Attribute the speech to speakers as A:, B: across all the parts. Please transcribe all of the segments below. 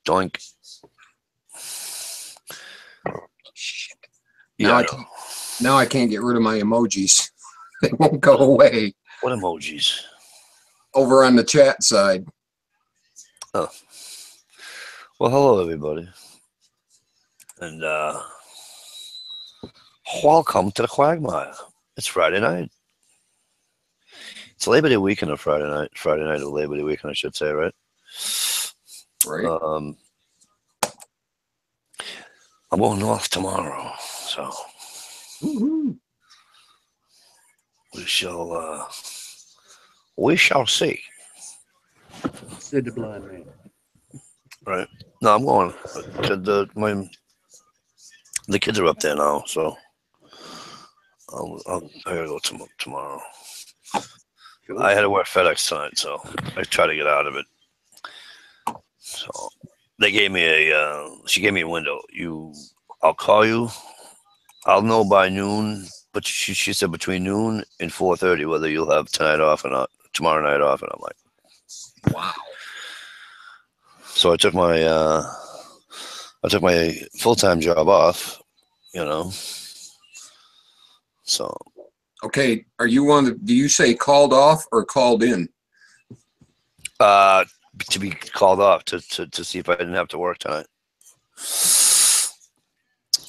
A: Doink.
B: Shit.
A: Yeah.
B: Now I can't get rid of my emojis. They won't go away.
A: What emojis?
B: Over on the chat side.
A: Oh. Well, hello, everybody. And welcome to the Quagmire. It's Friday night. It's Labor Day weekend on Friday night. Friday night or Labor Day weekend, I should say, right?
B: Right.
A: I'm going north tomorrow, so we shall see.
C: Said the blind man.
A: Right? No, I'm going. The kids are up there now, so I gotta go tomorrow.
C: Sure.
A: I had to work FedEx tonight, so I try to get out of it. So they gave me she gave me a window. I'll call you. I'll know by noon, but she said between noon and 4:30 whether you'll have tonight off or not, tomorrow night off, and I'm like,
B: Wow.
A: so I took my full-time job off, So
B: Okay. Are you on the? Do you say called off or called in?
A: to be called off to see if I didn't have to work tonight.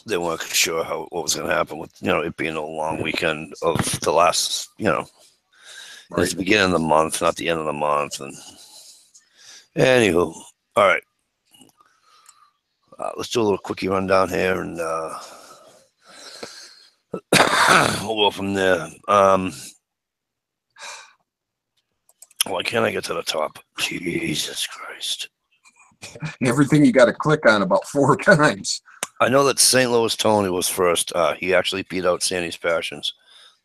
A: They weren't sure what was going to happen with it being a long weekend of the last
B: Right.
A: It's the beginning of the month, not the end of the month. And anywho, all right, let's do a little quickie rundown here, and we'll go from there. Why can't I get to the top? Jesus Christ!
B: Everything you got to click on about 4 times.
A: I know that St. Louis Tony was first. He actually beat out Sandy's Passions,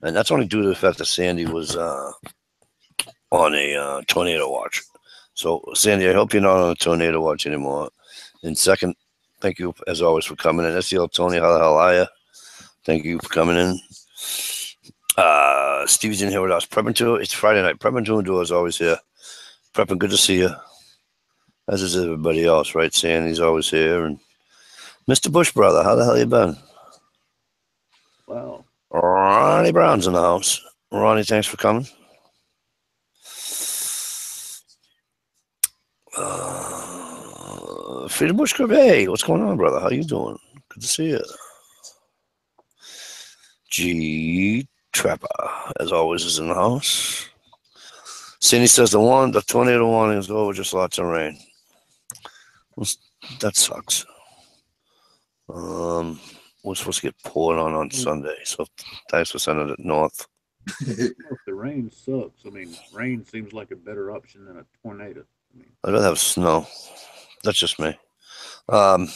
A: and that's only due to the fact that Sandy was on a tornado watch. So, Sandy, I hope you're not on a tornado watch anymore. And second, thank you, as always, for coming in. SEL Tony, how the hell are you? Thank you for coming in. Stevie's in here with us. Prep and Tour, it's Friday night. Prep and Tour is always here. Prep and good to see you. As is everybody else, right? Sandy's always here. And Mr. Bush, brother, how the hell you been?
C: Wow.
A: Ronnie Brown's in the house. Ronnie, thanks for coming. Freedom Bush Group, hey, what's going on, brother? How you doing? Good to see you. G Trapper, as always, is in the house. Sandy says the tornado warning is over, just lots of rain. Well, that sucks. We're supposed to get poured on Sunday, so thanks for sending it north.
C: If the rain sucks, I mean, rain seems like a better option than a tornado.
A: I'd rather have snow. That's just me. All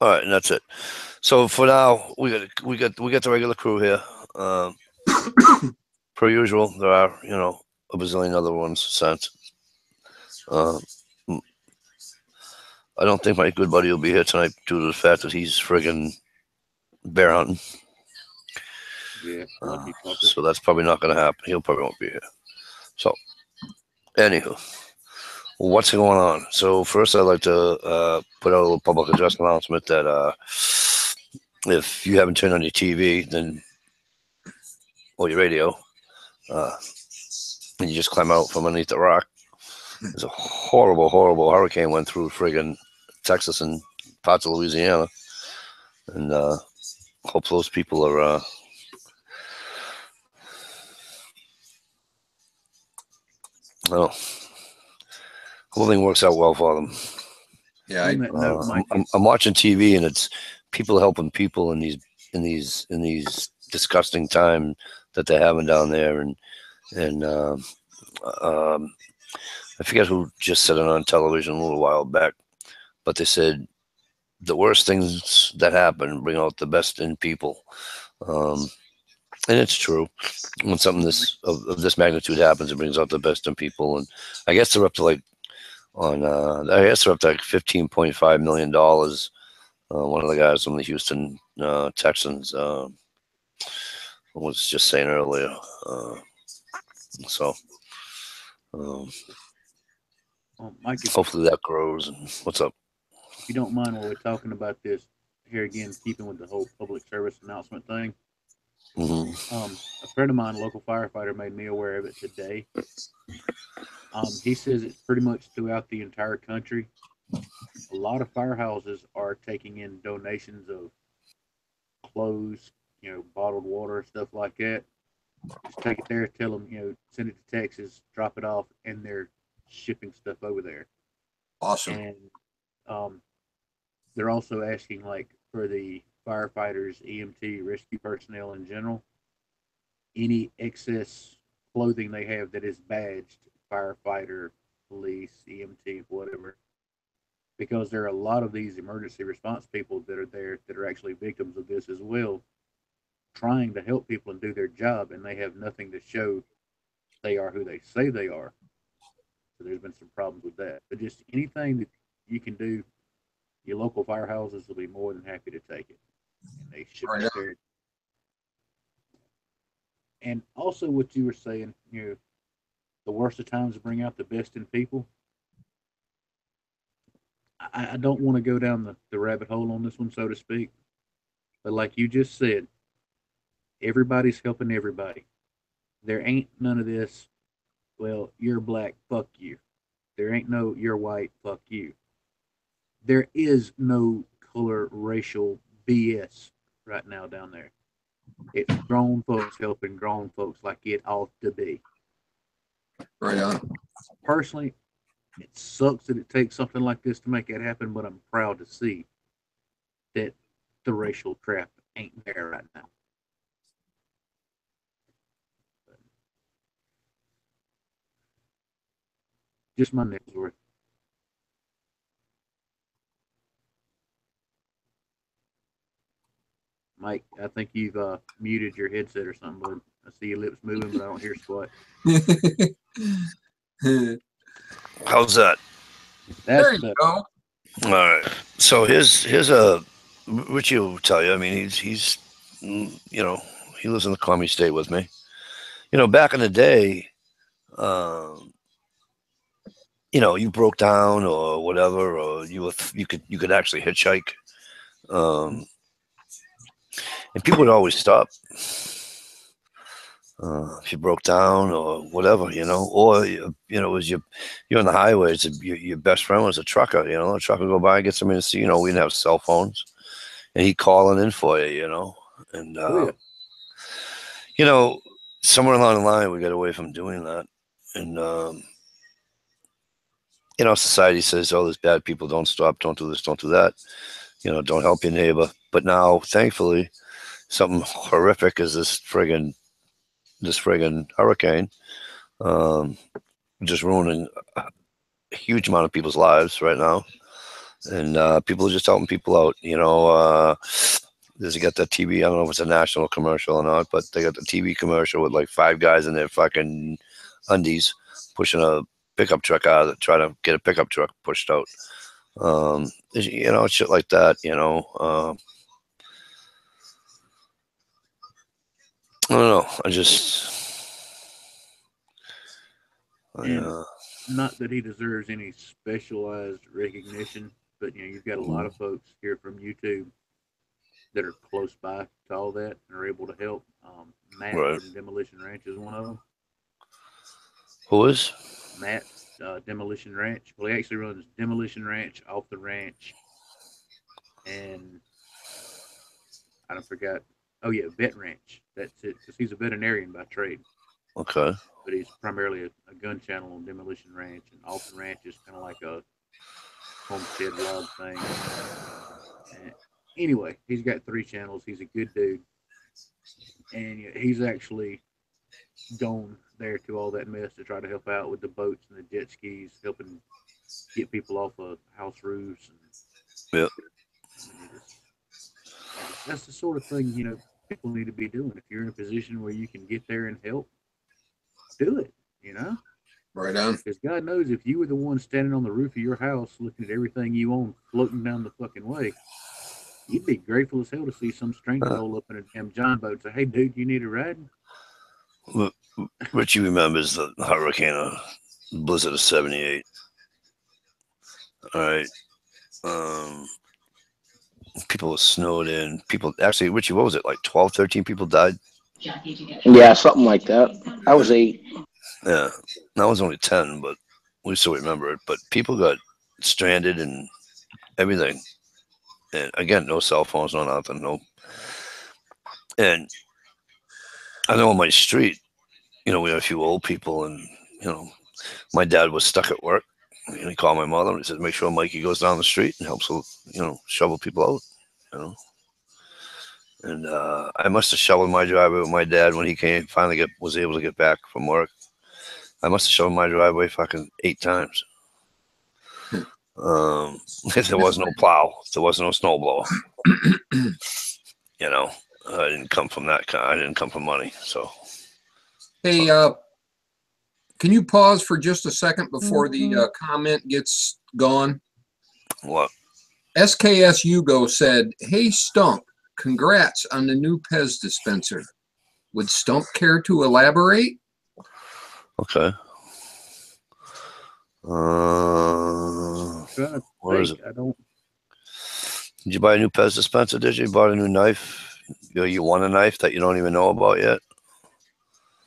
A: right, and that's it. So for now, we got the regular crew here. Per usual, there are a bazillion other ones sent. I don't think my good buddy will be here tonight due to the fact that he's friggin' bear hunting.
C: Yeah.
A: So that's probably not going to happen. He'll probably won't be here. So, anywho, what's going on? So first, I'd like to put out a little public address announcement that if you haven't turned on your TV, then or your radio, and you just climb out from underneath the rock, there's a horrible, horrible hurricane went through friggin' Texas and parts of Louisiana, and hope those people are. Well, whole thing works out well for them.
B: Yeah,
A: I'm watching TV and it's people helping people in these disgusting time that they're having down there, and I forget who just said it on television a little while back, but they said the worst things that happen bring out the best in people, and it's true. When something of this magnitude happens, it brings out the best in people, and I guess they're up to $15.5 million. One of the guys from the Houston Texans was just saying earlier. Hopefully that grows. And what's up?
C: if you don't mind while we're talking about this here again, keeping with the whole public service announcement thing. A friend of mine, a local firefighter, made me aware of it today. He says it's pretty much throughout the entire country. A lot of firehouses are taking in donations of clothes, bottled water, stuff like that. Just take it there, tell them, send it to Texas, drop it off, and they're shipping stuff over there.
B: Awesome.
C: And they're also asking, like, for the firefighters, EMT, rescue personnel in general, any excess clothing they have that is badged firefighter, police, EMT, whatever. Because there are a lot of these emergency response people that are there that are actually victims of this as well, trying to help people and do their job, and they have nothing to show they are who they say they are. So there's been some problems with that. But just anything that you can do, your local firehouses will be more than happy to take it. And they ship
B: Right
C: it there. And also what you were saying, the worst of times bring out the best in people. I don't want to go down the rabbit hole on this one, so to speak. But like you just said, everybody's helping everybody. There ain't none of this, well, you're black, fuck you. There ain't no, you're white, fuck you. There is no color, racial BS right now down there. It's grown folks helping grown folks like it ought to be.
B: Right on.
C: Personally, it sucks that it takes something like this to make it happen, but I'm proud to see that the racial crap ain't there right now. Just my nipples worth. Mike, I think you've muted your headset or something, bud. I see your lips moving, but I don't hear squat.
A: How's that?
C: That's
B: There you
C: better.
B: go.
A: All right. So here's a Richie will tell you. I mean, he's he lives in the commie state with me. Back in the day, um, you broke down or whatever, or you could actually hitchhike, um, and people would always stop. If you broke down or whatever, or it was you're on the highway. Your best friend was a trucker. A trucker would go by and get somebody to see. We didn't have cell phones, and he'd calling in for you. And
C: Oh,
A: yeah. Somewhere along the line we got away from doing that, and society says, "Oh, there's bad people. Don't stop. Don't do this. Don't do that. Don't help your neighbor." But now, thankfully, something horrific is this friggin' hurricane, just ruining a huge amount of people's lives right now, and people are just helping people out. There's got that TV. I don't know if it's a national commercial or not, but they got the TV commercial with like 5 guys in their fucking undies pushing a pickup truck out of it, trying to get a pickup truck pushed out. Shit like that. I don't know.
C: not that he deserves any specialized recognition, but you've got a lot of folks here from YouTube that are close by to all that and are able to help. Matt
A: Right.
C: from Demolition Ranch is one of them.
A: Who is?
C: Matt, Demolition Ranch. Well, he actually runs Demolition Ranch, Off the Ranch, and I don't forgot. Oh yeah, Vet Ranch. That's it, because he's a veterinarian by trade.
A: Okay.
C: But he's primarily a gun channel on Demolition Ranch, and Off the Ranch is kind of like a homestead log thing. And anyway, he's got 3 channels. He's a good dude, and he's actually gone there to all that mess to try to help out with the boats and the jet skis, helping get people off of house roofs. And
A: Yep.
C: That's the sort of thing people need to be doing. If you're in a position where you can get there and help, do it.
B: Right on.
C: Because God knows if you were the one standing on the roof of your house looking at everything you own floating down the fucking way, you'd be grateful as hell to see some stranger roll up in a damn John boat and say, "Hey, dude, you need a ride?"
A: Richie remembers the hurricane, blizzard of '78. All right. People were snowed in. People actually, Richie, what was it? Like 12, 13 people died.
D: Yeah, something like that. I was 8.
A: Yeah, that was only 10, but we still remember it. But people got stranded and everything. And again, no cell phones, no nothing, no. And I know on my street, we had a few old people, and my dad was stuck at work. And he called my mother and he said, "Make sure Mikey goes down the street and helps, shovel people out." You know, and I must have shoveled my driveway with my dad when he finally was able to get back from work. I must have shoveled my driveway fucking 8 times. If there was no plow, there was no snowblower. I didn't come from that kind. I didn't come from money. So,
B: Hey, can you pause for just a second before the comment gets gone?
A: what?
B: SKS Hugo said, "Hey Stump, congrats on the new Pez dispenser. Would Stump care to elaborate?"
A: Okay. What is it?
C: I don't.
A: Did you buy a new Pez dispenser? Did you? Bought a new knife? You want a knife that you don't even know about yet?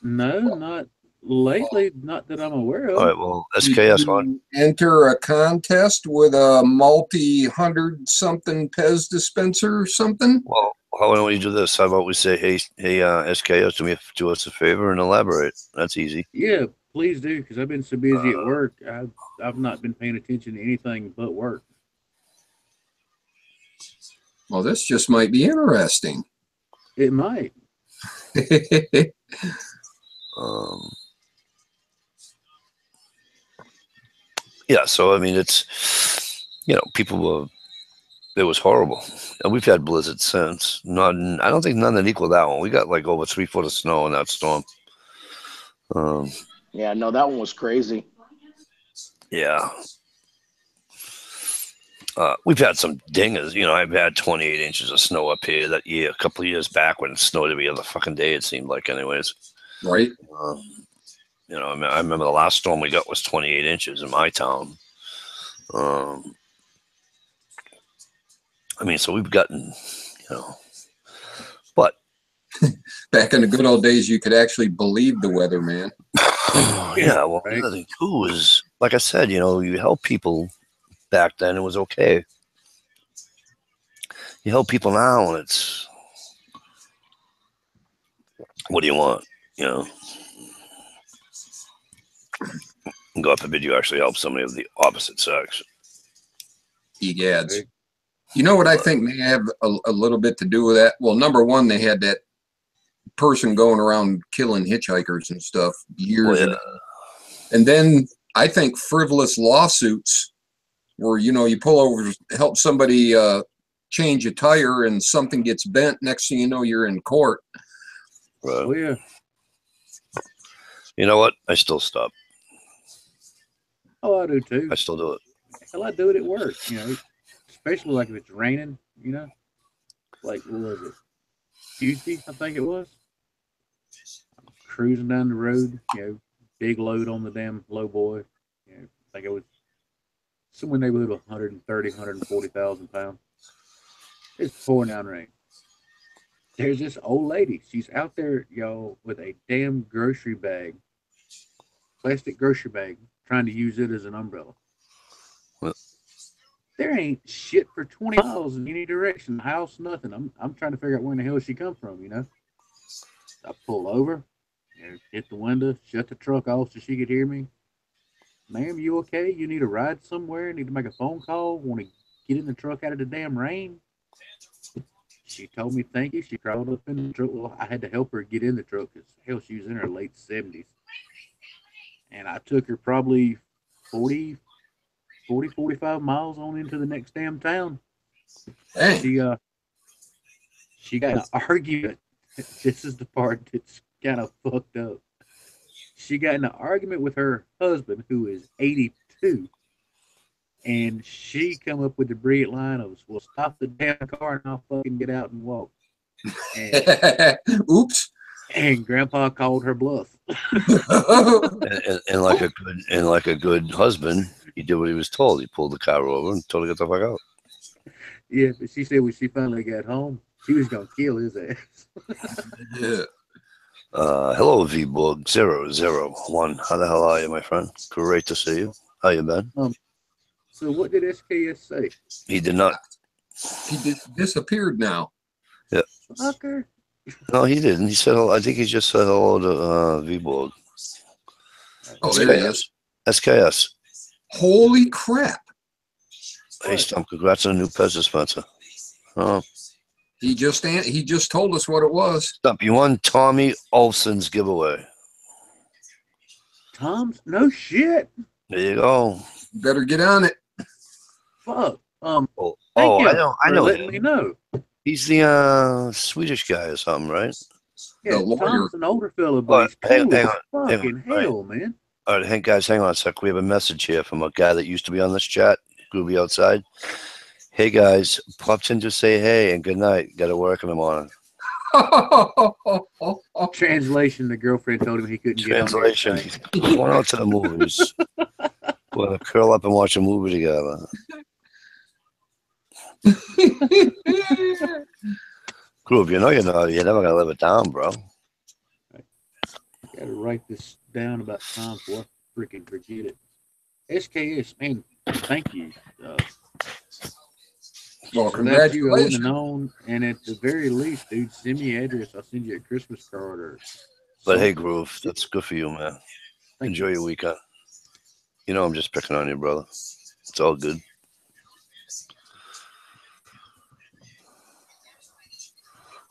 C: No, not lately. Not that I'm aware of.
A: All right. Well, SKS one.
B: Enter a contest with a multi-hundred something Pez dispenser or something?
A: Well, how don't we do this? How about we say, hey, SKS, do us a favor and elaborate? That's easy.
C: Yeah, please do, because I've been so busy at work. I've not been paying attention to anything but work.
B: Well, this just might be interesting.
C: It might.
A: Yeah. So I mean, it's people were. It was horrible, and we've had blizzards since. None. I don't think none that equal that one. We got like over 3 foot of snow in that storm.
D: Yeah, no, that one was crazy.
A: Yeah. We've had some dingers. I've had 28 inches of snow up here that year, a couple of years back when it snowed every other fucking day, it seemed like, anyways.
B: Right.
A: I remember the last storm we got was 28 inches in my town. So we've gotten, but
B: back in the good old days, you could actually believe the weather, man.
A: Yeah, well,
C: right.
A: the other thing too is, like I said, you help people back then, it was okay. You help people now, and it's, what do you want? God forbid you actually help somebody of the opposite sex.
B: Egads. You know what I think may have a little bit to do with that? Well, number one, they had that person going around killing hitchhikers and stuff years ago. And then I think frivolous lawsuits where, you pull over, help somebody change a tire and something gets bent. Next thing you know, you're in court.
A: Right.
C: Oh, yeah.
A: You know what? I still stop.
C: Oh, I do too.
A: I still do it.
C: Hell, I do it at work, especially like if it's raining, like, what was it? Tuesday, I think it was. I'm cruising down the road, big load on the damn low boy. I think it was somewhere in the neighborhood of 130, 140,000 pounds. It's pouring down rain. There's this old lady. She's out there, with a damn grocery bag, plastic grocery bag, trying to use it as an umbrella.
A: What?
C: There ain't shit for 20 miles in any direction. House, nothing. I'm trying to figure out where in the hell she come from, I pull over, hit the window, shut the truck off so she could hear me. Ma'am, you okay? You need a ride somewhere? Need to make a phone call? Want to get in the truck out of the damn rain? She told me thank you. She crawled up in the truck. Well, I had to help her get in the truck because, hell, she was in her late 70s. And I took her probably 40, 45 miles on into the next damn town.
B: Hey.
C: She got in an argument. This is the part that's kind of fucked up. She got in an argument with her husband, who is 82. And she come up with the brilliant line of, well, stop the damn car and I'll fucking get out and walk. And,
B: Oops.
C: And Grandpa called her bluff.
A: And like a good husband, he did what he was told. He pulled the car over and told her to get the fuck out.
C: Yeah, but she said when she finally got home, she was gonna kill his ass.
B: Yeah.
A: Hello, V-Borg 001. How the hell are you, my friend? Great to see you. How you been?
C: So what did SKS say?
A: He did not.
B: He disappeared now.
A: Yeah.
C: Fucker.
A: No, he didn't. He said, I think he just said hello to V-Borg.
B: Oh, there he is.
A: SKS.
B: Holy crap.
A: Hey, Stump, congrats on a new Pez dispenser. Oh,
B: He just told us what it was.
A: Stump, you won Tommy Olson's giveaway.
C: Tom's? No shit.
A: There you go.
B: Better get on it.
C: Fuck.
A: Oh,
C: Thank you
A: I know
C: letting
A: him.
C: me know.
A: He's the Swedish guy or something, right?
C: Yeah,
B: The lawyer.
C: Tom's an older fella, but he's cool
A: hang
C: as
A: on,
C: fucking
A: hang on.
C: hell, man.
A: All right, hey guys, hang on a sec. We have a message here from a guy that used to be on this chat, Groovy Outside. Hey guys, popped in to say hey and good night. Got to work in the morning.
C: Translation: the girlfriend told him he couldn't
A: Translation:
C: get on there.
A: going out to the movies. We're gonna curl up and watch a movie together. Groove, you know you're never gonna live it down, bro.
C: Gotta write this down about Tom before I freaking forget it. SKS, man, thank you.
B: Well,
C: Without you, I wouldn't have
B: congratulations.
C: known. And at the very least, dude, send me your address. I'll send you a Christmas card or.
A: But hey,
C: something.
A: Groove, that's good for you, man.
C: Thank
A: Enjoy
C: you.
A: your weekend. You know I'm just picking on you, brother. It's all good.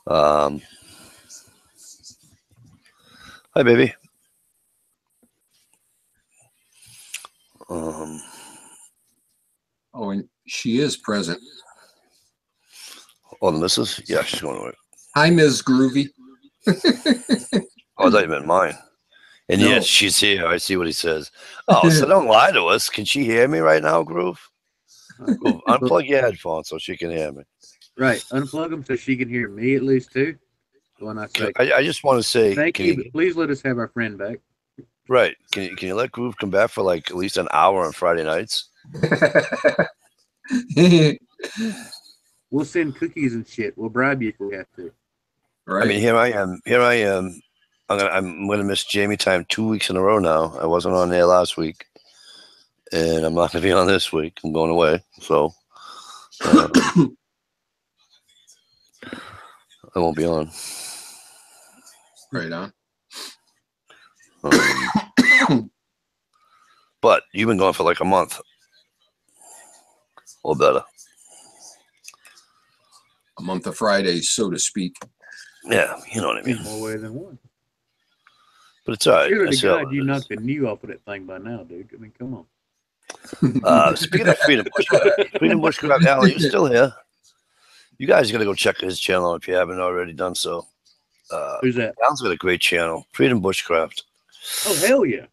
A: Hi, baby.
B: Oh, and she is present.
A: Oh, the missus? Yeah, she's going to work.
B: Hi, Ms. Groovy.
A: Oh, I thought you meant mine. And
B: No.
A: yes, she's here. I see what he says. Oh, so don't lie to us. Can she hear me right now, Groove? Groove, unplug your headphones so she can hear me.
C: Right, unplug them so she can hear me at least too. When I say
A: I just want to say,
C: thank you, but please let us have our friend back.
A: Right. Can you let Groove come back for like at least an hour on Friday nights?
C: We'll send cookies and shit. We'll bribe you if we have to.
B: Right.
A: I mean, here I am. I'm gonna miss Jamie time 2 weeks in a row now. I wasn't on there last week, and I'm not gonna be on this week. I'm going away, so I won't be on.
B: Right on.
A: But you've been going for like a month or better.
B: A month of Fridays, so to speak.
A: Yeah, you know what I mean.
C: In more ways than one.
A: But it's all right.
C: Sure
A: I
C: to
A: see how
C: God,
A: it
C: you
A: is.
C: knocked the new off of that thing by now, dude. I mean, come on.
A: Speaking of Freedom Bushcraft, Freedom Bushcraft, Al, are you still here? You guys got to go check his channel if you haven't already done so.
C: Who's that?
A: Alan's got a great channel, Freedom Bushcraft.
C: Oh, hell yeah.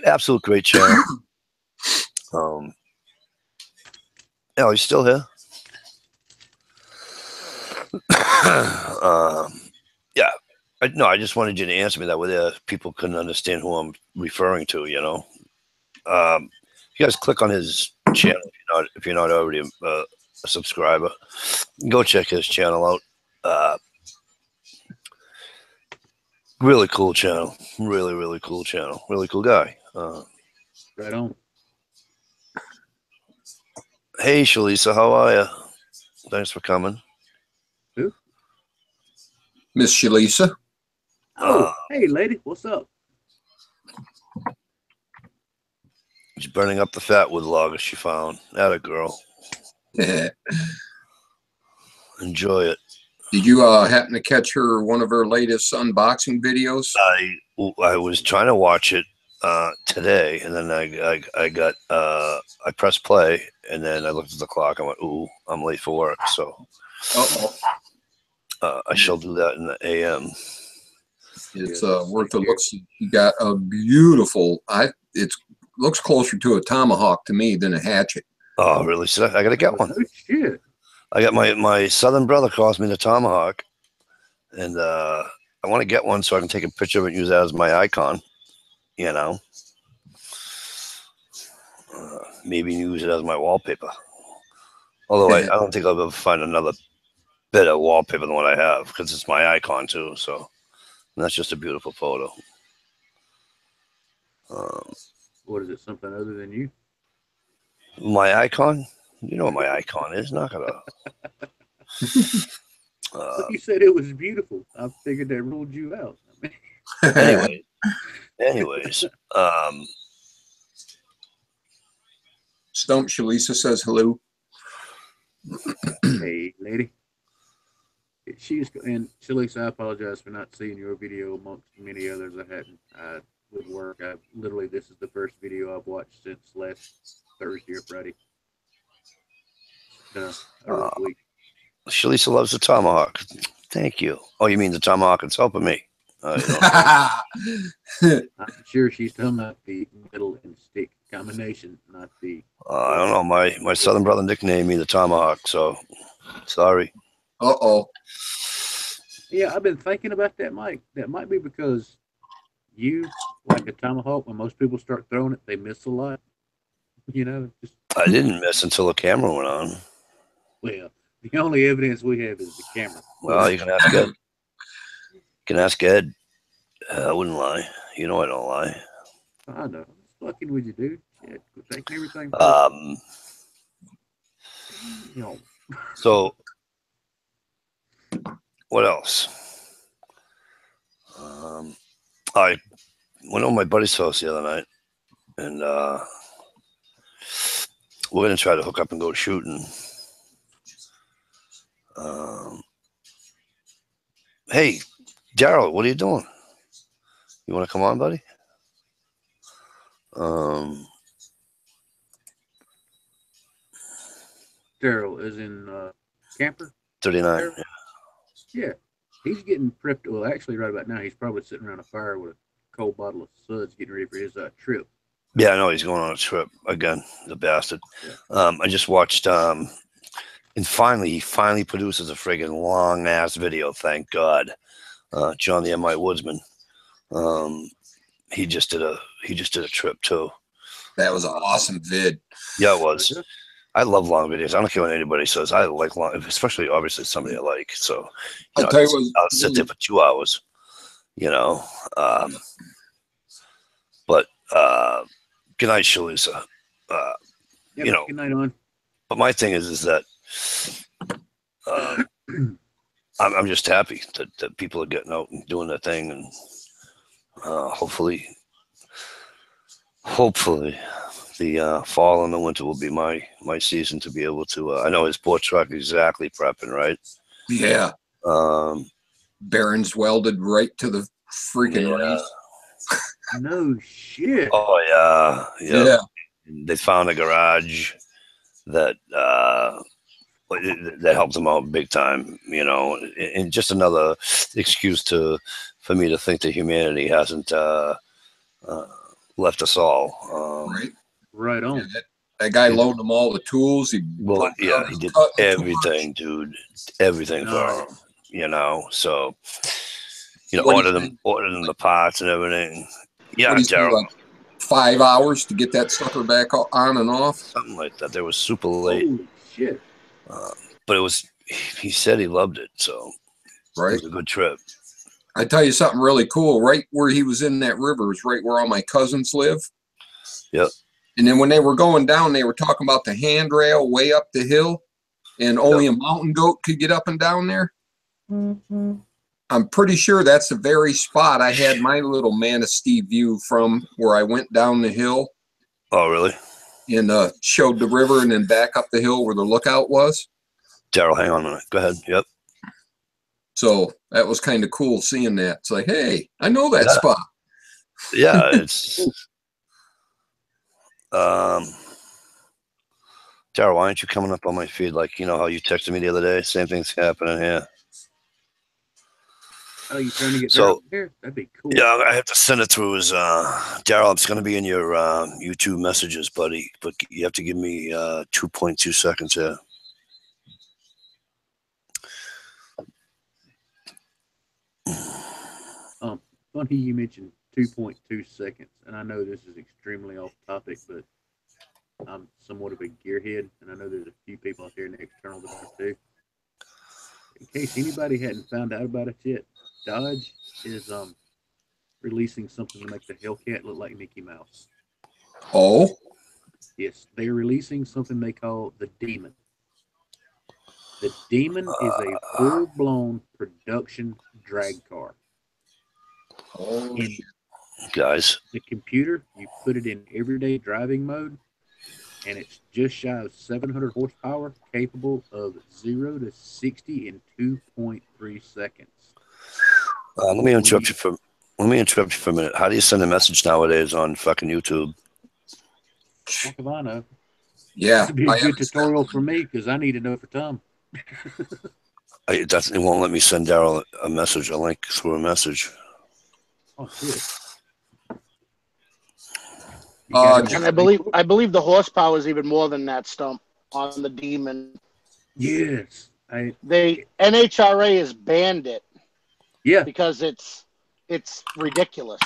A: Absolute great channel. Al, you still here? Yeah. I just wanted you to answer me that way. People couldn't understand who I'm referring to. You know, you guys click on his channel if you're not already a subscriber. Go check his channel out. Really cool channel. Really, really cool channel. Really cool guy.
C: Right on.
A: Hey, Shalisa, how are you? Thanks for coming.
C: Who?
B: Miss Shalisa.
C: Oh, hey, lady. What's up?
A: She's burning up the fat wood logger she found. Atta girl.
B: Did
A: Enjoy it.
B: you happen to catch one of her latest unboxing videos?
A: I was trying to watch it today, and then I pressed play, and then I looked at the clock. I went, "Ooh, I'm late for work." So I shall do that in the AM.
B: It's worth a look. You got a beautiful. It looks closer to a tomahawk to me than a hatchet.
A: Oh, really? So I got to get one.
C: Oh, shit.
A: I got my southern brother calls me the tomahawk, and I want to get one so I can take a picture of it and use that as my icon. You know, maybe use it as my wallpaper. Although I don't think I'll ever find another better wallpaper than what I have because it's my icon too. So that's just a beautiful photo.
C: What is it? Something other than you?
A: My icon? You know what my icon is? Not gonna.
C: But you said it was beautiful. I figured that ruled you out.
A: Anyways,
B: Stump Shalisa says hello.
C: Hey, lady. She's and Shalisa, I apologize for not seeing your video amongst many others I hadn't. With work, this is the first video I've watched since last Thursday or Friday. A rough week.
A: Shalisa loves the tomahawk. Thank you. Oh, you mean the tomahawk is helping me?
C: I'm sure she's talking about the metal and stick combination, not the.
A: I don't know. My southern brother nicknamed me the tomahawk, so sorry.
B: Uh-oh.
C: Yeah, I've been thinking about that, Mike. That might be because you like a tomahawk. When most people start throwing it, they miss a lot. You know,
A: I didn't miss until the camera went on.
C: Well, the only evidence we have is the camera.
A: Well, you can ask Ed. You can ask Ed. I wouldn't lie. You know I don't lie.
C: I know. I'm fucking with you, dude. Shit, taking everything. You know.
A: So, what else? I went on my buddy's house the other night, and we're gonna try to hook up and go shooting. Hey, Daryl, what are you doing? You want to come on, buddy?
C: Daryl is in camper.
A: 39.
C: Yeah, he's getting prepped. Well, actually, right about now, he's probably sitting around a fire with a cold bottle of suds, getting ready for his trip.
A: Yeah, I know he's going on a trip again. The bastard.
C: Yeah.
A: I just watched. And finally, he finally produces a friggin' long ass video. Thank God. John the M.I. Woodsman. He just did a trip too.
B: That was an awesome vid.
A: Yeah, it was. I love long videos. I don't care what anybody says. I like long, especially obviously somebody I like. So
B: I'll tell you what,
A: I'll sit there for 2 hours. You know. But good night, Shalisa. You know.
C: Good night, on.
A: But my thing is that I'm just happy that people are getting out and doing their thing, and hopefully the fall and the winter will be my season to be able to. I know his port truck exactly prepping, right?
B: Yeah. Barron's welded right to the freaking race.
C: No shit.
A: Oh yeah.
B: Yeah.
A: They found a garage that helped them out big time, you know, and just another excuse for me to think that humanity hasn't left us all.
B: Right on.
C: Yeah,
B: that guy loaded them all the tools. He
A: did everything, dude. Everything for him, you know. So, you know, ordered them the parts and everything. Yeah, Daryl.
B: Like 5 hours to get that sucker back on and off.
A: Something like that. They were super late.
C: Holy shit.
A: But he said he loved it, so it was a good trip.
B: I tell you something really cool. Right where he was in that river is right where all my cousins live.
A: Yep.
B: And then when they were going down, they were talking about the handrail way up the hill, and only a mountain goat could get up and down there. Mm-hmm. I'm pretty sure that's the very spot I had my little Manistee view from, where I went down the hill.
A: Oh, really?
B: And showed the river and then back up the hill where the lookout was.
A: Daryl, hang on a minute. Go ahead. Yep.
B: So that was kind of cool seeing that. It's like, hey, I know that spot.
A: Yeah, it's Daryl, why aren't you coming up on my feed like you know how you texted me the other day? Same thing's happening here.
C: Oh, you trying to get Daryl here? That'd be cool.
A: Yeah, I have to send it through as Daryl. It's going to be in your YouTube messages, buddy. But you have to give me 2.2 seconds here.
C: funny you mentioned 2.2 seconds, and I know this is extremely off topic, but I'm somewhat of a gearhead, and I know there's a few people out there in the external that are too. In case anybody hadn't found out about it yet, Dodge is releasing something to make the Hellcat look like Mickey Mouse.
B: Oh,
C: Yes, they're releasing something they call the Demon. The Demon is a full-blown production drag car.
B: oh,
C: In
A: Guys,
C: the computer, you put it in everyday driving mode, and it's just shy of 700 horsepower, capable of 0 to 60 in 2.3 seconds.
A: let me interrupt you for a minute. How do you send a message nowadays on fucking YouTube?
C: Fuck if I know.
B: yeah.
C: This would be a good tutorial for me because I need to know for Tom.
A: It won't let me send Daryl a link through a message.
C: Oh shit!
D: And I believe the horsepower is even more than that stump on the Demon.
C: Yes,
D: NHRA has banned it.
C: Yeah,
D: because it's ridiculous.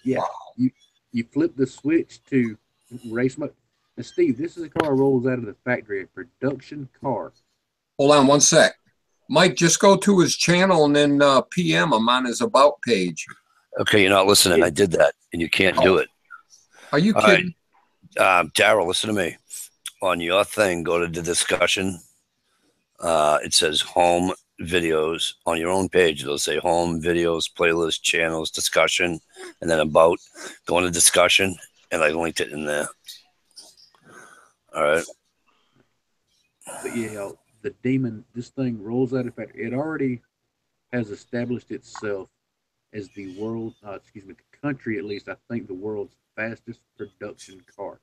C: Yeah, you flip the switch to race mode. And Steve, this is a car rolls out of the factory, a production car.
B: Hold on one sec. Mike, just go to his channel and then PM him on his About page.
A: Okay, you're not listening. I did that, and you can't do it.
B: Are you kidding?
A: Daryl, listen to me. On your thing, go to the discussion. It says home videos. On your own page, it'll say home videos, playlist, channels, discussion, and then about. Go into discussion, and I linked it in there. All right.
C: But yeah, the Demon, this thing rolls out of factory. It already has established itself as the the country at least, I think the world's fastest production car.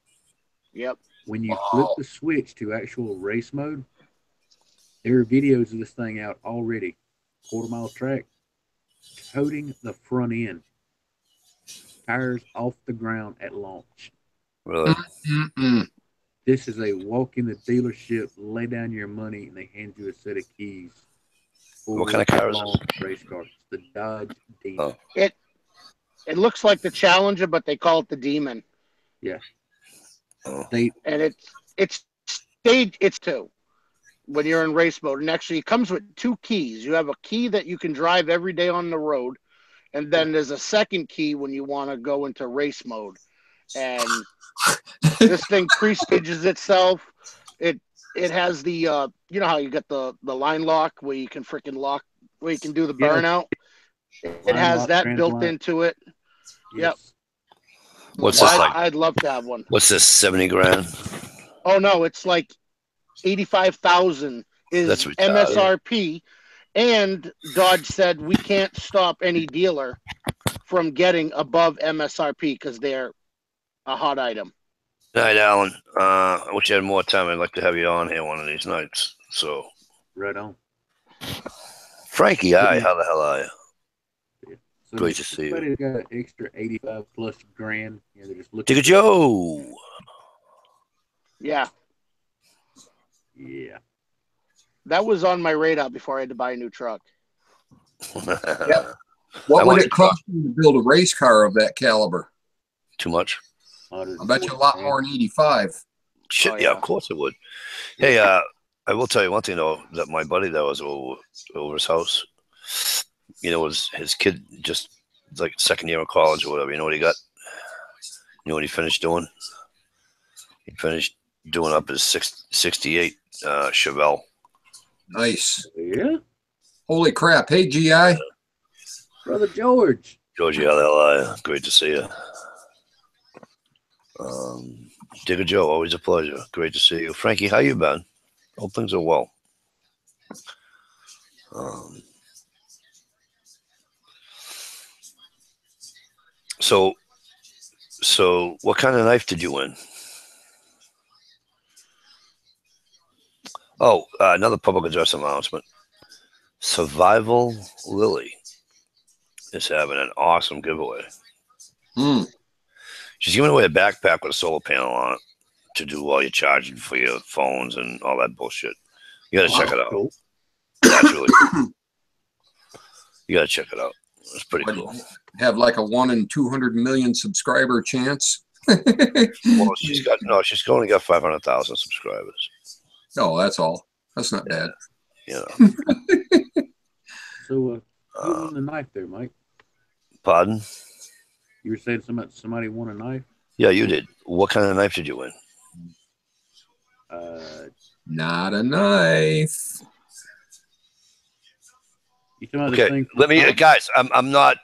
D: Yep.
C: When you flip the switch to actual race mode, there are videos of this thing out already. Quarter-mile track, toting the front end. Tires off the ground at launch.
A: Really?
C: This is a walk in the dealership, lay down your money, and they hand you a set of keys.
A: What kind of car is
C: it? Race car. It's the Dodge Demon.
D: Oh. It looks like the Challenger, but they call it the Demon.
C: Yeah.
A: Oh.
D: And it's stage. It's two when you're in race mode, and actually it comes with two keys. You have a key that you can drive every day on the road, and then there's a second key when you want to go into race mode. And this thing pre-stages itself. It has the you know how you got the line lock where you can freaking lock, where you can do the burnout. It has that built into it. Yep.
A: What's this like?
D: I'd love to have one.
A: What's this? 70 grand?
D: Oh no, it's like 85,000 is MSRP, and Dodge said we can't stop any dealer from getting above MSRP because they're a hot item.
A: All right, Alan. I wish you had more time. I'd like to have you on here one of these nights. So,
C: right on.
A: Frankie, hi. How the hell are you?
C: Yeah. So
A: great to see you.
C: Somebody's got an extra 85 plus grand. You know, they're just looking.
A: Digger Joe.
D: Yeah.
C: Yeah.
D: That was on my radar before I had to buy a new truck.
B: Yep. What would it cost you to build a race car of that caliber?
A: Too much.
B: I bet you a lot more than 85.
A: Shit, yeah, of course it would. Hey, I will tell you one thing though, that my buddy that was over his house, you know, was his kid just like second year of college or whatever. You know what he got? You know what he finished doing? He finished doing up his 68 Chevelle.
B: Nice.
C: Yeah.
B: Holy crap. Hey, GI.
C: Brother George.
A: Georgie, how the hell are you? Great to see you. Digger Joe, always a pleasure. Great to see you. Frankie, how you been? Hope things are well. So what kind of knife did you win? Oh, another public address announcement. Survival Lily is having an awesome giveaway. She's giving away a backpack with a solar panel on it to do all your charging for your phones and all that bullshit. You got to check it out.
C: Cool.
A: That's really cool. You got to check it out. It's pretty
B: What do
A: cool.
B: you have like a 1 in 200 million subscriber chance?
A: Well, she's only got 500,000 subscribers.
B: No, that's all. That's not bad.
A: You know.
C: So, who won the knife there, Mike?
A: Pardon?
C: You were saying somebody won a knife?
A: Yeah, you did. What kind of knife did you win?
B: Not a knife.
C: You talking about
A: Okay,
C: the thing
A: let me,
C: Tom?
A: guys. I'm not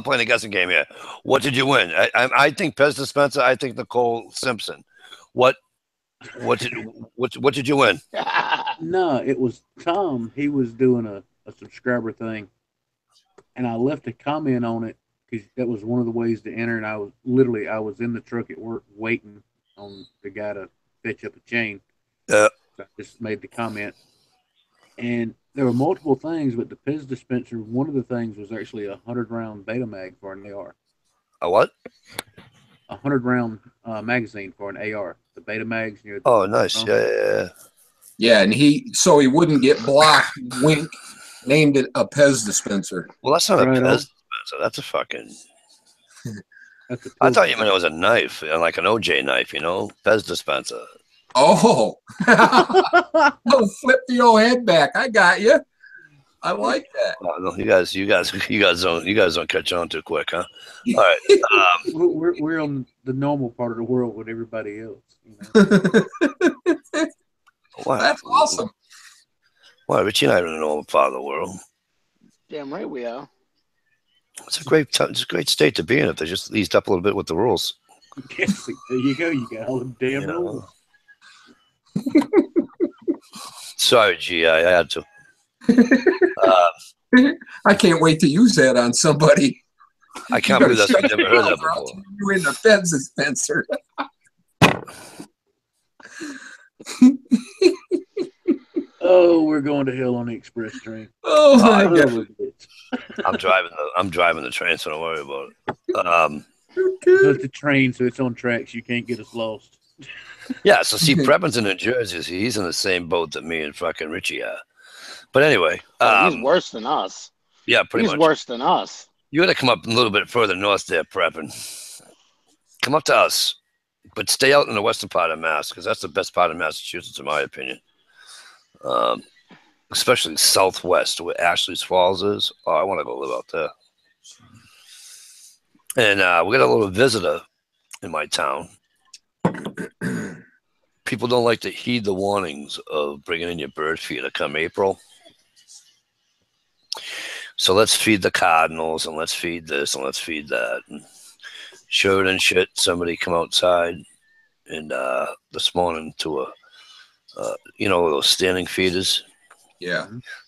A: playing a guessing game here. What did you win? I think Pez Dispenser. I think Nicole Simpson. What did you win?
C: No, it was Tom. He was doing a subscriber thing, and I left a comment on it because that was one of the ways to enter. And I was in the truck at work waiting on the guy to fetch up a chain.
A: Yeah.
C: So I just made the comment, and there were multiple things, but the Pez dispenser. One of the things was actually a 100-round Beta mag for an AR.
A: A what?
C: 100-round magazine for an AR. The Beta mags. You know,
A: Oh, nice. Yeah.
B: Yeah, and he wouldn't get blocked. Wink named it a Pez dispenser.
A: Well, that's not a
C: Right
A: Pez
C: on.
A: dispenser. That's a fucking.
C: That's a
A: I thought you meant it was a knife, like an OJ knife. Pez dispenser.
B: Oh, I'll flip the old head back. I got you. I like that.
A: Oh, no, you guys don't catch on too quick, huh? All right.
C: We're on the normal part of the world with everybody else.
A: Wow.
B: That's awesome.
A: Wow, Richie and I are in the normal part of the world.
D: Damn right we are.
A: It's a great state to be in if they just eased up a little bit with the rules.
C: Yes, there you go. You got all them damn rules.
A: Sorry, G, I had to.
B: I can't wait to use that on somebody.
A: I can't believe that's. I've never heard that before.
B: You in the Pez dispenser.
C: Oh, we're going to hell on the express train.
B: Oh my God.
C: Son of a bitch.
A: I'm driving the train, so don't worry about it.
C: It's a train, so it's on tracks. You can't get us lost.
A: Yeah, so see, Preppin's in New Jersey. So he's in the same boat that me and fucking Richie are. But anyway,
D: He's worse than us.
A: Yeah, pretty much.
D: He's worse than us.
A: You got to come up a little bit further north there, Preppin. Come up to us, but stay out in the western part of Mass because that's the best part of Massachusetts, in my opinion. Especially southwest, where Ashley's Falls is. Oh, I want to go live out there. And we got a little visitor in my town. People don't like to heed the warnings of bringing in your bird feeder come April. So let's feed the cardinals and let's feed this and let's feed that. And sure and shit, somebody come outside and this morning to those standing feeders.
B: Yeah.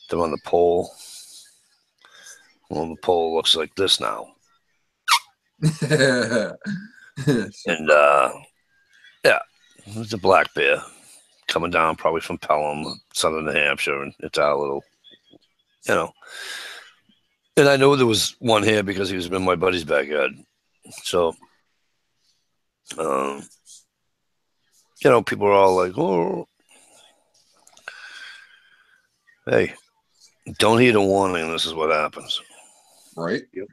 A: They're on the pole. Well, the pole looks like this now. And yeah, it's a black bear coming down probably from Pelham, southern New Hampshire, and it's our little, And I know there was one here because he was in my buddy's backyard. So, people are all like, "Oh, hey, don't heed a warning. This is what happens."
B: Right.
C: Yep.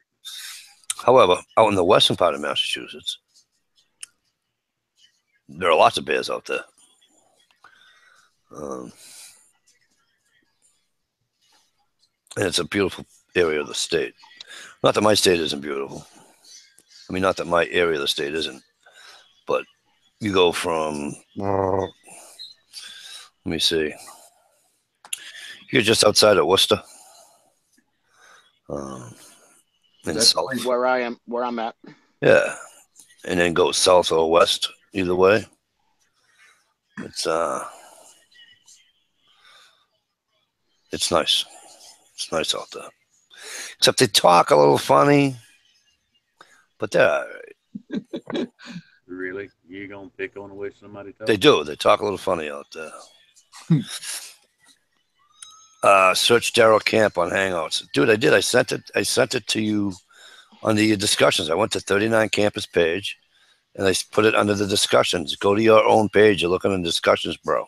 A: However, out in the western part of Massachusetts, there are lots of bears out there. And it's a beautiful area of the state. Not that my state isn't beautiful. I mean, not that my area of the state isn't. But you go from, let me see, you're just outside of Worcester. And south.
D: Where I'm at.
A: Yeah. And then go south or west, either way. It's nice. It's nice out there. Except they talk a little funny, but they're all right.
C: Really? You gonna pick on the way somebody talks?
A: They do. They talk a little funny out there. Search Daryl Camp on Hangouts. Dude, I did. I sent it to you on the discussions. I went to 39 Campus page, and I put it under the discussions. Go to your own page. You're looking in discussions, bro.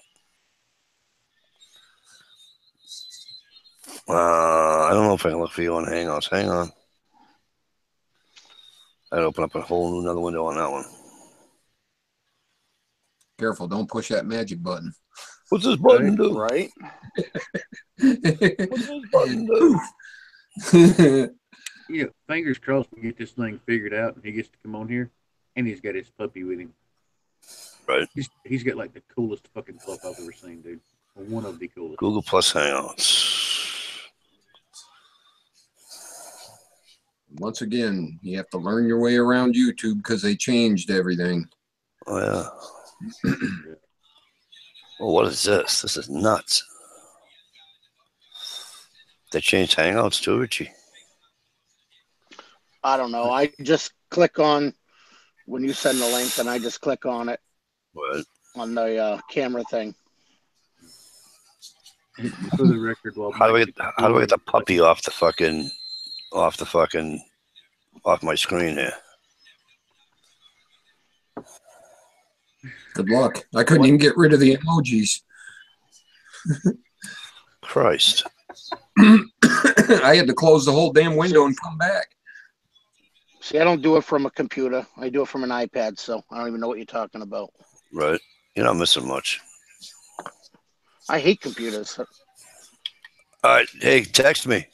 A: I don't know if I can look for you on Hangouts. Hang on. I'd open up a whole new another window on that one.
B: Careful, don't push that magic button.
A: What's this button do?
D: Right?
A: What's this button do?
C: Yeah, fingers crossed we get this thing figured out and he gets to come on here. And he's got his puppy with him.
A: Right.
C: He's got like the coolest fucking pup I've ever seen, dude. Or one of the coolest.
A: Google Plus Hangouts.
B: Once again, you have to learn your way around YouTube because they changed everything.
A: Oh, yeah. Oh, what is this? This is nuts. They changed Hangouts too, Richie?
D: I don't know. I just click on when you send the link, and I just click on it
A: What?
D: on the camera thing.
C: For the record, well,
A: How do I get the puppy off my screen here?
B: Good luck. I couldn't even get rid of the emojis.
A: Christ.
B: I had to close the whole damn window and come back.
D: See, I don't do it from a computer. I do it from an iPad, so I don't even know what you're talking about.
A: Right. You're not missing much.
D: I hate computers.
A: All right. Hey, text me.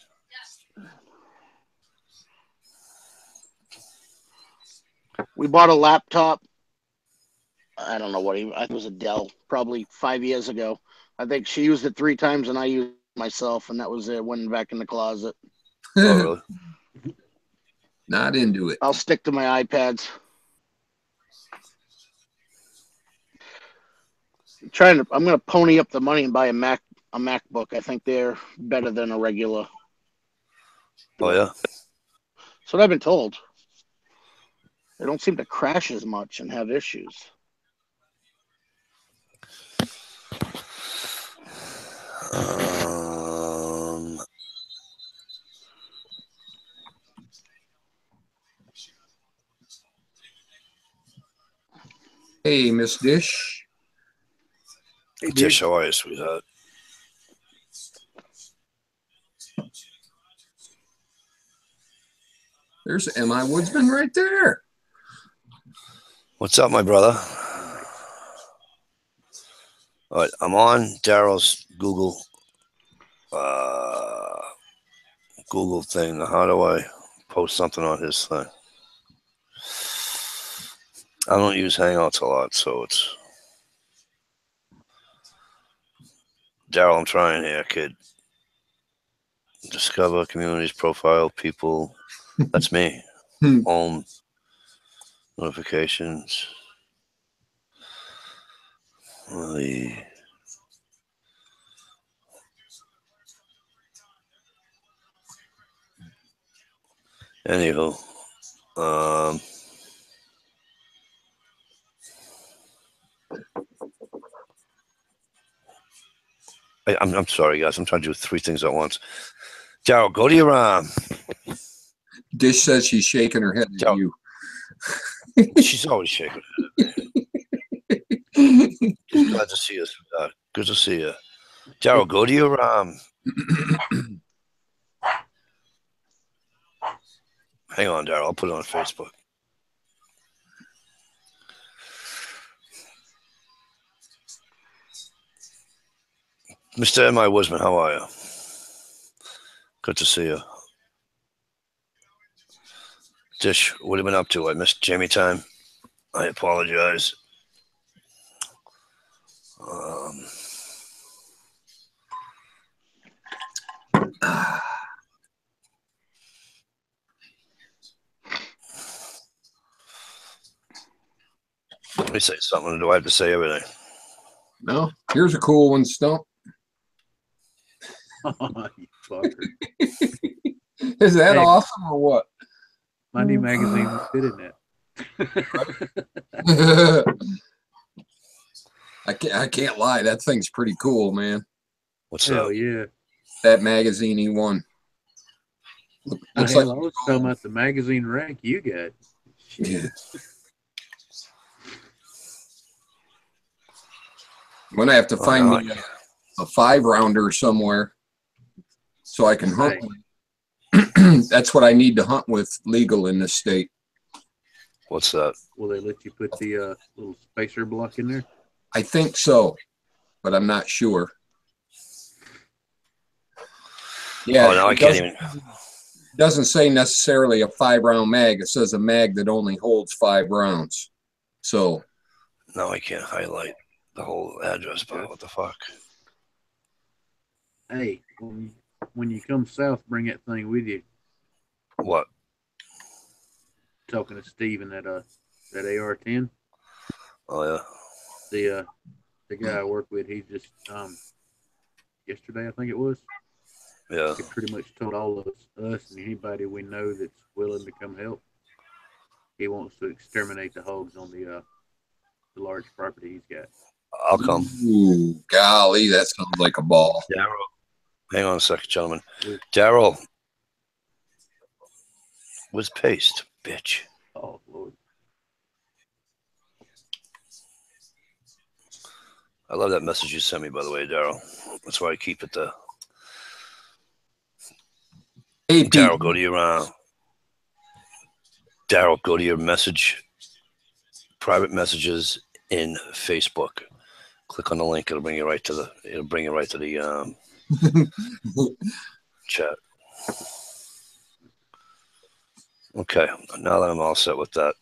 D: We bought a laptop. I don't know what I think it was a Dell, probably 5 years ago. I think she used it 3 times and I used it myself, and that was it. Went back in the closet.
A: Oh, really?
B: Not into it.
D: I'll stick to my iPads. I'm going to pony up the money and buy a MacBook. I think they're better than a regular.
A: Oh, yeah?
D: That's what I've been told. They don't seem to crash as much and have issues.
B: Hey, Miss Dish.
A: Hey, Dish, how are you, sweetheart?
B: There's M.I. Woodsman right there.
A: What's up, my brother? All right, I'm on Daryl's Google thing. How do I post something on his thing? I don't use Hangouts a lot, so it's Daryl. I'm trying here, kid. Discover communities, profile people. That's me. Home notifications. Anywho, I'm sorry, guys. I'm trying to do 3 things at once. Daryl, go to your
B: Dish says she's shaking her head at you.
A: She's always shaking her head at me. Just glad to see you. Good to see you. Daryl, go to your hang on, Daryl. I'll put it on Facebook. Mr. M.I. Wisman, how are you? Good to see you. Dish, what have you been up to? I missed Jamie time. I apologize. Let me say something. Do I have to say everything?
B: No, here's a cool one, Stump.
C: You fucker.
B: Is that awesome or what?
C: My new magazine would fit in that.
B: I can't lie. That thing's pretty cool, man.
A: What's
C: Hell
A: up?
C: yeah.
B: That magazine he won. Looks like
C: I was talking about the magazine rank you got.
B: yeah. I'm gonna have to find me a 5-rounder somewhere so I can hunt. That's what I need to hunt with legal in this state.
A: What's that?
C: Will they let you put the little spacer block in there?
B: I think so, but I'm not sure. Yeah,
A: Oh, no, I can't even.
B: Doesn't say necessarily a 5-round mag. It says a mag that only holds 5 rounds. So
A: No, I can't highlight the whole address, but what the fuck?
C: Hey, when you come south, bring that thing with you.
A: What?
C: Talking to Steve and that AR-10.
A: Oh, yeah.
C: The guy I work with, he just yesterday I think it was.
A: Yeah.
C: He pretty much told all of us and anybody we know that's willing to come help. He wants to exterminate the hogs on the large property he's got.
A: I'll come.
B: Ooh, golly, that sounds like a ball.
A: Daryl. Hang on a second, gentlemen. Daryl. Was paste, bitch.
C: Oh, Lord.
A: I love that message you sent me, by the way, Daryl. That's why I keep it there.
B: Hey,
A: Daryl, go to your Daryl, go to your private messages in Facebook. Click on the link. It'll bring you right to the chat. Okay, now that I'm all set with that,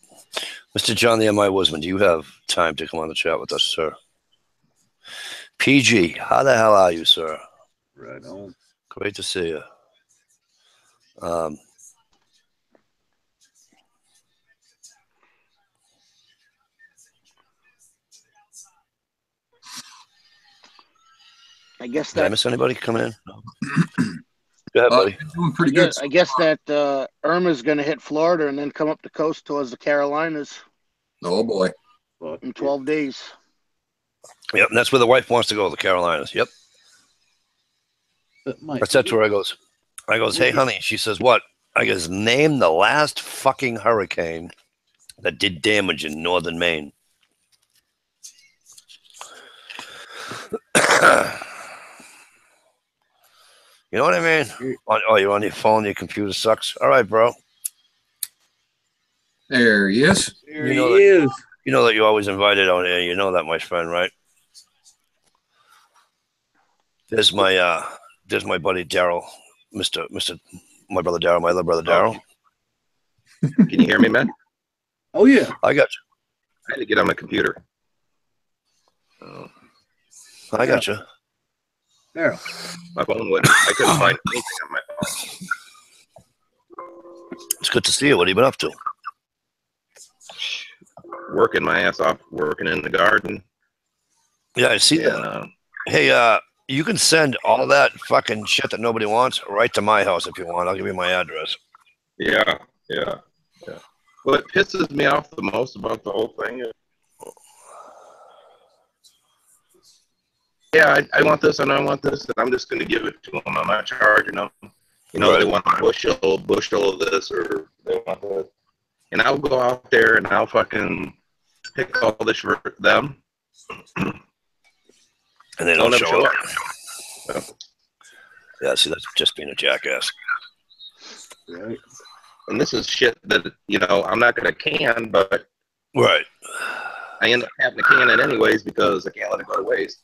A: Mr. John the M.I. Wisman, do you have time to come on the chat with us, sir? PG, how the hell are you, sir?
C: Right on.
A: Great to see you.
D: I guess
A: Did I miss anybody coming in? No. Go ahead, buddy.
B: Doing pretty good.
D: I guess that Irma's going to hit Florida and then come up the coast towards the Carolinas.
B: Oh boy.
D: In 12 days.
A: Yep, and that's where the wife wants to go, the Carolinas. Yep. That's where I goes. I goes, hey, honey. She says, what? I goes, name the last fucking hurricane that did damage in northern Maine. You know what I mean? Oh, you're on your phone. Your computer sucks. All right, bro.
B: There he is.
C: There he is.
A: You know that you're always invited on here. You know that, my friend, right? There's my buddy Daryl, my brother Daryl, my little brother Daryl.
E: Can you hear me, man?
C: Oh yeah,
A: I got you.
E: I had to get on my computer.
A: I got you.
C: Daryl.
E: My phone wouldn't. I couldn't find anything on my phone.
A: It's good to see you. What have you been up to?
E: Working my ass off, working in the garden.
A: Yeah, I see that. Hey, you can send all that fucking shit that nobody wants right to my house if you want. I'll give you my address.
E: Yeah. What pisses me off the most about the whole thing is, I want this and I want this, and I'm just going to give it to them. I'm not charging them. You know, They want a bushel of this, or they want this. And I'll go out there and I'll fucking pick all this for them.
A: And they don't show up. Yeah, see, that's just being a jackass.
C: Right.
E: And this is shit that, I'm not going to can, but
A: right.
E: I end up having to can it anyways because I can't let it go to waste.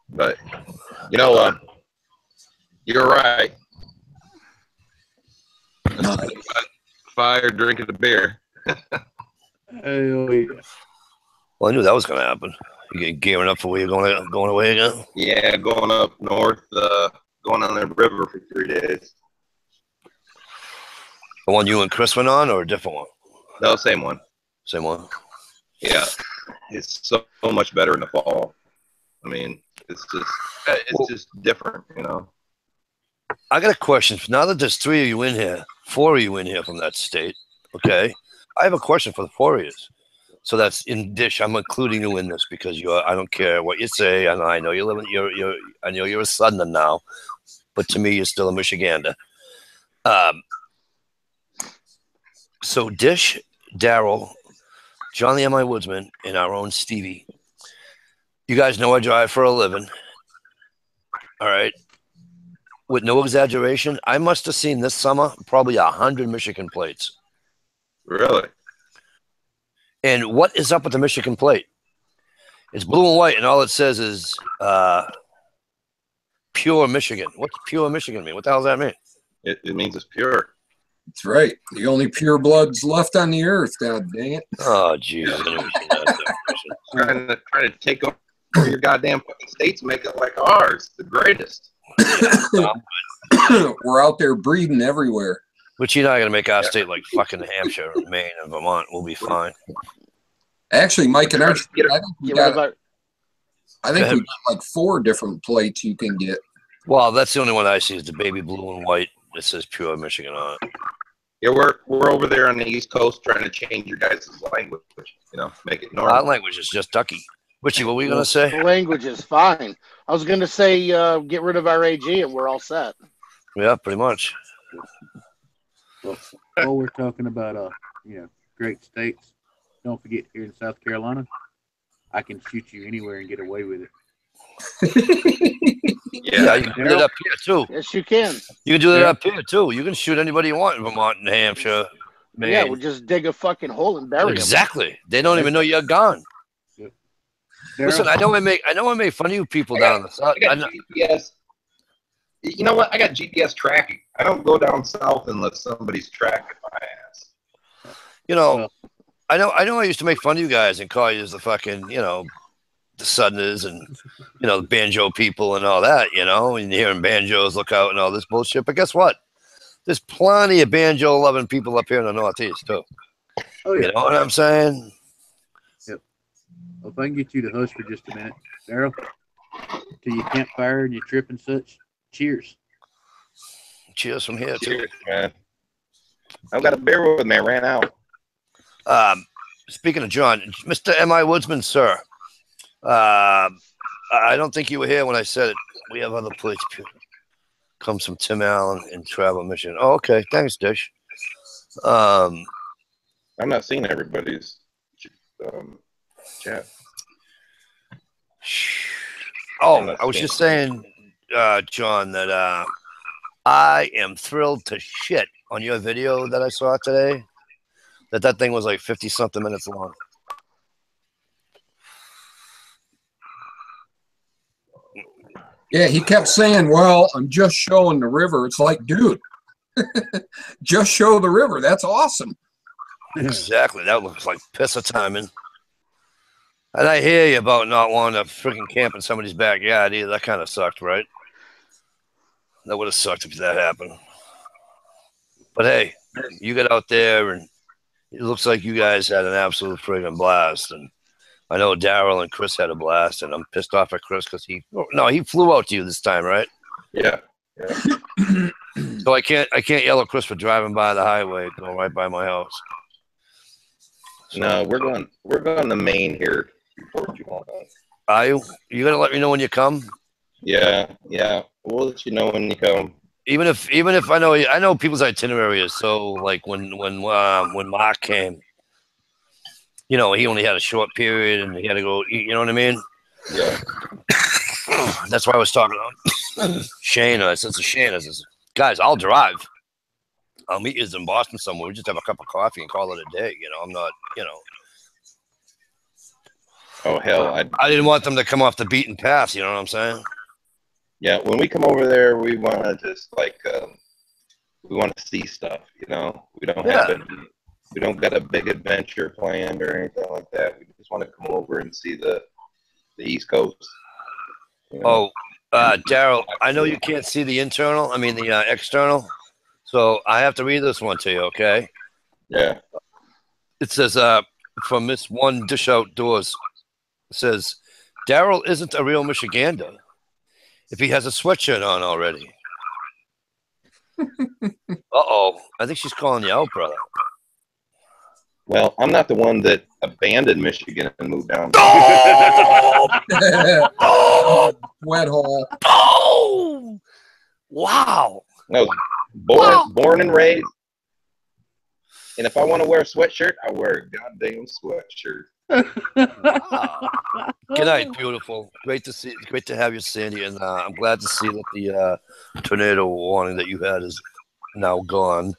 E: But, you're right. Fire drinking a beer.
C: Oh, yeah.
A: Well, I knew that was going to happen. You get gearing up for where you're going away again?
E: Yeah, going up north, going on the river for 3 days.
A: The one you and Chris went on, or a different one?
E: No, same one.
A: Same one?
E: Yeah. It's so much better in the fall. I mean, it's just different,
A: I got a question. Now that there's 4 of you in here from that state, okay? I have a question for the 4 of you. So that's in Dish. I'm including you in this because I don't care what you say, and I know you live. I know you're a Southerner now, but to me, you're still a Michigander. So Dish, Daryl, John the M.I. Woodsman, and our own Stevie. You guys know I drive for a living. All right. with no exaggeration, I must have seen this summer probably 100 Michigan plates.
E: Really?
A: And what is up with the Michigan plate? It's blue and white, and all it says is pure Michigan. What's pure Michigan mean? What the hell does that mean?
E: It means it's pure.
B: That's right. The only pure bloods left on the earth, god dang it.
A: Oh, Jesus.
E: Trying to take over your goddamn fucking states, make it like ours, the greatest.
B: We're out there breeding everywhere.
A: But you're not going to make our state like fucking Hampshire, Maine, and Vermont. We'll be fine.
B: Actually, Mike and I think we got like 4 different plates you can get.
A: Well, that's the only one I see is the baby blue and white. It says pure Michigan on it.
E: Yeah, we're over there on the East Coast trying to change your guys' language, make it normal.
A: Our language is just ducky. Richie, what were you going to say?
D: The language is fine. I was going to say get rid of our AG and we're all set.
A: Yeah, pretty much.
C: While we're talking about great states, don't forget here in South Carolina, I can shoot you anywhere and get away with it.
A: Yeah, you can do it up here too.
D: Yes, you can.
A: You can do that up here too. You can shoot anybody you want in Vermont and Hampshire, Maine.
D: Yeah, we'll just dig a fucking hole and bury them.
A: Exactly. They don't even know you're gone.
C: Yep.
A: Listen, I know I make fun of you people down the south.
E: I got GPS. You know what? I got GPS tracking. I don't go down south unless somebody's tracking my ass.
A: I know I used to make fun of you guys and call you as the fucking, the Southerners and, the banjo people and all that, and you're hearing banjos, look out and all this bullshit. But guess what? There's plenty of banjo-loving people up here in the Northeast, too.
C: Oh, yeah.
A: You know what I'm saying?
C: Yep. Well, if I can get you to hush for just a minute, Daryl, till you campfire and you trip and such, cheers.
A: Cheers from here,
E: Cheers,
A: too.
E: Man. I've got a beer with me. I ran out.
A: Speaking of John, Mr. M.I. Woodsman, sir, I don't think you were here when I said it. We have other plates. Comes from Tim Allen in Travel Mission. Oh, okay. Thanks, Dish.
E: I'm not seeing everybody's chat.
A: Oh, I was just saying, John, that I am thrilled to shit on your video that I saw today. That thing was like 50-something minutes long.
B: Yeah, he kept saying, well, I'm just showing the river. It's like, dude, just show the river. That's awesome.
A: Exactly. That looks like piss of timing. And I hear you about not wanting to freaking camp in somebody's backyard either. That kind of sucked, right? That would have sucked if that happened. But hey, you get out there and it looks like you guys had an absolute friggin' blast. And I know Daryl and Chris had a blast, and I'm pissed off at Chris because he flew out to you this time, right?
E: Yeah.
A: So I can't yell at Chris for driving by the highway, going right by my house. So,
E: no, we're going the main here before you want that.
A: Are you? You gonna let me know when you come?
E: Yeah. We'll let you know when you come.
A: Even if I know people's itinerary is so like when Mark came, he only had a short period and he had to go eat. You know what I mean?
E: Yeah.
A: That's why I was talking to Shane. I said to Shane, I says, guys, I'll drive. I'll meet you in Boston somewhere. We just have a cup of coffee and call it a day. I'm not.
E: Oh hell!
A: I didn't want them to come off the beaten path. You know what I'm saying?
E: Yeah. When we come over there, we want to just we want to see stuff. We don't have it. We don't got a big adventure planned or anything like that. We just want to come over and see the East Coast.
A: Oh, Daryl, I know you can't see the the external. So I have to read this one to you, okay?
E: Yeah.
A: It says, from Miss One Dish Outdoors, it says, Daryl isn't a real Michigander if he has a sweatshirt on already. Uh-oh. I think she's calling you out, brother.
E: Well, I'm not the one that abandoned Michigan and moved down.
A: Oh!
B: Wet hole.
A: Oh! Wow.
E: No, born and raised. And if I want to wear a sweatshirt, I wear a goddamn sweatshirt.
A: Wow. Good night, beautiful. Great to see. Great to have you, Sandy, and I'm glad to see that the tornado warning that you had is now gone.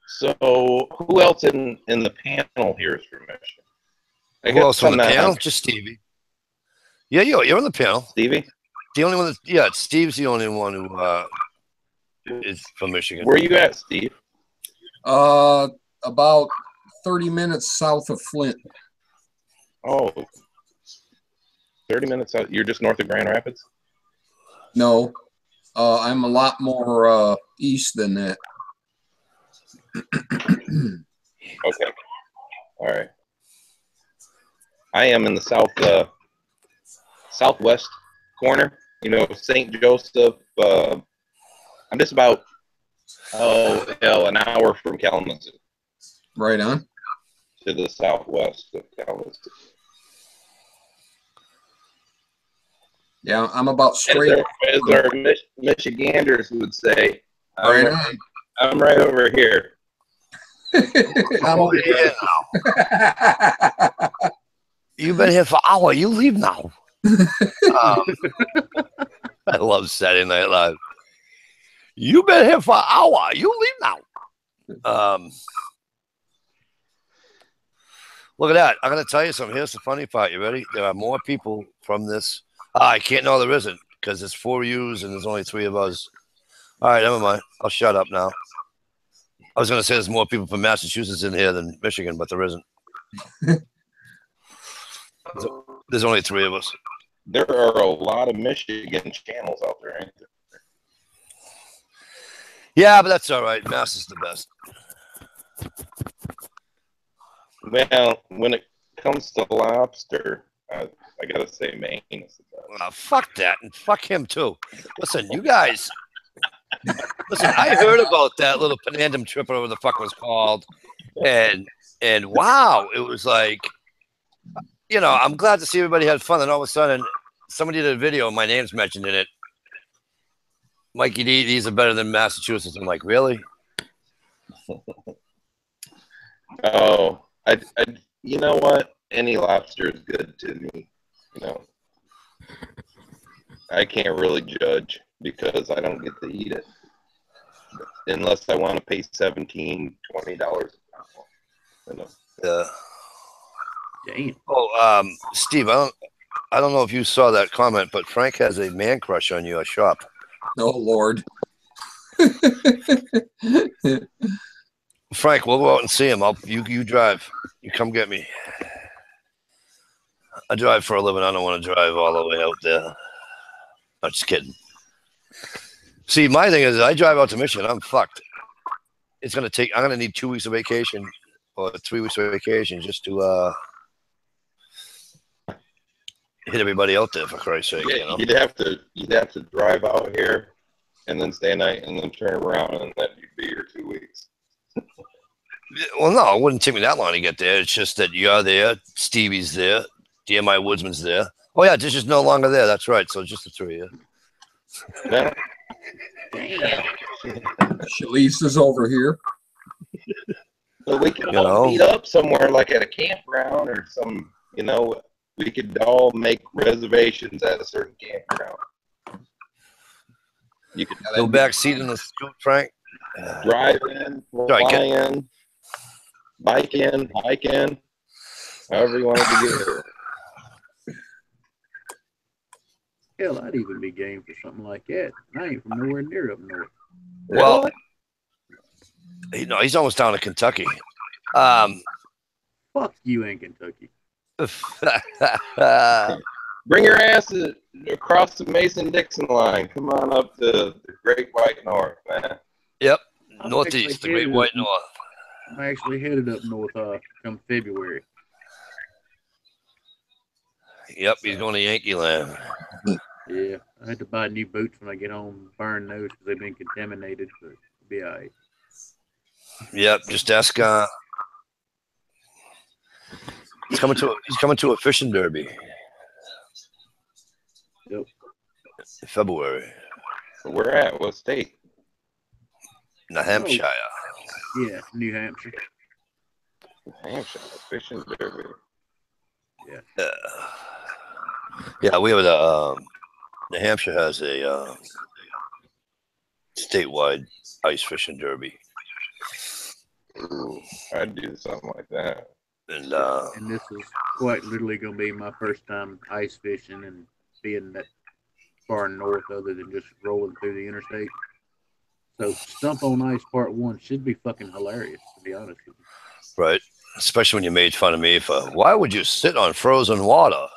E: So who else in the panel here is from Michigan?
A: Who else on the panel? Just Stevie. Yeah, you're on the panel.
E: Stevie?
A: The only one that, Steve's the only one who is from Michigan.
E: Where are you at, Steve?
B: About 30 minutes south of Flint.
E: Oh, 30 minutes out. You're just north of Grand Rapids?
B: No, I'm a lot more east than that.
E: Okay. All right. I am in the southwest corner, St. Joseph. I'm just about an hour from Kalamazoo.
B: Right on.
E: To the southwest of Kalamazoo.
B: Yeah, I'm about straight.
E: As our Michiganders would say, I'm right over here.
B: I'm over here
A: now. You've been here for an hour. You leave now. I love Saturday Night Live. You've been here for an hour. You leave now. Look at that. I'm going to tell you something. Here's the funny part. You ready? There are more people from this. I can't. No, there isn't, because there's 4 yous and there's only 3 of us. All right, never mind. I'll shut up now. I was going to say there's more people from Massachusetts in here than Michigan, but there isn't. There's only 3 of us.
E: There are a lot of Michigan channels out there, ain't there?
A: Yeah, but that's all right. Mass is the best.
E: Well, when it comes to lobster, I gotta say Maine is the best.
A: Fuck that, and fuck him too. Listen, you guys. Listen, I heard about that little Panandum trip, whatever the fuck it was called, and wow, it was like, I'm glad to see everybody had fun, and all of a sudden, somebody did a video, and my name's mentioned in it. Mikey D, these are better than Massachusetts. I'm like, really?
E: Oh, you know what? Any lobster is good to me. I can't really judge because I don't get to eat it unless I want to pay $17, $20 a pound.
A: Yeah.
C: Damn.
A: Oh, Steve, I don't know if you saw that comment, but Frank has a man crush on your shop.
B: Oh Lord.
A: Frank, we'll go out and see him. You drive. You come get me. I drive for a living. I don't want to drive all the way out there. I'm just kidding. See, my thing is, I drive out to Michigan. I'm fucked. I'm gonna need 2 weeks of vacation or 3 weeks of vacation just to hit everybody out there, for Christ's sake.
E: Yeah, you'd have to drive out here and then stay a night and then turn around, and then you'd be here 2 weeks.
A: Well, no, it wouldn't take me that long to get there. It's just that you're there, Stevie's there, DMI Woodsman's there. Oh yeah, this is no longer there. That's right. So just the 3 of you.
E: Yeah.
B: Shalise is over here.
E: So we could all meet up somewhere, like at a campground or some. We could all make reservations at a certain campground. You could
A: go back seat in the scoot, Frank.
E: Drive in, fly in, bike in, hike in, however you want to do it.
C: Hell, I'd even be game for something like that. I ain't from nowhere near up north.
A: Well, he's almost down to Kentucky.
C: Fuck you in Kentucky.
E: Bring your ass across the Mason-Dixon line. Come on up to the Great White North, man.
A: Yep, northeast, the Great White North.
C: I actually headed up north come February.
A: Yep, he's going to Yankee Land.
C: Yeah, I had to buy new boots when I get home, burn those because they've been contaminated, but it'll be all right.
A: Yep, just ask. He's coming to a fishing derby.
C: Yep.
A: In February.
E: Where at? What state?
A: New Hampshire.
C: Yeah, New Hampshire.
E: Hampshire fishing derby.
A: Yeah, we have a New Hampshire has a statewide ice fishing derby.
E: Ooh, I'd do something like that.
A: And
C: this is quite literally going to be my first time ice fishing and being that far north other than just rolling through the interstate. So Stump on Ice Part 1 should be fucking hilarious, to be honest with you.
A: Right. Especially when you made fun of me for why would you sit on frozen water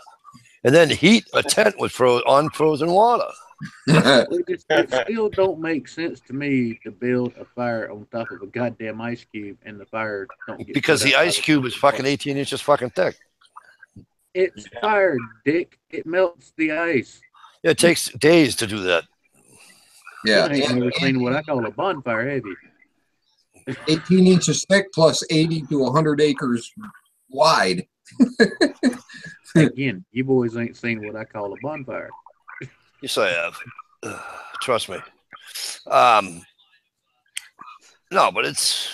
A: and then heat a tent with on frozen water?
C: It still don't make sense to me to build a fire on top of a goddamn ice cube and the fire don't get
A: because the ice cube is fucking 18 inches fucking thick.
C: It's fire, dick. It melts the ice.
A: It takes days to do that.
B: Yeah.
C: You ain't never seen what I call a bonfire, have you?
B: 18 inches thick plus 80 to 100 acres wide.
C: Again, you boys ain't seen what I call a bonfire.
A: Yes, I have. Trust me. No, but it's.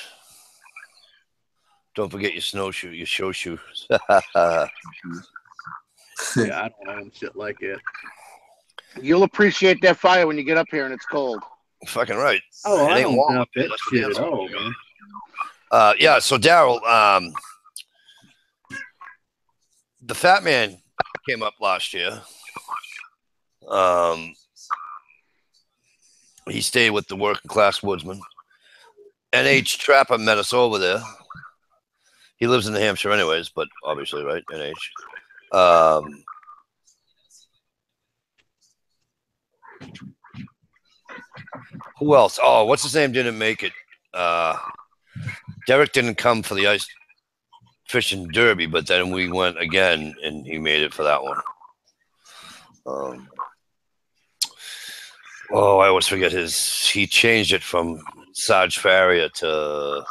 A: Don't forget your snowshoe, your show shoes.
C: Yeah, I don't own shit like that.
D: You'll appreciate that fire when you get up here and it's cold.
A: Fucking right.
C: Oh,
A: it
C: I
A: ain't
C: don't
A: warm
C: doubt
A: up here.
C: that
A: That's what
C: shit
A: it is.
C: at all, man.
A: Yeah, so Daryl, the Fat Man came up last year. He stayed with the working class woodsman. NH Trapper met us over there. He lives in New Hampshire anyways, but obviously, right, NH. Who else? Oh, what's his name didn't make it? Derek didn't come for the ice fishing derby, but then we went again, and he made it for that one. I always forget his. He changed it from Sarge Farrier to.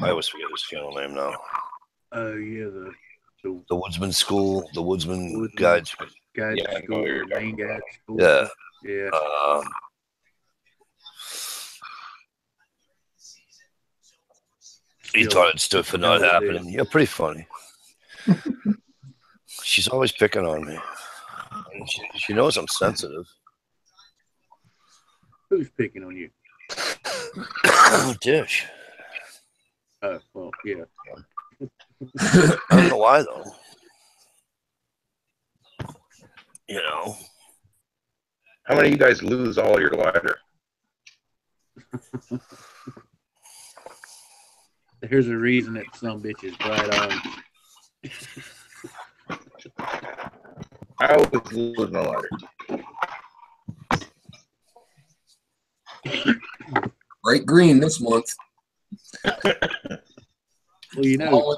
A: I always forget his channel name now.
C: Oh yeah,
A: the Woodsman School, the Woodsman Guide School.
C: Guide School, main guide school.
A: Yeah.
C: Yeah.
A: He thought it stood for not happening. Yeah, pretty funny. She's always picking on me. She knows I'm sensitive.
C: Who's picking on you?
A: Dish.
C: Well, yeah.
A: I don't know why though. You know.
E: How many of you guys lose all your ladder?
C: Here's a reason that some bitch is bright on.
E: I always lose my ladder.
B: Bright green this month.
C: Well, you know,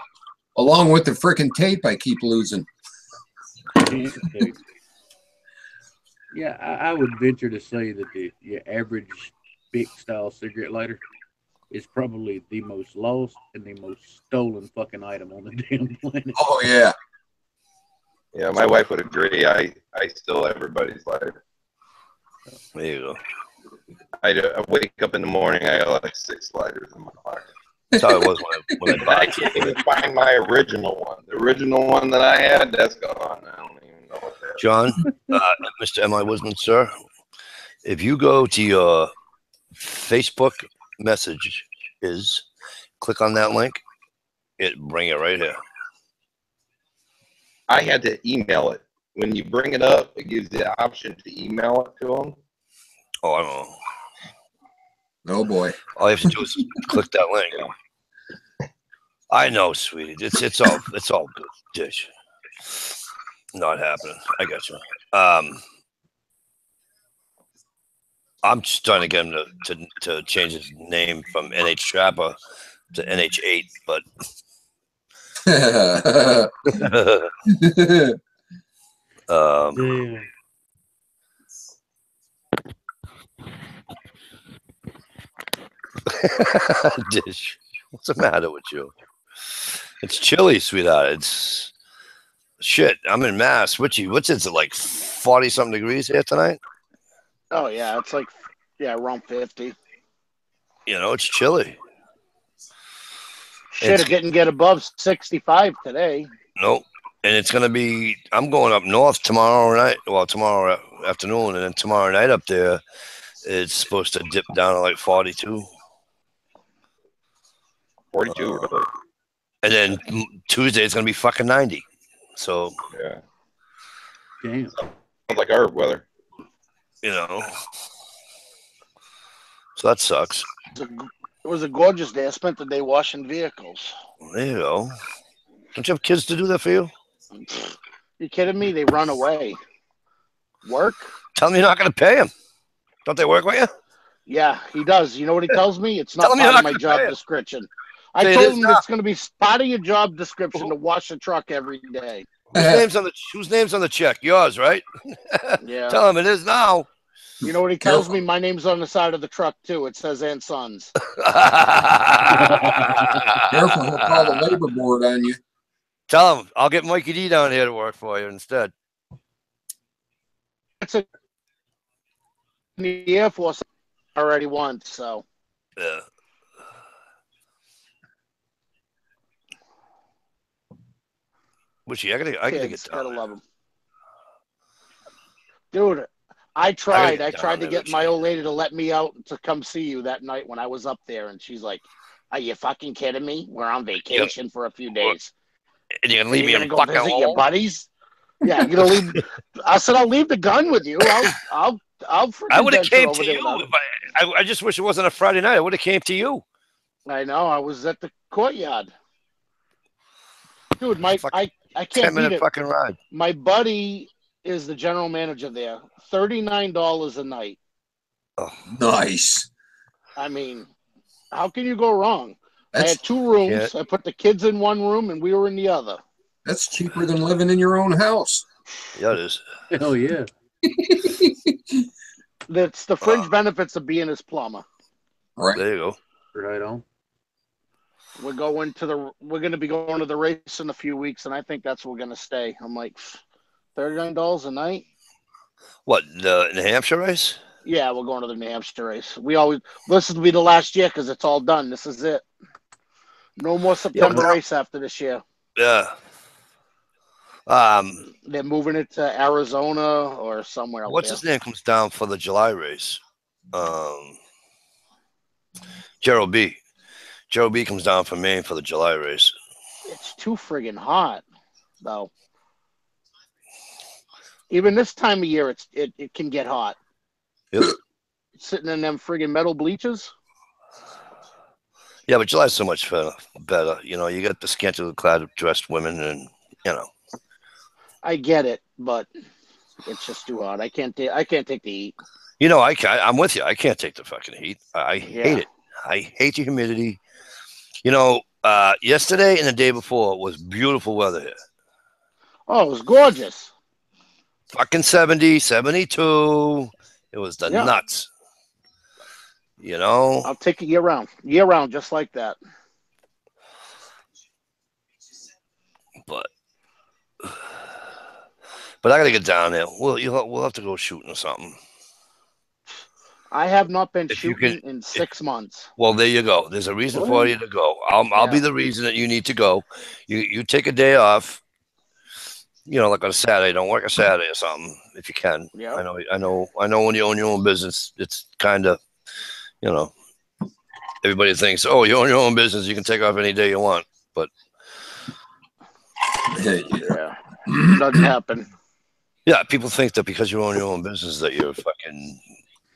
B: along with the freaking tape I keep losing.
C: Yeah, I would venture to say that your average big style cigarette lighter is probably the most lost and the most stolen fucking item on the damn planet.
B: Oh yeah.
E: Yeah, my wife would agree. I steal everybody's lighter.
A: There you go.
E: I wake up in the morning, I got like 6 lighters in my pocket.
A: That's how it was when
E: I can't even find my original one. The original one that I had, that's gone. I don't even know what that is.
A: John, Mr. M.I. Woodman, sir, if you go to your Facebook messages, click on that link, bring it right here.
E: I had to email it. When you bring it up, it gives you the option to email it to them.
A: Oh, I don't know.
B: Oh boy.
A: All you have to do is click that link. I know, sweetie. It's all good. Dish. Not happening. I got you. I'm just trying to get him to change his name from NH Trapper to NH8, but Dish. What's the matter with you? It's chilly, sweetheart. It's shit. I'm in Mass. What's it like 40 something degrees here tonight?
D: Oh yeah, it's like Yeah, around 50.
A: You know, it's chilly.
D: Shit, it didn't get above 65 today.
A: Nope. And it's going to be, I'm going up north tomorrow night. Well, tomorrow afternoon. And then tomorrow night up there, it's supposed to dip down to like 42.
E: 42, really.
A: And then Tuesday, it's going to be fucking 90. So,
E: Yeah.
C: Damn.
E: Sounds like our weather.
A: you know. So that sucks.
D: It was a gorgeous day. I spent the day washing vehicles.
A: There you go. Don't you have kids to do that for you?
D: You kidding me? They run away. Work?
A: Tell them you're not going to pay them. Don't they work with you?
D: Yeah, he does. You know what he tells me? It's
A: Tell
D: not
A: him you're
D: part of
A: not
D: my
A: gonna pay
D: job
A: him.
D: description.
A: Say
D: I
A: it
D: told
A: is
D: him
A: not.
D: it's going to be part of your job description to wash a truck every day.
A: Whose name's on the check? Yours, right?
D: Yeah.
A: Tell him it is now.
D: You know what he tells me? My name's on the side of the truck too. It says "and Sons."
B: Careful, he'll call the labor board on you.
A: Tell him I'll get Mikey D down here to work for you instead.
D: It's in the Air Force already once, so
A: Yeah. Which I gotta get
D: kids
A: down
D: gotta
A: there.
D: love them, dude. I tried
A: get
D: to
A: down there,
D: get my
A: Richie.
D: old lady to let me out to come see you that night when I was up there, and she's like, "Are you fucking kidding me? We're on vacation for a few days.
A: And you're gonna leave me
D: You're
A: in
D: gonna go
A: fucking
D: visit your
A: home?
D: buddies? Yeah, you're gonna leave." I said, "I'll leave the gun with you. I'll
A: I
D: freaking
A: would have
D: venture
A: came
D: over
A: to
D: there
A: you.
D: without him."
A: I just wish it wasn't a Friday night. I would have came to you.
D: I know. I was at the courtyard, dude. I can't
A: 10-minute
D: beat it.
A: fucking ride.
D: My buddy is the general manager there. $39 a night.
A: Oh,
B: Nice.
D: I mean, how can you go wrong? I
B: That's
D: had 2 rooms. I put the kids in one room and we were in the other.
B: that's cheaper than living in your own house.
A: yeah, it is.
C: Hell yeah.
D: That's the fringe benefits of being his plumber.
B: Right.
A: There you go.
C: Right on.
D: We're going to be going to the race in a few weeks, and I think that's where we're gonna stay. I'm like, $39 a night.
A: What, the New Hampshire race?
D: Yeah, we're going to the New Hampshire race. This will be the last year because it's all done. This is it. No more September race after this year.
A: Yeah.
D: They're moving it to Arizona or somewhere else.
A: What's his name comes down for the July race? Gerald B. Gerald B comes down from Maine for the July race.
D: It's too friggin' hot, though. Even this time of year, it can get hot.
A: Yep.
D: Sitting in them friggin' metal bleachers.
A: Yeah, but July's so much better. You know, you got the scantily clad dressed women, and you know.
D: I get it, but it's just too hot. I can't take the heat.
A: You know, I'm with you. I can't take the fucking heat. I hate it. I hate the humidity. You know, yesterday and the day before was beautiful weather here.
D: Oh, it was gorgeous.
A: Fucking 70, 72. It was the nuts. You know?
D: I'll take it year round. Year round, just like that.
A: But I got to get down there. We'll have to go shooting or something.
D: I have not been shooting in 6 months.
A: Well, there you go. There's a reason for you to go. I'll be the reason that you need to go. You take a day off. You know, like on a Saturday. Don't work a Saturday or something if you can.
D: Yeah.
A: I know. When you own your own business, it's kind of, you know, everybody thinks, oh, you own your own business, you can take off any day you want. But
D: yeah, doesn't happen.
A: Yeah, people think that because you own your own business that you fucking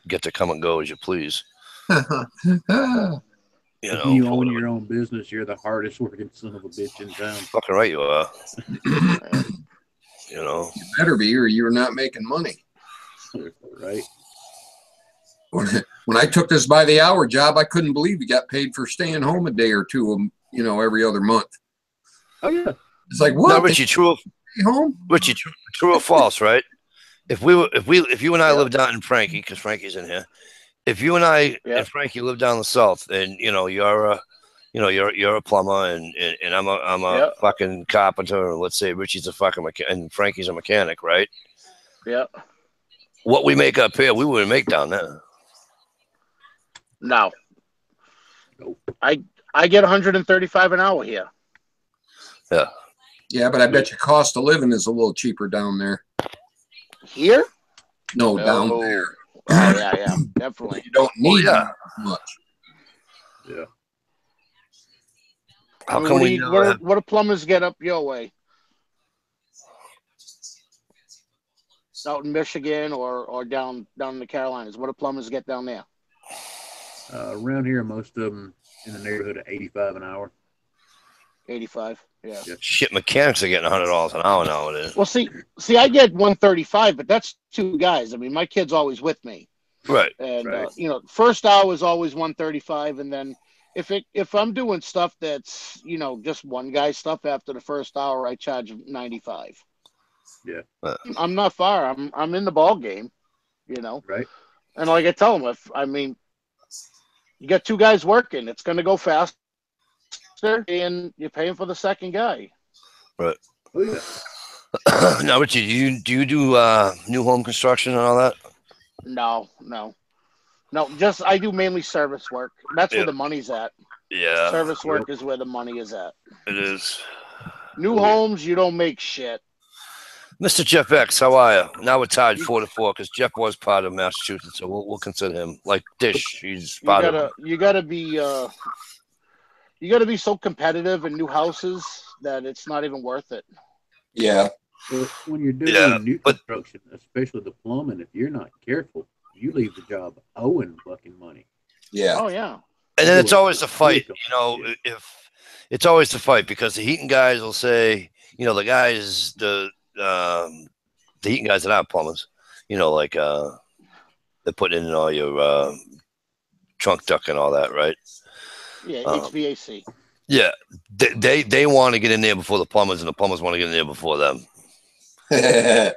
A: get to come and go as you please. You know,
C: you own your own business, you're the hardest working son of a bitch in town.
A: Fucking right you are. You know,
B: you better be, or you're not making money.
C: Right.
B: When I took this by the hour job, I couldn't believe you got paid for staying home a day or two, you know, every other month.
C: Oh yeah.
B: It's like, what?
A: Now, Richie, true or false, right? If you and I lived down in Frankie, because Frankie's in here, if you and I and Frankie live down the south, and you know you're a plumber, and I'm a fucking carpenter, and let's say Richie's a fucking and Frankie's a mechanic, right?
D: Yeah.
A: What we make up here, we wouldn't make down there.
D: No,
C: Nope.
D: I get 135 an hour here.
A: Yeah.
B: Yeah, but I bet your cost of living is a little cheaper down there.
D: Here?
B: No, down
D: Oh.
B: there.
D: Oh yeah, definitely.
B: You don't need
A: yeah.
B: much.
C: Yeah.
A: How come we never had-
D: what do plumbers get up your way? Out in Michigan or down in the Carolinas? What do plumbers get down there?
C: Around here, most of them in the neighborhood of 85 an hour.
D: 85. Yeah.
A: shit mechanics are getting $100 an hour nowadays?
D: Well, see, I get 135, but that's two guys. I mean, my kid's always with me,
A: Right.
D: and
C: Right.
D: first hour is always 135, and then if I'm doing stuff that's just one guy stuff after the first hour, I charge 95.
C: Yeah.
D: I'm not far. I'm in the ball game,
C: Right.
D: and like I tell them, you got two guys working, it's going to go faster, and you're paying for the second guy.
A: Right.
C: Oh yeah.
A: Now, Richie, do you do new home construction and all that?
D: No. Just I do mainly service work. That's where the money's at.
A: Yeah.
D: Service work is where the money is at.
A: It is.
D: New homes, you don't make shit.
A: Mr. Jeff X, how are you? Now we're tied 4-4 because Jeff was part of Massachusetts, so we'll consider him like Dish. He's part of.
D: You gotta be so competitive in new houses that it's not even worth it.
B: Yeah.
C: Well, when you're doing new construction, especially the plumbing, if you're not careful, you leave the job owing fucking money.
B: Yeah.
D: Oh yeah.
A: And then it's always the fight, if it's always the fight because the heating guys will say, the guys, the heating guys that aren't plumbers, like they're putting in all your trunk duct and all that, right?
D: Yeah, HVAC.
A: Yeah, they want to get in there before the plumbers, and the plumbers want to get in there before them.
D: Yeah.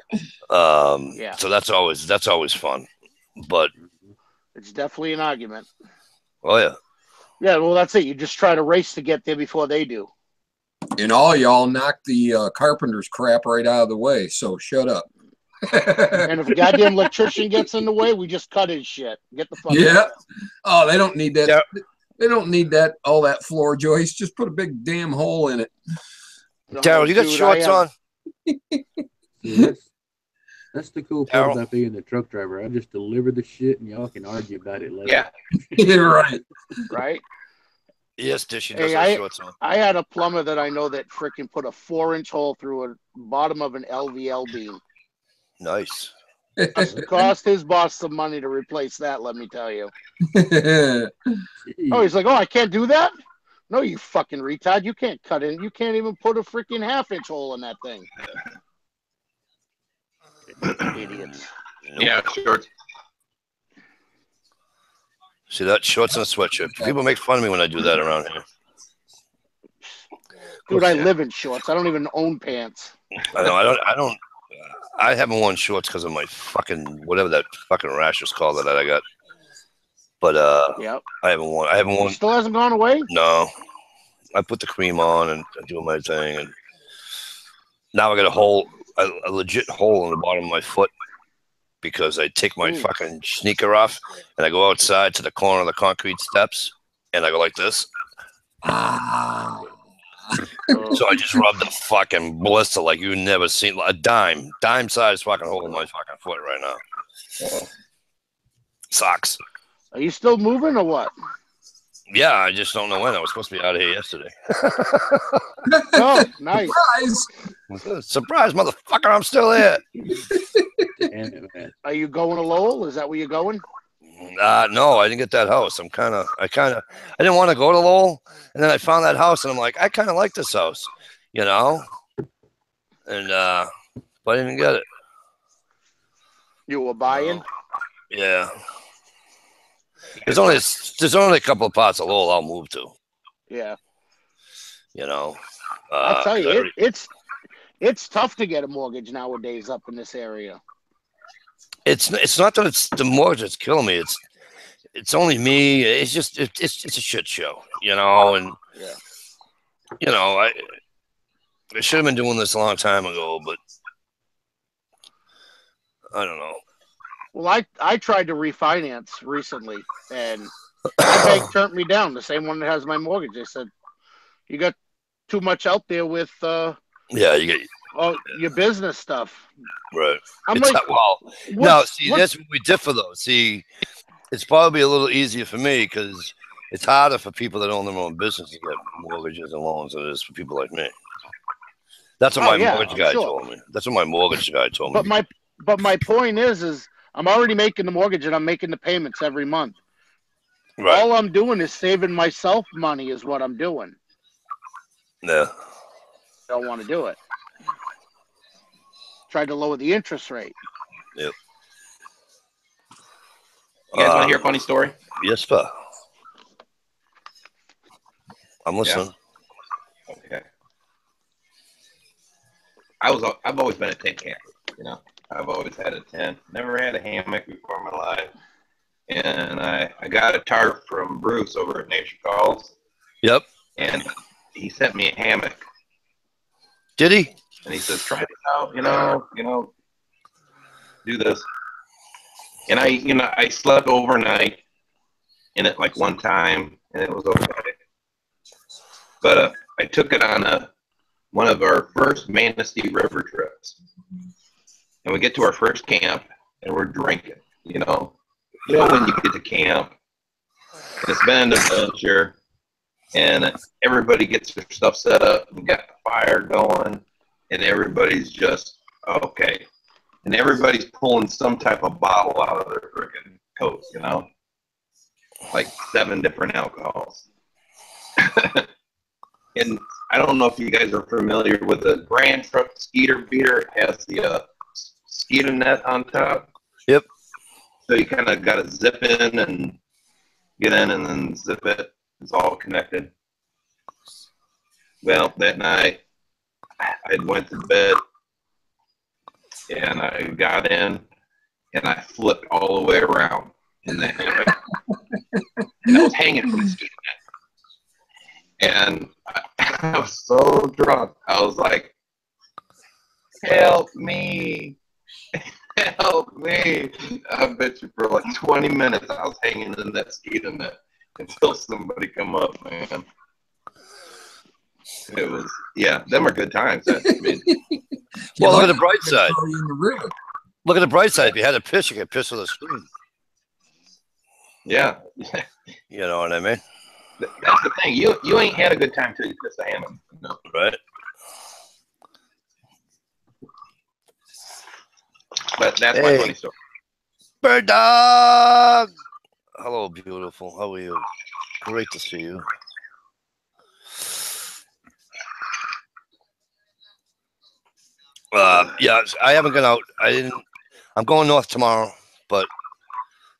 A: So that's always fun, but
D: it's definitely an argument.
A: Oh yeah.
D: Yeah, well that's it. You just try to race to get there before they do.
B: And all y'all knock the carpenter's crap right out of the way, so shut up.
D: And if a goddamn electrician gets in the way, we just cut his shit. Get the fuck out.
B: Oh, they don't need that. Yeah. They don't need that. All that floor joist. Just put a big damn hole in it.
A: Daryl, you got shorts on?
C: That's the cool part about being the truck driver. I just deliver the shit, and y'all can argue about it later.
B: Yeah, you're right.
D: Right.
A: Yes, Dish, does have shorts on.
D: I had a plumber that I know that freaking put a 4-inch hole through a bottom of an LVL beam.
A: Nice.
D: It cost his boss some money to replace that, let me tell you. Oh, he's like, I can't do that? No, you fucking retard. You can't cut in. You can't even put a freaking 1/2-inch hole in that thing. Idiots.
E: Yeah, shorts.
A: See that? Shorts and a sweatshirt. People make fun of me when I do that around here.
D: Dude, I live in shorts. I don't even own pants.
A: I know. I haven't worn shorts because of my fucking whatever that fucking rash is called that I got. But
D: yep.
A: I haven't worn. It
D: still hasn't gone away?
A: No. I put the cream on and I do my thing, and now I got a legit hole in the bottom of my foot because I take my fucking sneaker off and I go outside to the corner of the concrete steps and I go like this. So I just rubbed the fucking blister like you've never seen. A dime size fucking hole in my fucking foot right now. Sucks.
D: Are you still moving or what?
A: Yeah, I just don't know when. I was supposed to be out of here yesterday.
D: Oh, nice.
A: Surprise, motherfucker, I'm still here.
D: Are you going to Lowell? Is that where you're going?
A: No, I didn't get that house. I didn't want to go to Lowell, and then I found that house, and I'm like, I kind of like this house, and but I didn't get it.
D: You were buying?
A: Yeah. There's only a couple of parts of Lowell I'll move to.
D: Yeah.
A: I'll
D: tell you, it's tough to get a mortgage nowadays up in this area.
A: It's not that it's the mortgage that's killing me. It's only me. It's just it's a shit show, and I should have been doing this a long time ago, but I don't know.
D: Well, I tried to refinance recently, and my bank turned me down. The same one that has my mortgage. They said you got too much out there with
A: Yeah, you get
D: your business stuff.
A: right.
D: I'm
A: It's
D: like,
A: well. Now, see,
D: what's
A: that's where we differ, though. See, it's probably a little easier for me because it's harder for people that own their own business to get mortgages and loans than it is for people like me. That's what
D: oh
A: my
D: yeah,
A: mortgage
D: I'm
A: guy
D: sure.
A: told me. That's what my mortgage guy told
D: But
A: me.
D: my point is I'm already making the mortgage and I'm making the payments every month.
A: Right.
D: All I'm doing is saving myself money is what I'm doing.
A: Yeah.
D: I don't want to do it. Tried to lower the interest rate.
A: Yep.
E: You guys want to hear a funny story?
A: Yes, sir. I'm listening.
E: Okay. I've always been a tent camper, you know. I've always had a tent. Never had a hammock before in my life. And I got a tarp from Bruce over at Nature Calls.
A: Yep.
E: And he sent me a hammock.
A: Did he?
E: And he says, try this out, you know, do this. And I slept overnight in it like one time, and it was okay. But I took it on one of our first Manistee River trips. And we get to our first camp, and we're drinking, you know. You know when you get to camp, and it's been an adventure, and everybody gets their stuff set up, and got the fire going, and everybody's just, okay. And everybody's pulling some type of bottle out of their freaking coat, you know. Like 7 different alcohols. And I don't know if you guys are familiar with the Grand Truck Skeeter Beater. It has the skeeter net on top.
A: Yep.
E: So you kind of got to zip in and get in and then zip it. It's all connected. Well, that night, I went to bed and I got in and I flipped all the way around in the hammock. And I was hanging from the skeeter net. And I was so drunk. I was like, help me. Help me. I bet you for like 20 minutes I was hanging in that skeeter net until somebody come up, man. It was, yeah, them are good times. I mean,
A: well, look at the bright side.
B: In the river.
A: Look at the bright side. If you had a piss, you could piss with a spoon.
E: yeah.
A: You know what I mean?
E: That's the thing. You ain't had a good time till you piss a hammock. No.
A: Right.
E: But that's my funny story.
A: Bird dog. Hello, beautiful. How are you? Great to see you. Yeah, I haven't gone out. I'm going north tomorrow, but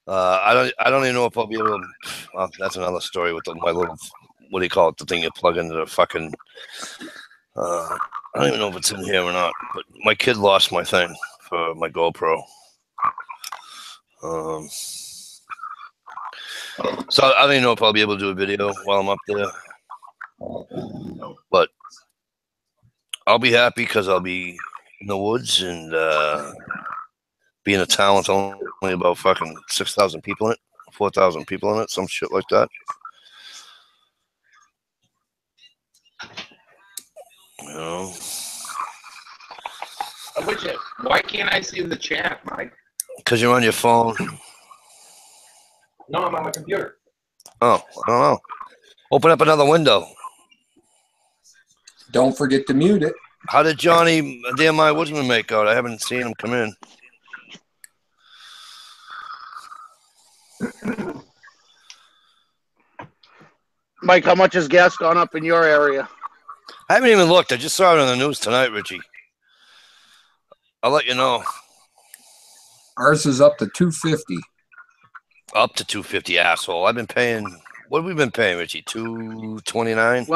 A: I don't even know if I'll be able to. Well, that's another story with my little, what do you call it? The thing you plug into the fucking. I don't even know if it's in here or not. But my kid lost my thing for my GoPro. So I don't even know if I'll be able to do a video while I'm up there. But I'll be happy because I'll be in the woods and be in a town with only about fucking 6,000 people in it, 4,000 people in it, some shit like that. You know.
E: Why can't I see the chat, Mike?
A: Because you're on your phone.
E: No, I'm on my computer.
A: Oh, I don't know. Open up another window.
B: Don't forget to mute it.
A: How did Johnny DMI Woodsman make out? I haven't seen him come in.
D: Mike, how much has gas gone up in your area?
A: I haven't even looked. I just saw it on the news tonight, Richie. I'll let you know.
B: Ours is up to $2.50.
A: Up to $2.50, asshole. I've been paying. What have we been paying, Richie? $2.29.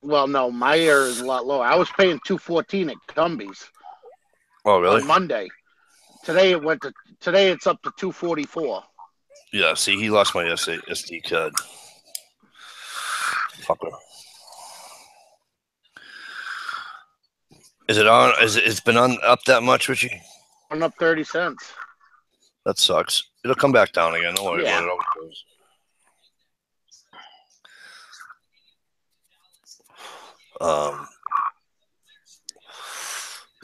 D: Well, no, my area is a lot lower. I was paying $2.14 at Cumbies.
A: Oh, really?
D: On Monday. Today it's up to $2.44.
A: Yeah. See, he lost my SD card. Fucker. Is it on? It's been on up that much, Richie?
D: Went up 30 cents.
A: That sucks. It'll come back down again. Don't worry
D: Yeah.
A: about it.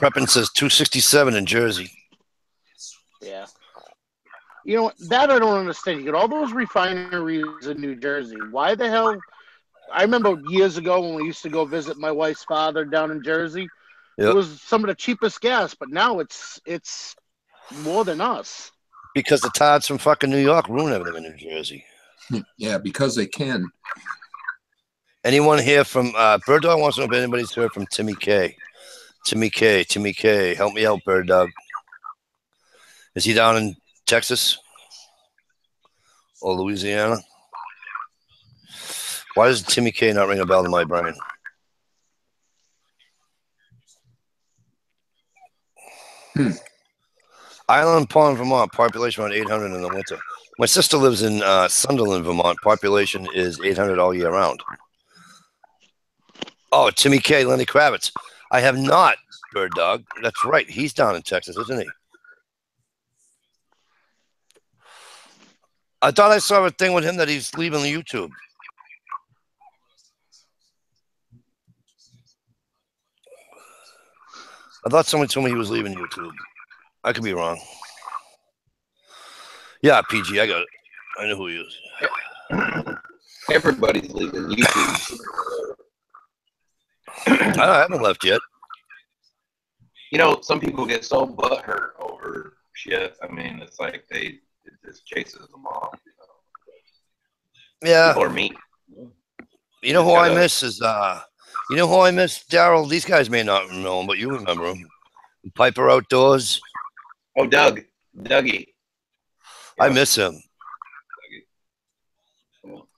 A: Preppin says 267 in Jersey.
D: Yeah. You know, that I don't understand. You got all those refineries in New Jersey. Why the hell? I remember years ago when we used to go visit my wife's father down in Jersey.
A: Yep.
D: It was some of the cheapest gas, but now it's more than us.
A: Because the Tods from fucking New York ruin everything in New Jersey.
B: Yeah, because they can.
A: Anyone here from Bird Dog wants to know if anybody's heard from Timmy K. Timmy K, help me out, Bird Dog. Is he down in Texas or Louisiana? Why does Timmy K not ring a bell to my brain? Island Pond, Vermont, population around 800 in the winter. My sister lives in Sunderland, Vermont. Population is 800 all year round. Oh, Timmy K, Lenny Kravitz. I have not, Bird Dog. That's right. He's down in Texas, isn't he? I thought I saw a thing with him that he's leaving the YouTube. I thought someone told me he was leaving YouTube. I could be wrong. Yeah, PG, I got it. I know who he is.
E: Everybody's leaving YouTube.
A: I haven't left yet.
E: You know, some people get so butthurt over shit. I mean, it's like it just chases them off.
A: Yeah.
E: Or me.
A: You know who I miss is you know who I miss, Daryl? These guys may not know him, but you remember him. Piper Outdoors.
E: Oh, Dougie.
A: I miss him.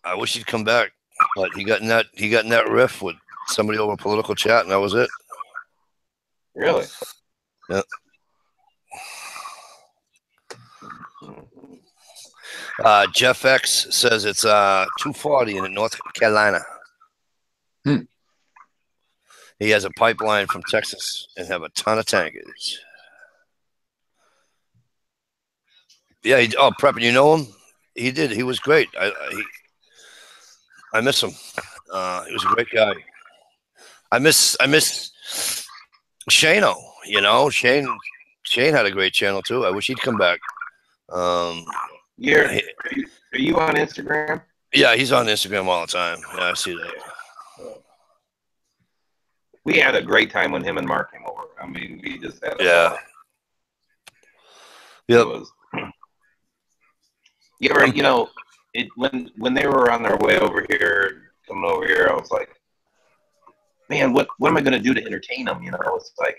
A: I wish he'd come back, but he got in that riff with somebody over political chat, and that was it.
E: Really?
A: Yeah. Jeff X says it's 240 in North Carolina. He has a pipeline from Texas and have a ton of tankers. Yeah, Preppin', you know him? He did. He was great. I miss him. He was a great guy. I miss Shano. You know, Shane had a great channel too. I wish he'd come back.
E: Are you on Instagram?
A: Yeah, he's on Instagram all the time. Yeah, I see that.
E: We had a great time when him and Mark came over. I mean, we just had
A: yeah. Yep.
E: You know, when they were on their way over here, coming over here, I was like, man, what am I going to do to entertain them? You know, it's like,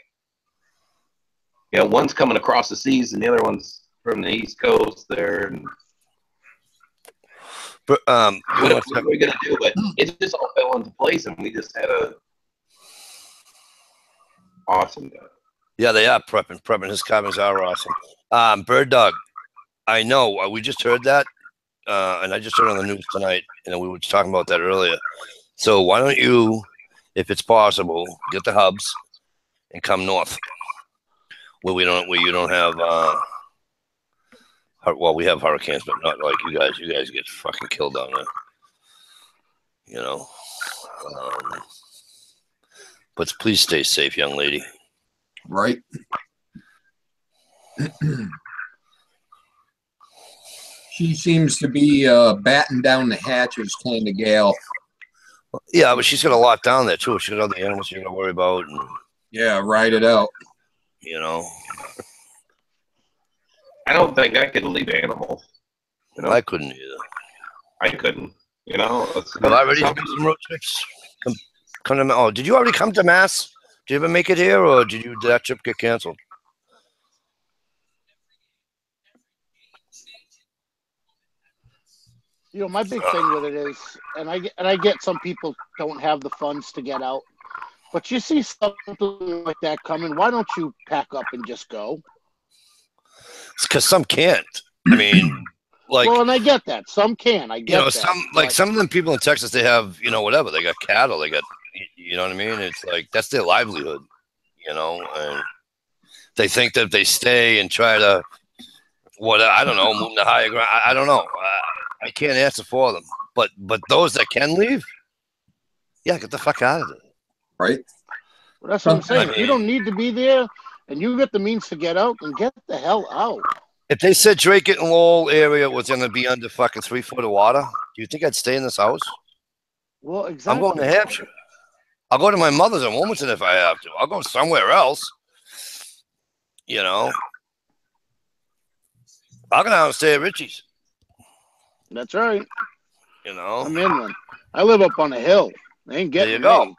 E: you know, one's coming across the seas and the other one's from the East Coast there. And
A: but,
E: what are we going to do? But it just all fell into place, and we just had a awesome day.
A: Yeah, they are prepping. His comments are awesome. Bird Dog, I know. We just heard that, and I just heard on the news tonight, and we were talking about that earlier. So why don't you, if it's possible, get the hubs and come north, where you don't have. Well, we have hurricanes, but not like you guys. You guys get fucking killed down there. You know. But please stay safe, young lady.
B: Right. She seems to be batten down the hatches kind of gal.
A: Yeah, but she's got a lot down there too. She's got other animals you got to worry about. And,
B: yeah, ride it out.
A: You know.
E: I don't think I could leave animals. You know?
A: I couldn't either.
E: I couldn't. You know.
A: Have I already done some road trips? Come to. Oh, did you already come to Mass? Did you ever make it here, or did that trip get canceled?
D: You know, my big thing with it is, and I get some people don't have the funds to get out, but you see something like that coming, why don't you pack up and just go?
A: It's because some can't. I mean, like.
D: Well, and I get that. Some can. I get that.
A: Some of them people in Texas, they have, you know, whatever. They got cattle. They got, you know what I mean? It's like that's their livelihood, you know, and they think that if they stay and try to What I don't know, moving to higher ground. I don't know. I can't answer for them. But those that can leave, yeah, get the fuck out of there.
B: Right.
D: Well, that's what I'm saying.
A: I
D: If you
A: mean,
D: don't need to be there and you get the means to get out, then get the hell out.
A: if they said Drake and Lowell area was going to be under fucking 3 foot of water, do you think I'd stay in this house?
D: Well, exactly.
A: I'm going to Hampshire. I'll go to my mother's in Wilmington if I have to. I'll go somewhere else. You know, I'll go down and stay at Richie's.
D: That's right.
A: You know,
D: I'm inland. I live up on a hill. They ain't
A: there you
D: getting
A: go.
D: me.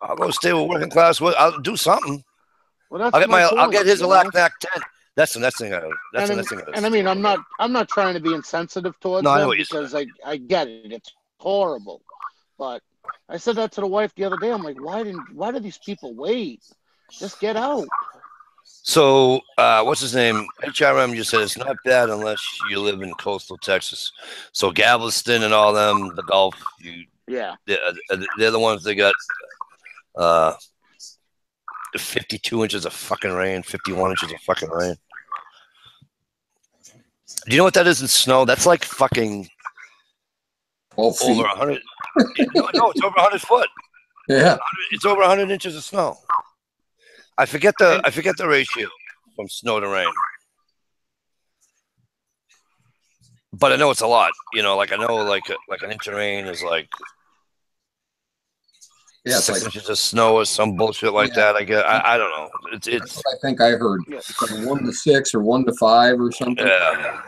A: I'll go stay with working class. I'll do something.
D: Well, that's
A: I'll get
D: my
A: my.
D: point,
A: I'll get his
D: you know?
A: Alaknak 10. That's the next thing I. That's the next thing.
D: And I mean, I'm not trying to be insensitive towards
A: No, I know
D: them
A: what you're
D: because I get it. It's horrible. But I said that to the wife the other day. I'm like, why do these people wait? Just get out.
A: So, what's his name? HRM just said it's not bad unless you live in coastal Texas. So Galveston and all them, the Gulf,
D: Yeah.
A: they're the ones that got 52 inches of fucking rain, 51 inches of fucking rain. Do you know what that is in snow? That's like fucking over 100. No, it's over 100 foot.
B: Yeah.
A: It's over 100 inches of snow. I forget the ratio from snow to rain. But I know it's a lot. You know, like I know like an inch of rain is like 6 inches of snow or some bullshit like that. I don't know. It's
B: I think I heard from 1 to 6 or 1 to 5 or something.
A: Yeah.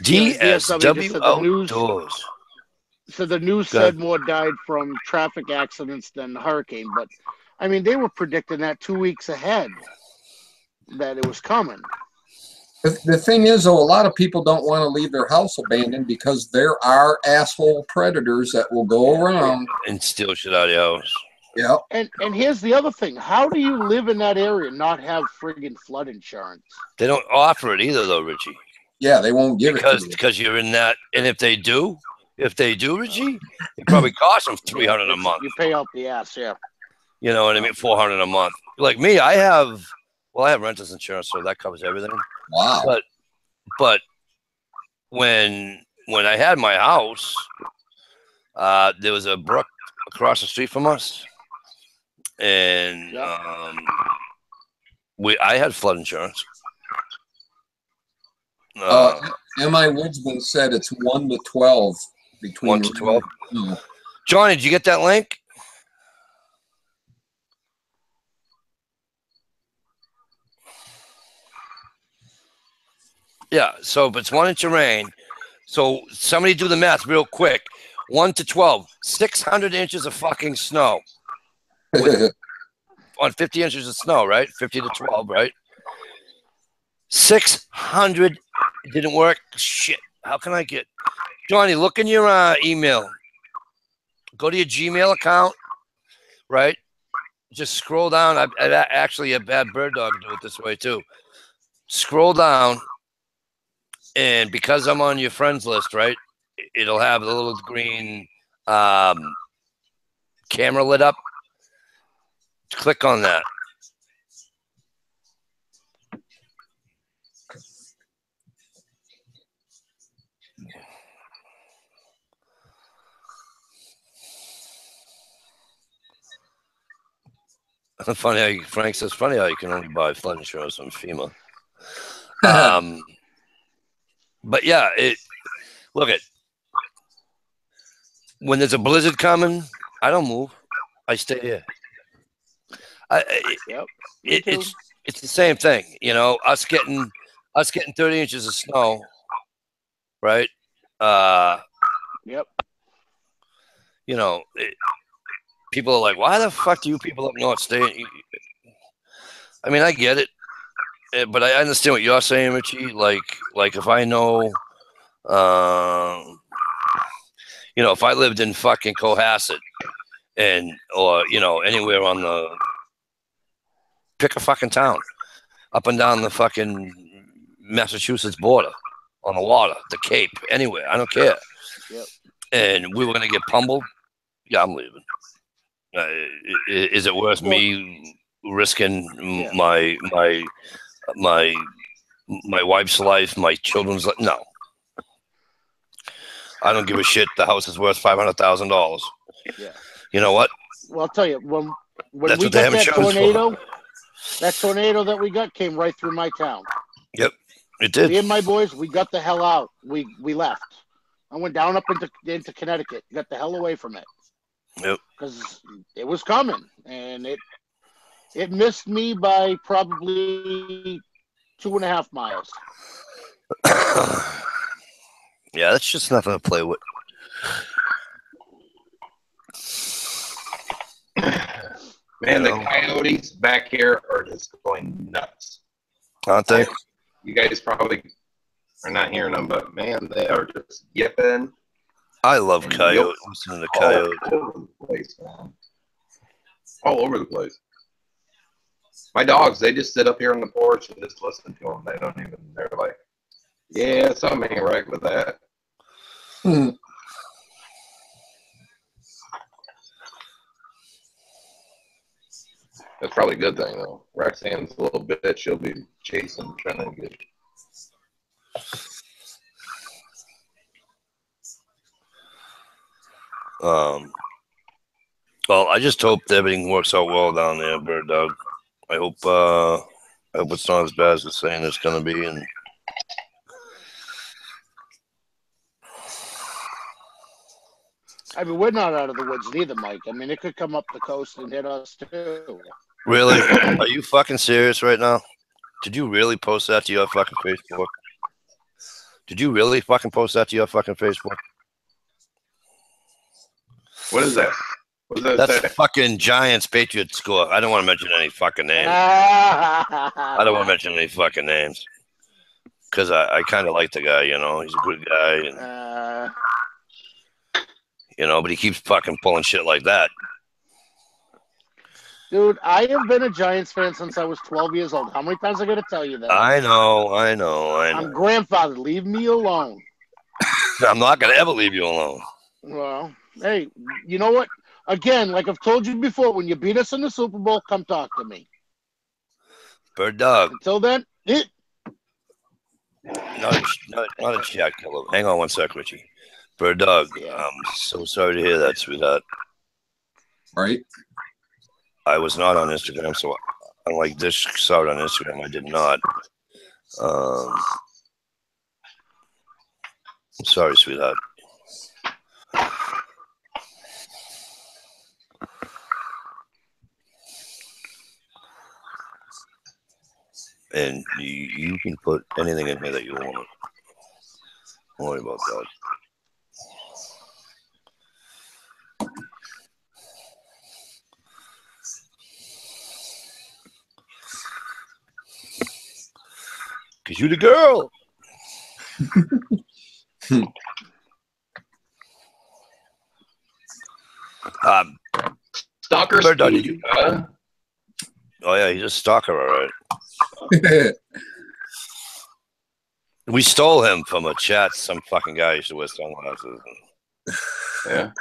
A: DSW outdoors.
D: So the news said more died from traffic accidents than hurricane, but I mean they were predicting that 2 weeks ahead that it was coming.
B: The thing is, though, a lot of people don't want to leave their house abandoned because there are asshole predators that will go around
A: and steal shit out of your house.
B: Yeah.
D: And here's the other thing. How do you live in that area and not have friggin' flood insurance?
A: They don't offer it either, though, Richie.
B: Yeah, they won't give it to you.
A: Because you're in that. And if they do, Richie, it probably costs them $300 a month.
D: You pay out the ass, yeah.
A: You know what I mean? $400 a month. Like me, I have renter's insurance, so that covers everything.
B: Wow.
A: But when I had my house, there was a brook across the street from us, and I had flood insurance.
B: M.I. Woodsman said it's 1 to 12 between
A: 1 to 12. Johnny, did you get that link? Yeah, so if it's 1 inch of rain, so somebody do the math real quick. 1 to 12, 600 inches of fucking snow. On 50 inches of snow, right? 50 to 12, right? 600 didn't work. Shit. How can I get Johnny? Look in your email. Go to your Gmail account, right? Just scroll down. I actually a bad bird dog do it this way too. Scroll down. And because I'm on your friends list, right, it'll have the little green camera lit up. Click on that. Funny how Frank says, funny how you can only buy flood insurance from FEMA. But yeah, look at when there's a blizzard coming, I don't move. I stay here. It's the same thing, you know. Us getting 30 inches of snow, right?
D: Yep.
A: You know, people are like, "Why the fuck do you people up north stay?" I mean, I get it. But I understand what you're saying, Richie. Like if I know, you know, if I lived in fucking Cohasset or you know, anywhere on pick a fucking town, up and down the fucking Massachusetts border, on the water, the Cape, anywhere, I don't care.
D: Yep.
A: And we were gonna get pummeled. Yeah, I'm leaving. Is it worth me risking my my wife's life, my children's life. No. I don't give a shit. The house is worth $500,000.
D: Yeah.
A: You know what?
D: Well, I'll tell you, when
A: That's
D: we
A: what they
D: got
A: have
D: that
A: insurance
D: tornado, that tornado that we got came right through my town.
A: Yep, it did.
D: Me and my boys, we got the hell out. We left. I went down up into Connecticut, got the hell away from it.
A: Yep.
D: Because it was coming, and it missed me by probably 2.5 miles.
A: Yeah, that's just nothing to play with.
E: Man, the coyotes back here are just going nuts.
A: Aren't they?
E: You guys probably are not hearing them, but man, they are just yipping.
A: I love coyotes. Listening to coyotes.
E: All over the place, man. All over the place. My dogs, they just sit up here on the porch and just listen to them. They don't even, they're like, yeah, something ain't right with that. That's probably a good thing, though. Roxanne's a little bitch. She'll be chasing, trying to get.
A: Well, I just hope everything works out well down there, Bird Dog. I hope it's not as bad as it's saying it's going to be. And
D: I mean, we're not out of the woods neither, Mike. I mean, it could come up the coast and hit us too.
A: really, are you fucking serious right now? Did you really post that to your fucking Facebook? Did you really fucking post that to your fucking Facebook?
E: What is that? What does that
A: That's
E: say?
A: fucking Giants Patriots score. I don't want to mention any fucking names. I don't want to mention any fucking names. Because I kind of like the guy, you know. He's a good guy. And, you know, but he keeps fucking pulling shit like that.
D: Dude, I have been a Giants fan since I was 12 years old. How many times I got to tell you that?
A: I know.
D: I'm grandfather. Leave me alone.
A: I'm not going to ever leave you alone.
D: Well, hey, you know what? Again, like I've told you before, when you beat us in the Super Bowl, come talk to me.
A: Bird Dog.
D: Until then,
A: Not a chat killer. Hang on one sec, Richie. Bird Dog,
D: Yeah.
A: I'm so sorry to hear that, sweetheart.
B: Right?
A: I was not on Instagram, so unlike this, saw it on Instagram. I did not. I'm sorry, sweetheart. And you can put anything in here that you want. Don't worry about that. Because you the girl.
E: Stalker
A: Bird Dog,
E: Steve.
A: did you? Oh, yeah, he's a stalker, all right. We stole him from a chat. Some fucking guy used to wear sunglasses.
E: Yeah.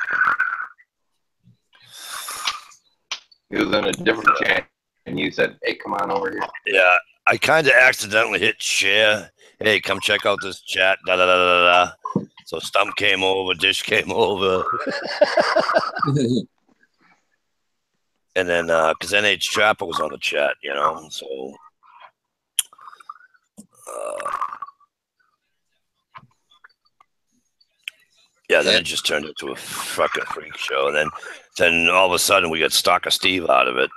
E: He was in a different chat, and you said, hey, come on over here.
A: Yeah, I kind of accidentally hit share. Hey, come check out this chat. Da da da da da. So Stump came over, Dish came over, and then because NH Trapper was on the chat, you know, so. Yeah, then it just turned into a fucking freak show, and then all of a sudden we got Stalker Steve out of it.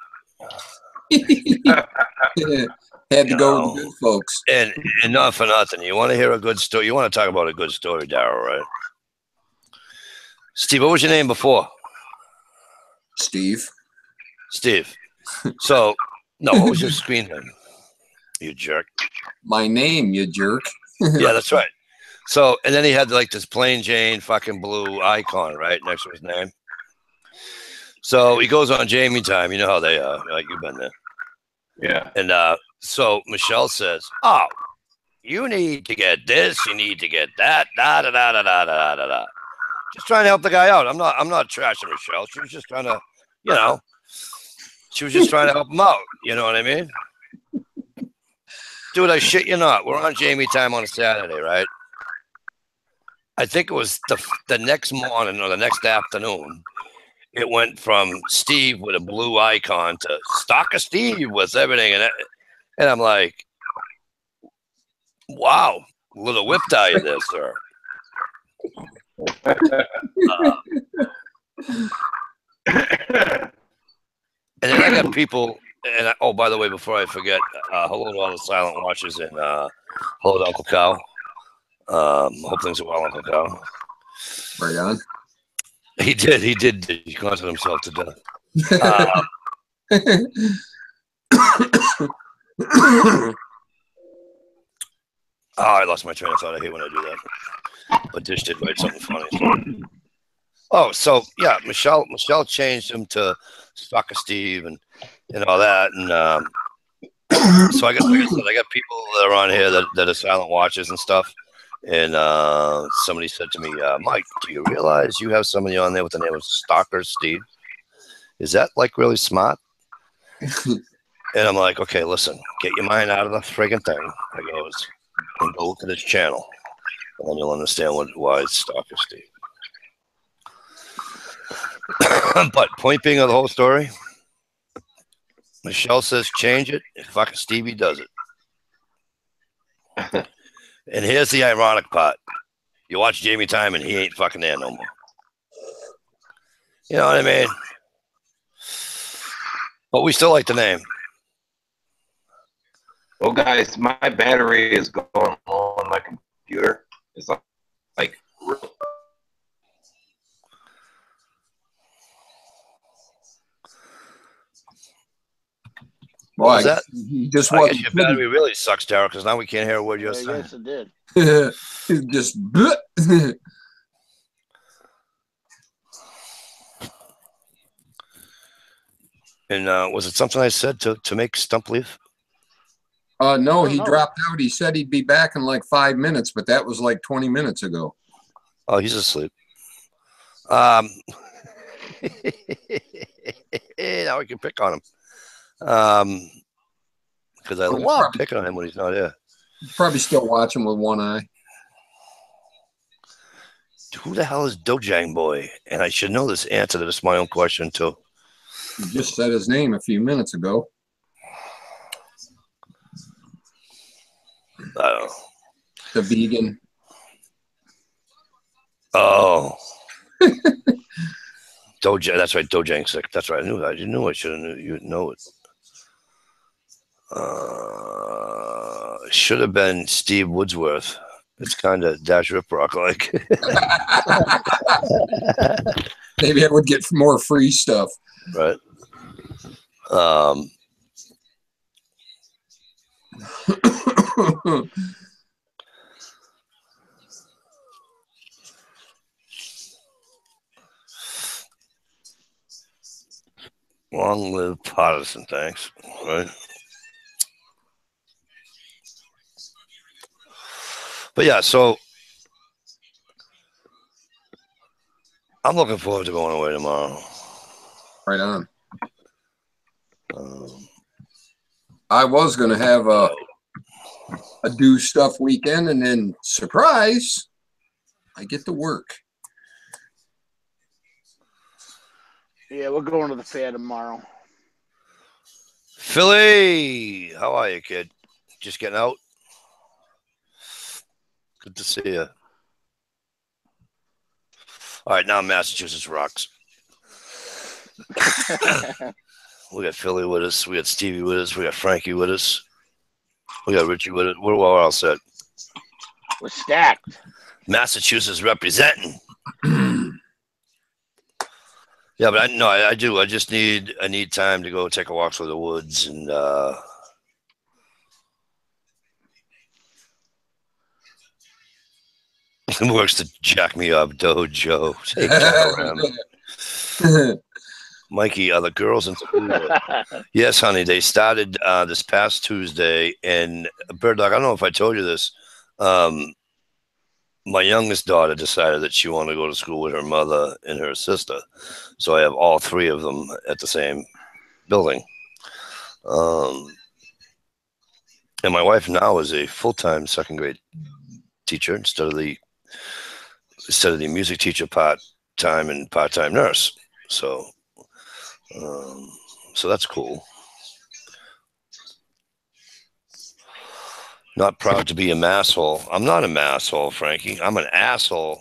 B: Had to go with the good folks.
A: And not for nothing. You want to hear a good story? You want to talk about a good story, Daryl, right? Steve, what was your name before?
B: Steve.
A: So, no, what was your screen name? You jerk.
B: My name, you jerk.
A: Yeah, that's right. So, and then he had like this plain Jane fucking blue icon right next to his name. So he goes on Jamie time. You know how they are. Like, you've been there.
E: Yeah.
A: And so Michelle says, "Oh, you need to get this. You need to get that. Da da da da da da da da." Just trying to help the guy out. I'm not trashing Michelle. She was just trying to, you know, she was just trying to help him out. You know what I mean? Dude, I shit you not. We're on Jamie time on a Saturday, right? I think it was the next morning or the next afternoon. It went from Steve with a blue icon to Stalker Steve with everything. And I'm like, wow, little whip diet there, sir. And then I got people, and oh, by the way, before I forget, hello to all the silent watchers, and hello to Uncle Cal. Hope things are well, Uncle Cal.
B: Right on.
C: He conquered himself to death.
A: Oh, I lost my train of thought. I hate when I do that. But Dish did write something funny. Oh, so yeah, Michelle changed him to Stalker Steve and all that, and so I got people that are on here that are silent watchers and stuff. And somebody said to me, Mike, do you realize you have somebody on there with the name of Stalker Steve? Is that like really smart? And I'm like, okay, listen, get your mind out of the friggin' thing. I goes, and go look at his channel, and then you'll understand why it's Stalker Steve. But point being of the whole story, Michelle says change it, and fucking Stevie does it. And here's the ironic part. You watch Jamie Time and he ain't fucking there no more. You know what I mean? But we still like the name.
E: Well, guys, my battery is going low on my computer. It's like
B: Boy,
A: that?
B: He just
A: I
B: wasn't.
A: guess your battery really sucks, Tara, because now we can't hear a word you're saying.
D: Yes, it did.
B: It just.
A: And was it something I said to make Stump leave?
B: No, he dropped out. He said he'd be back in like 5 minutes, but that was like 20 minutes ago.
A: Oh, he's asleep. Now we can pick on him. Because I love picking on him when he's not here.
B: He's probably still watching with one eye.
A: Who the hell is Dojang Boy? And I should know this answer to this my own question too.
B: You just said his name a few minutes ago.
A: I don't know.
B: The vegan.
A: Oh. Dojang, that's right. Dojang sick. That's right. I knew that. You knew I should have knew. You know it. Should have been Steve Woodsworth. It's kind of Dash Rip Rock like.
B: Maybe I would get more free stuff.
A: Right. Long live Patterson, thanks. Right. But yeah, so I'm looking forward to going away tomorrow.
B: Right on. I was going to have a do stuff weekend, and then surprise, I get to work.
D: Yeah, we're going to the fair tomorrow.
A: Philly, how are you, kid? Just getting out? Good to see you. All right, now Massachusetts rocks. We got Philly with us. We got Stevie with us. We got Frankie with us. We got Richie with us. We're all set.
D: We're stacked.
A: Massachusetts representing. Yeah, but I do. I just need time to go take a walk through the woods and works to jack me up, Dojo. Take Mikey, the girls in school. Yes, honey, they started this past Tuesday, and Bird Dog, I don't know if I told you this. My youngest daughter decided that she wanted to go to school with her mother and her sister. So I have all three of them at the same building. And my wife now is a full-time second grade teacher instead of the music teacher part-time and part-time nurse. So, so that's cool. Not proud to be a masshole. I'm not a masshole, Frankie. I'm an asshole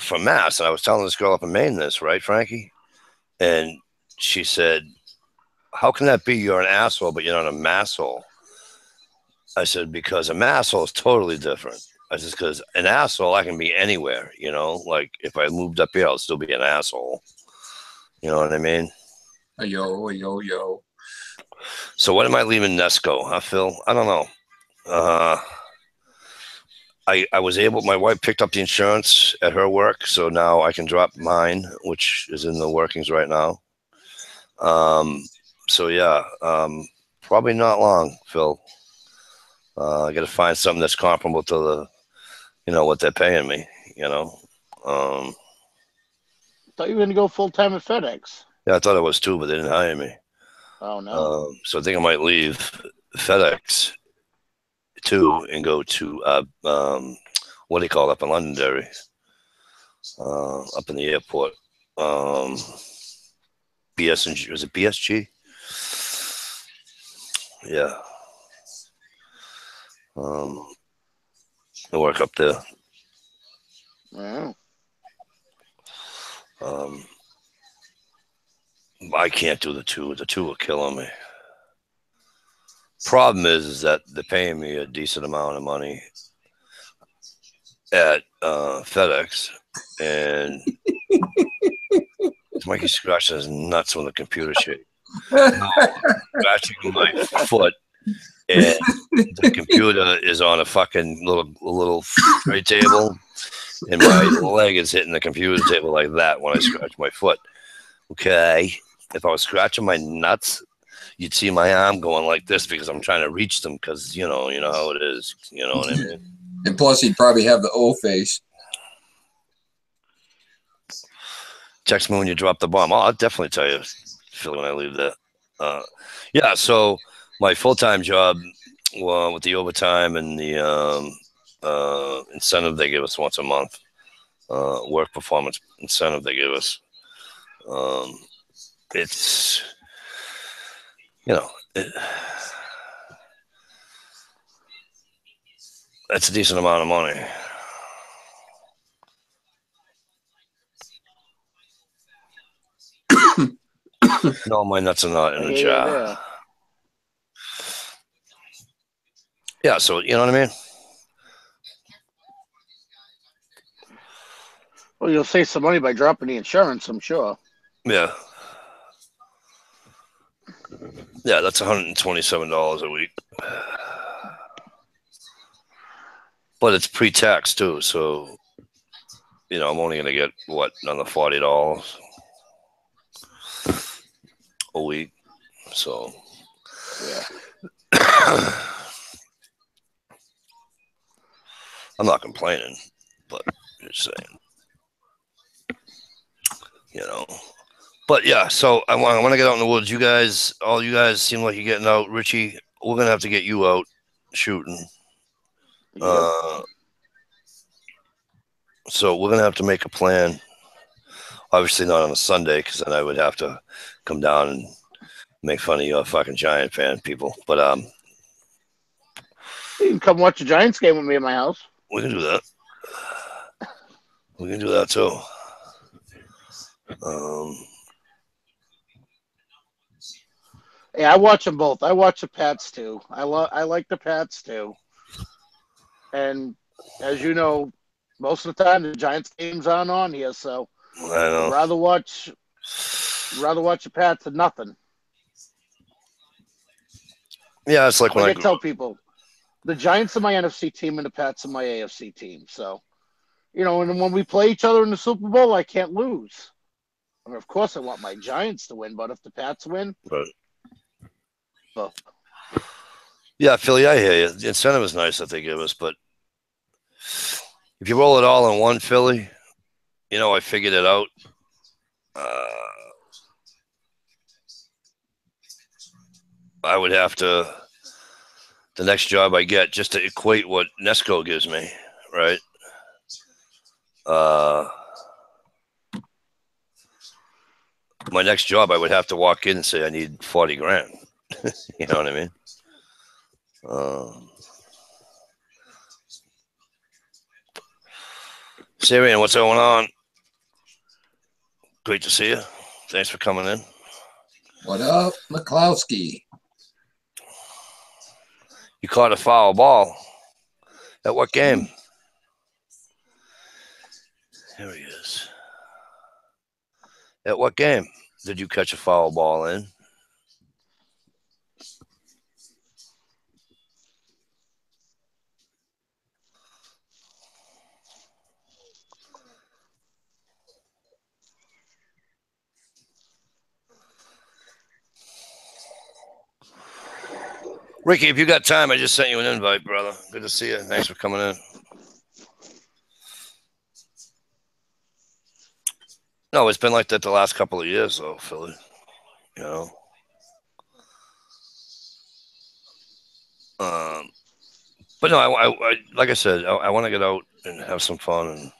A: from Mass. And I was telling this girl up in Maine this, right, Frankie? And she said, how can that be? You're an asshole, but you're not a masshole. I said, because a masshole is totally different. I said, because an asshole, I can be anywhere, you know? Like, if I moved up here, I'll still be an asshole. You know what I mean?
B: Yo, yo, yo.
A: So what am I leaving Nesco, huh, Phil? I don't know. I was able, my wife picked up the insurance at her work, so now I can drop mine, which is in the workings right now. So yeah, probably not long, Phil. I got to find something that's comparable to the, you know, what they're paying me, you know.
D: Thought you were going to go full time at FedEx.
A: Yeah, I thought I was too, but they didn't hire me.
D: Oh, no.
A: So I think I might leave FedEx too and go to what do you call it up in Londonderry, up in the airport. BSG, was it BSG? Yeah. I work up there.
D: Wow.
A: I can't do the two. The two are killing me. Problem is that they're paying me a decent amount of money at FedEx, and Mikey scratching his nuts when the computer shakes. Scratching my foot, and the computer is on a fucking little tray table, and my leg is hitting the computer table like that when I scratch my foot. Okay, if I was scratching my nuts, you'd see my arm going like this because I'm trying to reach them because you know how it is. You know what I mean?
B: And plus, he'd probably have the O face.
A: Text me when you drop the bomb. I'll definitely tell you, Phil, when I leave that. Yeah, so my full-time job with the overtime and the incentive they give us once a month, work performance incentive they give us. It's, you know, that's a decent amount of money. No, my nuts are not in a jar. Yeah, so you know what I mean?
D: Well, you'll save some money by dropping the insurance, I'm sure.
A: Yeah. Yeah, that's $127 a week. But it's pre-tax too, so you know I'm only gonna get what, another $40 a week. So
D: yeah.
A: I'm not complaining, but just saying. You know. But yeah, so I want to get out in the woods. You guys, all you guys seem like you're getting out. Richie, we're gonna have to get you out shooting.
D: Yep.
A: So we're gonna have to make a plan. Obviously not on a Sunday, because then I would have to come down and make fun of your fucking Giant fan people. But
D: You can come watch a Giants game with me at my house.
A: we can do that. We can do that too.
D: Yeah, I watch them both. I watch the Pats too. I like the Pats too. And as you know, most of the time the Giants game's on here, so
A: I know.
D: I'd rather watch the Pats than nothing.
A: Yeah, it's like when I
D: tell people, the Giants are my NFC team and the Pats are my AFC team. So, you know, and when we play each other in the Super Bowl, I can't lose. I mean, of course, I want my Giants to win, but if the Pats win,
A: right.
D: Well,
A: Yeah, Philly, I hear you. The incentive is nice that they give us, but if you roll it all in one, Philly, you know, I figured it out. I would have to the next job I get, just to equate what Nesco gives me, right? My next job, I would have to walk in and say I need 40 grand. You know what I mean? Syrian, what's going on? Great to see you. Thanks for coming in.
B: What up, McCloskey?
A: You caught a foul ball. At what game? Here he is. At what game did you catch a foul ball in? Ricky, if you got time, I just sent you an invite, brother. Good to see you. Thanks for coming in. No, it's been like that the last couple of years, though, Philly. You know. But no, I like I said, I want to get out and have some fun,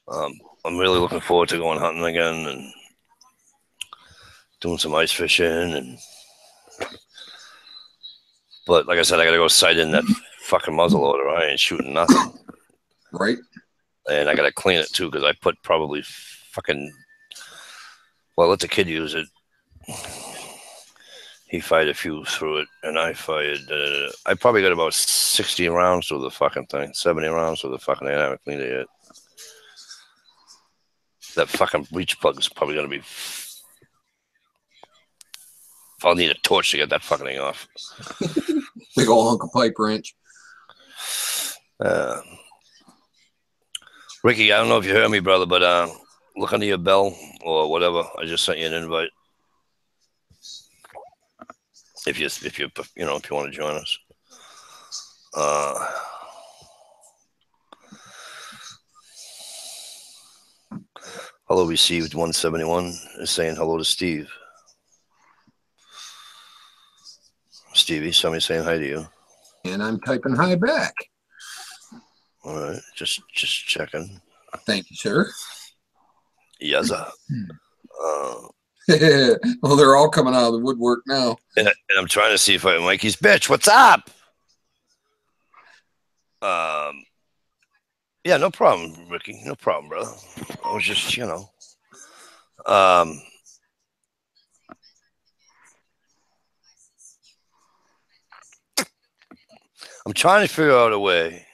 A: and I'm really looking forward to going hunting again and doing some ice fishing. But like I said, I got to go sight in that fucking muzzleloader. I ain't shooting nothing.
B: Right.
A: And I got to clean it too, because I put probably fucking. Well, let the kid use it. He fired a few through it, and I fired. I probably got about 60 rounds through the fucking thing, 70 rounds through the fucking thing. I haven't cleaned it yet. That fucking breech plug is probably going to be. I'll need a torch to get that fucking thing off.
B: Big old hunk of pipe wrench.
A: Ricky, I don't know if you heard me, brother, but look under your bell or whatever. I just sent you an invite. If you want to join us. Hello received 171 is saying hello to Steve. Stevie, somebody saying hi to you.
B: And I'm typing hi back.
A: All right, just checking.
B: Thank you, sir.
A: Yes,
B: well, they're all coming out of the woodwork now.
A: And I'm trying to see if Mikey's bitch. What's up? Yeah, no problem, Ricky. No problem, brother. I was just, I'm trying to figure out a way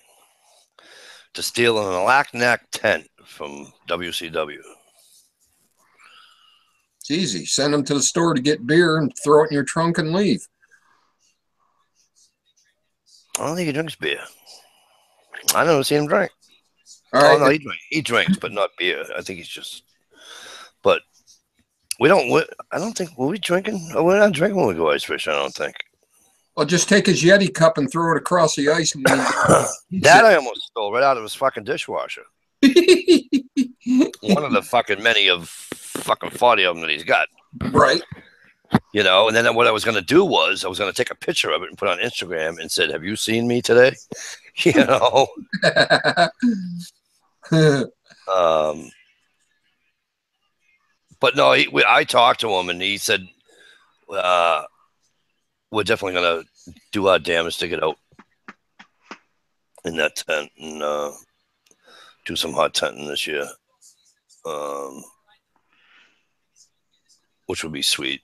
A: to steal an alack neck tent from WCW.
B: It's easy. Send them to the store to get beer and throw it in your trunk and leave.
A: I don't think he drinks beer. I never seen him drink.
B: All right.
A: No, he drinks, but not beer. I think he's just. But we don't. I don't think were we drinking. Oh, we're not drinking when we go ice fishing. I don't think.
B: Well, just take his Yeti cup and throw it across the ice. And
A: that I almost stole right out of his fucking dishwasher. One of the fucking many of fucking 40 of them that he's got.
B: Right.
A: And then what I was going to do was I was going to take a picture of it and put it on Instagram and said, "Have you seen me today?" But no, I talked to him and he said, we're definitely going to do our damnedest to get out in that tent and do some hot tenting this year, which would be sweet.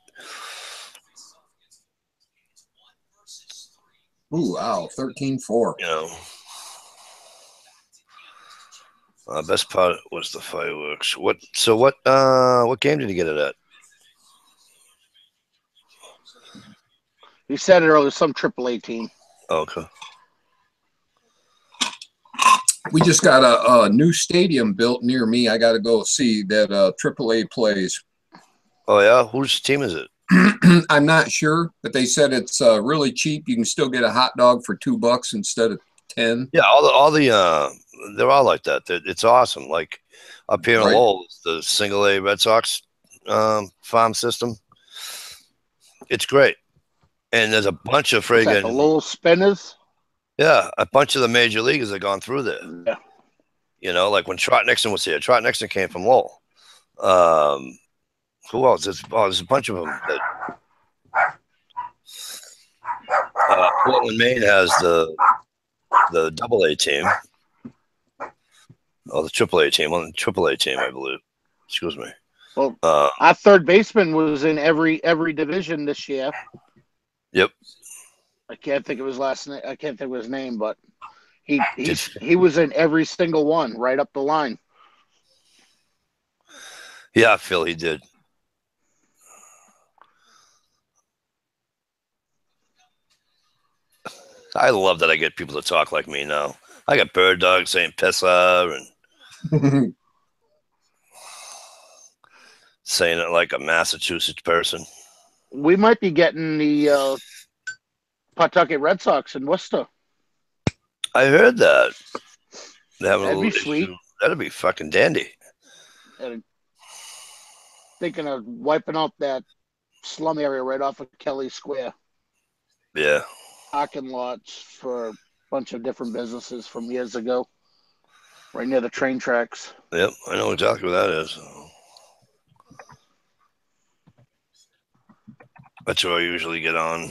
B: Ooh, wow, 13-4.
A: Best part was the fireworks. What game did he get it at?
D: He said it earlier, some AAA team.
A: Okay.
B: We just got a new stadium built near me. I got to go see that AAA plays.
A: Oh, yeah? Whose team is it?
B: I'm not sure, but they said it's really cheap. You can still get a hot dog for $2 instead of 10.
A: Yeah, all the they're all like that. It's awesome. Like up here in Lowell, the single A Red Sox farm system. It's great. And there's a bunch of
D: What's that, the
A: friggin'
D: little spinners.
A: yeah, a bunch of the major leaguers have gone through there.
D: Yeah.
A: You know, like when Trot Nixon was here. Trot Nixon came from Lowell. Who else? There's a bunch of them. Portland, Maine has the AA team. Oh, the AAA team. On the AAA team, I believe. Excuse me.
D: Well, our third baseman was in every division this year.
A: Yep.
D: I can't think of his last name. I can't think of his name, but he was in every single one, right up the line.
A: Yeah, Phil, he did. I love that I get people to talk like me now. I got Bird Dog saying Pissa and saying it like a Massachusetts person.
D: We might be getting the Pawtucket Red Sox in Worcester.
A: I heard that.
D: That'd be sweet.
A: That'd be fucking dandy.
D: And thinking of wiping out that slum area right off of Kelly Square.
A: Yeah.
D: Parking lots for a bunch of different businesses from years ago, right near the train tracks.
A: Yep, I know exactly where that is. That's where I usually get on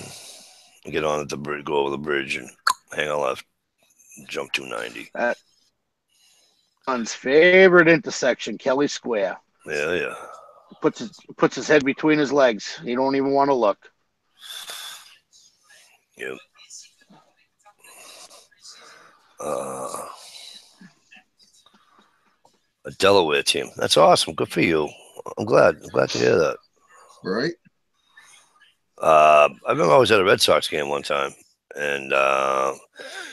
A: at the bridge, go over the bridge and hang a left, jump 290.
D: That one's favorite intersection, Kelly Square.
A: Yeah.
D: Puts his head between his legs. You don't even want to look.
A: Yep. A Delaware team. That's awesome. Good for you. I'm glad to hear that.
B: Right.
A: I remember I was at a Red Sox game one time, and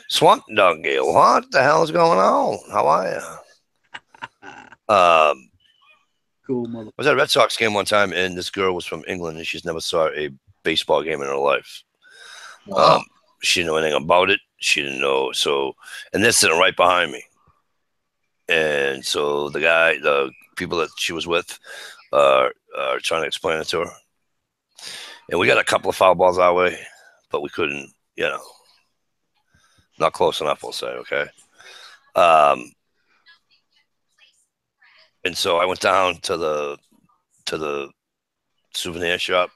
A: Swamp Dog Gale, what the hell is going on? How are you?
C: Cool mother.
A: I was at a Red Sox game one time, and this girl was from England, and she's never saw a baseball game in her life.
B: Wow.
A: She didn't know anything about it. She didn't know. So, and they're sitting right behind me. And so the people that she was with are trying to explain it to her. And we got a couple of foul balls our way, but we couldn't, not close enough, we'll say, okay? And so I went down to the souvenir shop,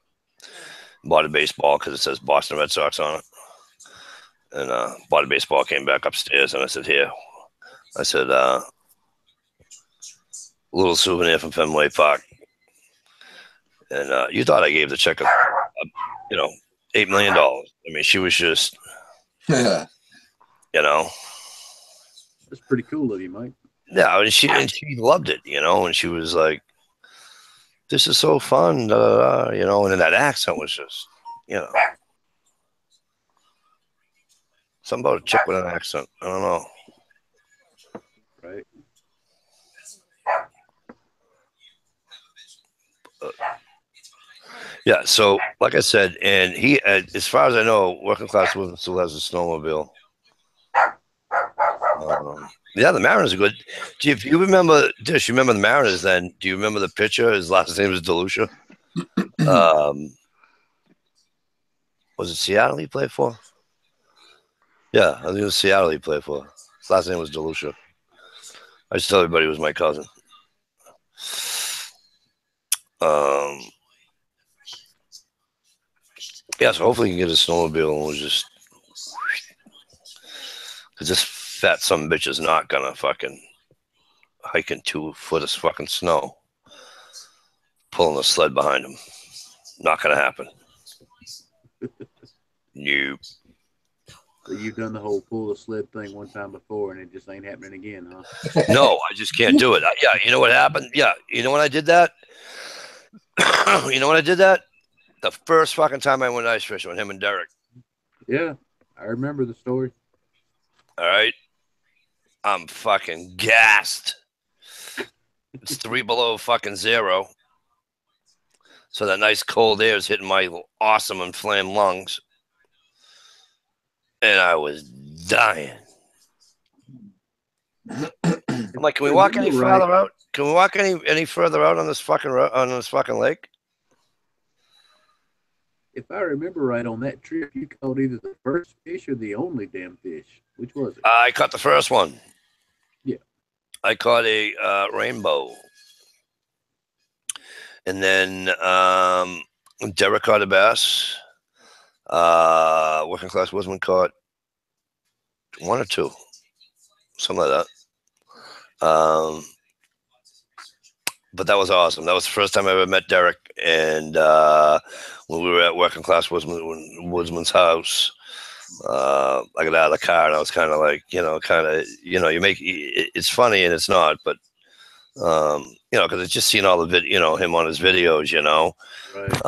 A: bought a baseball because it says Boston Red Sox on it. And bought a baseball, came back upstairs, and I said, here. I said, little souvenir from Fenway Park. And you thought I gave the check $8 million. I mean, she was just,
B: Yeah.
C: That's pretty cool of you, Mike.
A: Yeah, and she loved it, and she was like, this is so fun, and then that accent was just, something about a chick with an accent. I don't know.
C: Right.
A: Yeah, so like I said, and he, as far as I know, working class woman still has a snowmobile. Yeah, the Mariners are good. If you remember, Dish, you remember the Mariners then? Do you remember the pitcher? His last name was DeLucia. Was it Seattle he played for? Yeah, I think it was Seattle he played for. His last name was DeLucia. I just tell everybody it was my cousin. Yeah, so hopefully he can get a snowmobile and we'll just, because this fat son bitch is not gonna fucking hike in 2 foot of fucking snow, pulling a sled behind him. Not gonna happen. Nope.
C: So you've done the whole pull the sled thing one time before, and it just ain't happening again, huh?
A: No, I just can't do it. Yeah, you know what happened? Yeah, you know when I did that? The first fucking time I went ice fishing with him and Derek.
C: Yeah, I remember the story.
A: All right. I'm fucking gassed. It's 3 below fucking 0. So that nice cold air is hitting my awesome inflamed lungs. And I was dying. I'm like, can we walk any farther out? Can we walk any further out on this fucking lake?
C: If I remember right, on that trip, you caught either the first fish or the only damn fish. Which was it?
A: I caught the first one.
C: Yeah.
A: I caught a rainbow. And then Derek caught a bass. Working class woodsman caught one or two. Something like that. But that was awesome. That was the first time I ever met Derek. And when we were at Working Class Woodsman's house, I got out of the car and I was kind of like, you make it's funny and it's not, but because it's just seeing all the him on his videos,
C: Right.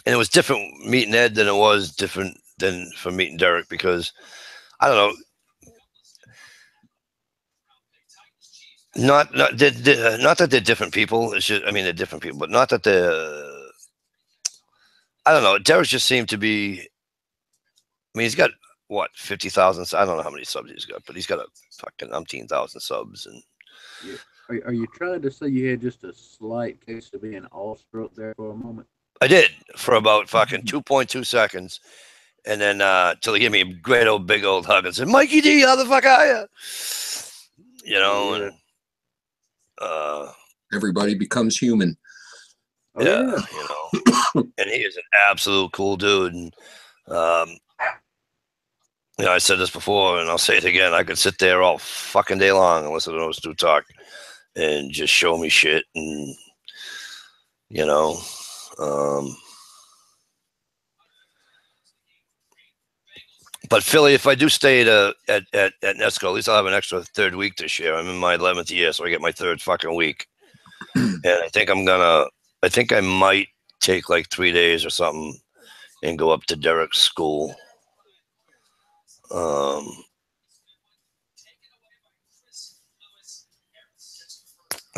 A: And it was different meeting Ed than it was different than from meeting Derek because I don't know. Not that they're different people. It's just, they're different people, but not that they're. I don't know. Derek just seemed to be. He's got what 50,000. I don't know how many subs he's got, but he's got a fucking 19,000 subs. And
C: yeah. Are you trying to say you had just a slight case of being awestruck there for a moment?
A: I did for about fucking 2.2 seconds, and then till he gave me a great old big old hug and said, "Mikey D, how the fuck are you?"
C: Yeah.
A: And
B: everybody becomes human.
C: Oh,
A: yeah. And he is an absolute cool dude. And I said this before, and I'll say it again. I could sit there all fucking day long and listen to those two talk, and just show me shit, and But Philly, if I do stay at Nesco, at least I'll have an extra third week this year. I'm in my 11th year, so I get my third fucking week. And I think I might take like 3 days or something and go up to Derek's school. I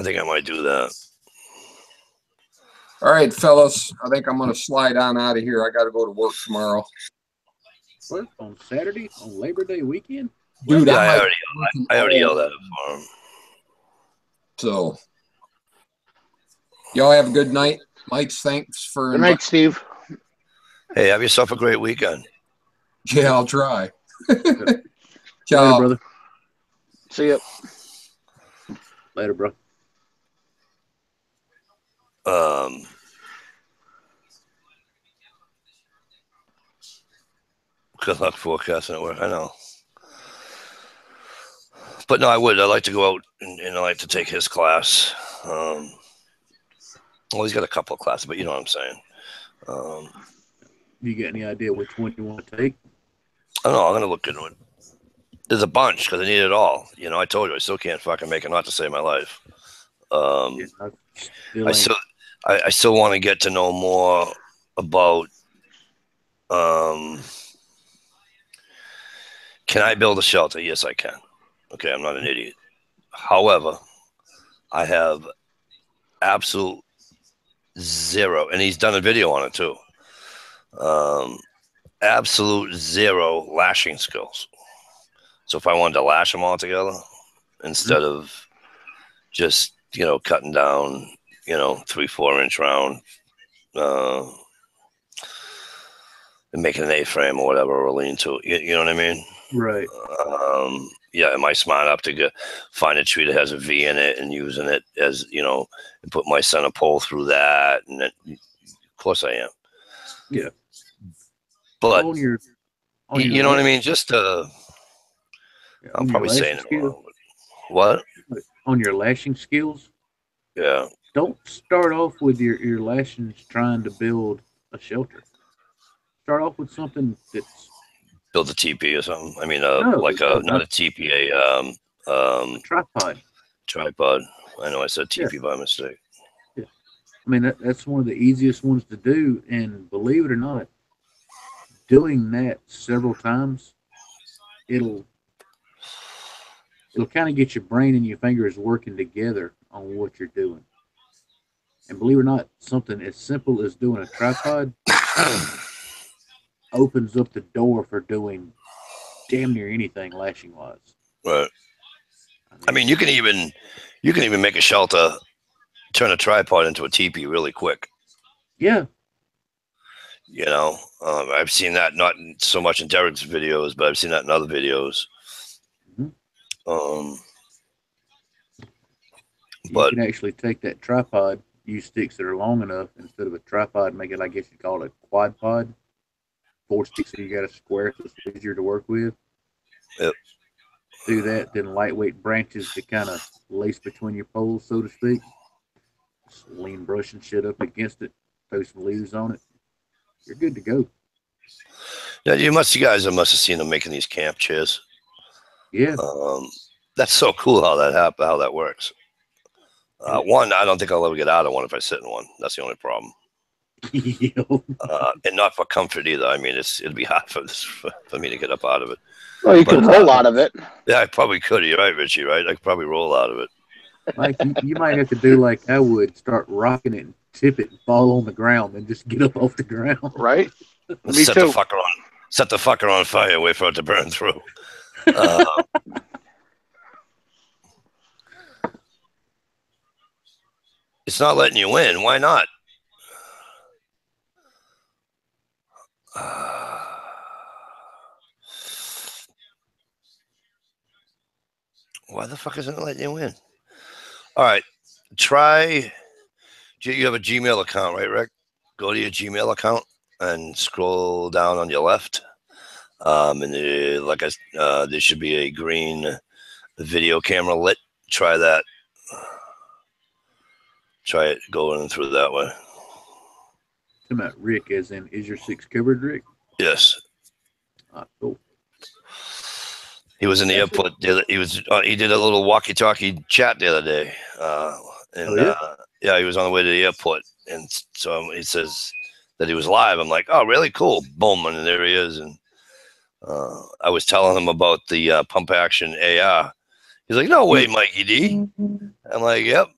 A: think I might do that.
B: All right, fellas. I think I'm going to slide on out of here. I got to go to work tomorrow.
C: What, on Saturday? On Labor Day weekend?
B: Dude,
A: yeah, I already yelled at him for him.
B: So, y'all have a good night. Mike, thanks for
D: good night, Steve.
A: Hey, have yourself a great weekend.
B: Yeah, I'll try.
C: Ciao. Later, brother.
D: See ya.
C: Later, bro.
A: Good luck forecasting at work. I know. But no, I would. I'd like to go out and I'd like to take his class. Well, he's got a couple of classes, but you know what I'm saying.
C: You got any idea which one you want to take?
A: I don't know. I'm going to look into it. There's a bunch because I need it all. I told you I still can't fucking make it, not to save my life. I still want to get to know more about can I build a shelter? Yes, I can. Okay, I'm not an idiot. However, I have absolute zero, and he's done a video on it too. Absolute zero lashing skills. So if I wanted to lash them all together instead of just cutting down 3-4 inch round and making an A-frame or whatever, or lean to, you know what I mean?
C: Right.
A: Yeah, am I smart enough to find a tree that has a V in it and using it as, and put my center pole through that? And then, of course I am.
C: Yeah.
A: But,
C: on your
A: you know what I mean? Just, I'm probably saying it wrong. What?
C: On your lashing skills?
A: Yeah.
C: Don't start off with your lashings trying to build a shelter. Start off with something that's
A: build a TP or something. I mean, not a TP,
C: a tripod.
A: Tripod. I know I said TP by mistake.
C: Yeah. I mean, that's one of the easiest ones to do. And believe it or not, doing that several times, it'll kind of get your brain and your fingers working together on what you're doing. And believe it or not, something as simple as doing a tripod opens up the door for doing damn near anything lashing wise.
A: Right. I mean, you can even make a shelter, turn a tripod into a teepee really quick.
C: Yeah.
A: You know, I've seen that not so much in Derek's videos, but I've seen that in other videos.
C: You
A: But
C: can actually take that tripod, use sticks that are long enough instead of a tripod, make it, I guess you'd call it a quad pod. 4 sticks, so you got a square, so it's easier to work with.
A: Yep.
C: Do that, then lightweight branches to kind of lace between your poles, so to speak. Just lean brush and shit up against it, throw some leaves on it. You're good to go.
A: Yeah, you guys must have seen them making these camp chairs.
C: Yeah.
A: That's so cool how that works. One, I don't think I'll ever get out of one if I sit in one. That's the only problem. And not for comfort either. I mean, it'd be hard for me to get up out of it.
D: Well, you can roll out of it.
A: Yeah, I probably could. You're right, Richie. Right, I could probably roll out of it.
C: Mike, you might have to do like I would: start rocking it, and tip it, and fall on the ground, and just get up off the ground.
D: Right. Me
A: set
D: too.
A: Set the fucker on fire. Wait for it to burn through. It's not letting you in. Why not? Why the fuck isn't it letting you in? All right, try. You have a Gmail account, right, Rick? Go to your Gmail account and scroll down on your left. And there should be a green video camera lit. Try that. Try it going through that way.
C: Talking about Rick, as in, is your 6 covered, Rick?
A: Yes.
C: Cool.
A: He was in the airport. He did a little walkie-talkie chat the other day. Yeah, he was on the way to the airport, and so he says that he was live. I'm like, oh, really? Cool. Boom, and there he is. And I was telling him about the pump action AR. He's like, no way, Mikey D. I'm like, yep.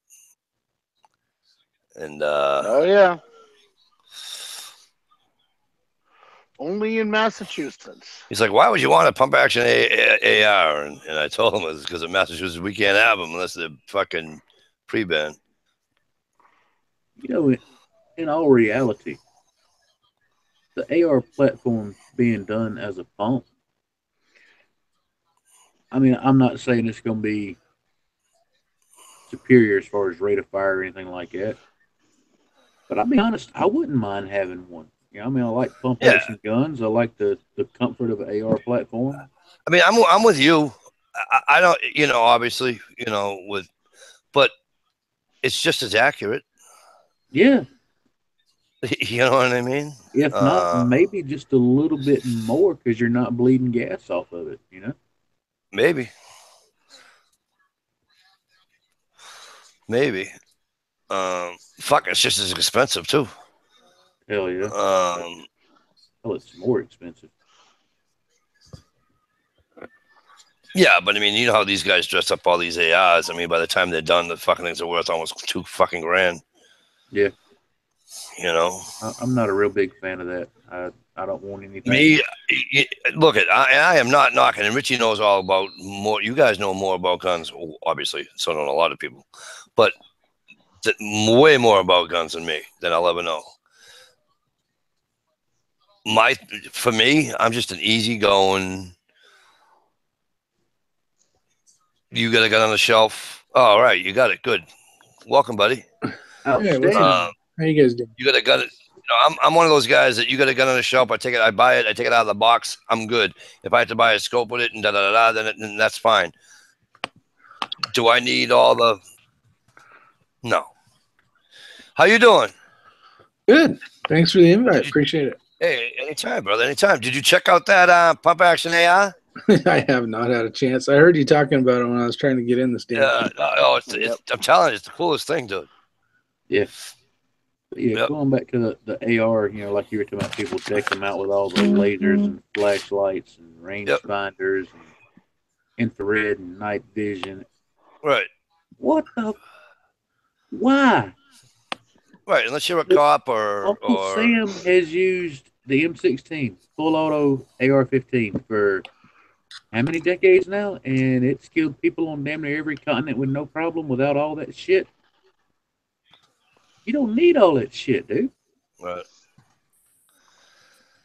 A: And
D: oh yeah. Only in Massachusetts.
A: He's like, why would you want a pump action AR? And I told him it's because in Massachusetts we can't have them unless they're fucking pre-banned.
C: You know, in all reality, the AR platform being done as a pump, I mean, I'm not saying it's going to be superior as far as rate of fire or anything like that. But I'll be honest, I wouldn't mind having one. You know, I mean, I like pump action guns. I like the comfort of an AR platform.
A: I mean, I'm with you. I don't, obviously, but it's just as accurate.
C: Yeah.
A: You know what I mean?
C: If not, maybe just a little bit more because you're not bleeding gas off of it,
A: Maybe. Fuck, it's just as expensive too.
C: Hell yeah. It's more expensive.
A: Yeah, but I mean, you know how these guys dress up all these ARs. I mean, by the time they're done, the fucking things are worth almost $2 fucking grand.
C: Yeah.
A: I'm
C: not a real big fan of that. I don't want anything.
A: Look, I am not knocking, and Richie knows all about more. You guys know more about guns, obviously. So don't a lot of people, but way more about guns than me than I'll ever know. For me, I'm just an easygoing. You got a gun on the shelf. Oh, all right, you got it. Good. Welcome, buddy.
F: How you guys doing?
A: You got a gun. I'm one of those guys that you got a gun on the shelf. I buy it. I take it out of the box. I'm good. If I have to buy a scope with it and then that's fine. Do I need all the? No. How you doing?
F: Good. Thanks for the invite. Appreciate it.
A: Hey, anytime, brother. Anytime. Did you check out that pump action AR?
F: I have not had a chance. I heard you talking about it when I was trying to get in this damn.
A: I'm telling you, it's the coolest thing, dude.
C: Yeah. Going back to the AR, like you were talking about, people check them out with all the lasers and flashlights and range finders and infrared and night vision.
A: Right.
C: What the? Why?
A: Right, unless you're a cop or
C: Uncle Sam has used the M16 full auto AR-15 for how many decades now, and it's killed people on damn near every continent with no problem without all that shit. You don't need all that shit, dude.
A: Right.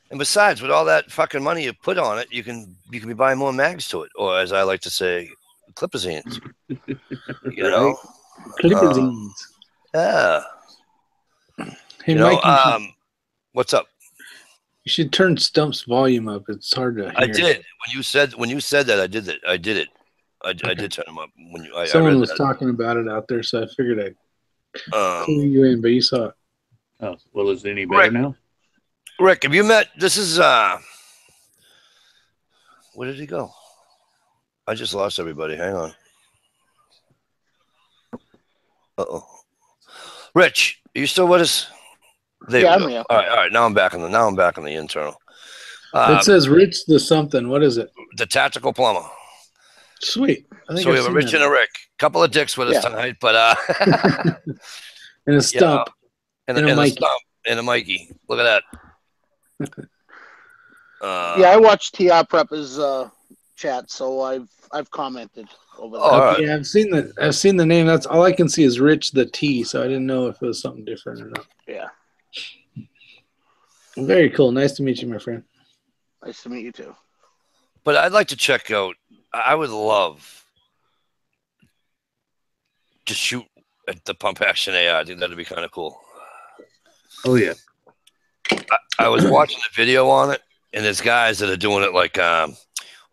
A: And besides, with all that fucking money you put on it, you can be buying more mags to it, or as I like to say, clippazines. You know,
F: Clippazines.
A: yeah.
F: Hey,
A: You know,
F: Mike,
A: what's up?
F: you should turn Stump's volume up. It's hard to hear.
A: I did when you said that. I did it. I did it. I did turn them up when you.
F: Someone
A: I
F: was
A: that.
F: talking about it out there, so I figured I'd clue you in, but you saw it.
C: Oh, well, is it any better now?
A: Rick, have you met? This is where did he go? I just lost everybody. Hang on. Uh-oh. Rich, are you still with us? There
D: Yeah,
A: we go.
D: I'm here.
A: All right. Now I'm back on the internal.
F: It says Rich the something. What is it?
A: The tactical plumber.
F: Sweet.
A: So we have a Rich and a Rick. Couple of dicks with us tonight, but
F: and a Stump.
A: And a Stump. And a Mikey. Look at that.
D: Yeah, I watched TR Prepper's chat, so I've commented over there.
A: Right.
F: Yeah, I've seen the name. That's all I can see is Rich the T, so I didn't know if it was something different or not.
D: Yeah.
F: Very cool. Nice to meet you, my friend.
D: Nice to meet you too.
A: But I'd like to check out. I would love to shoot at the pump action AI. I think that'd be kind of cool.
C: Oh yeah.
A: I was watching the video on it, and there's guys that are doing it like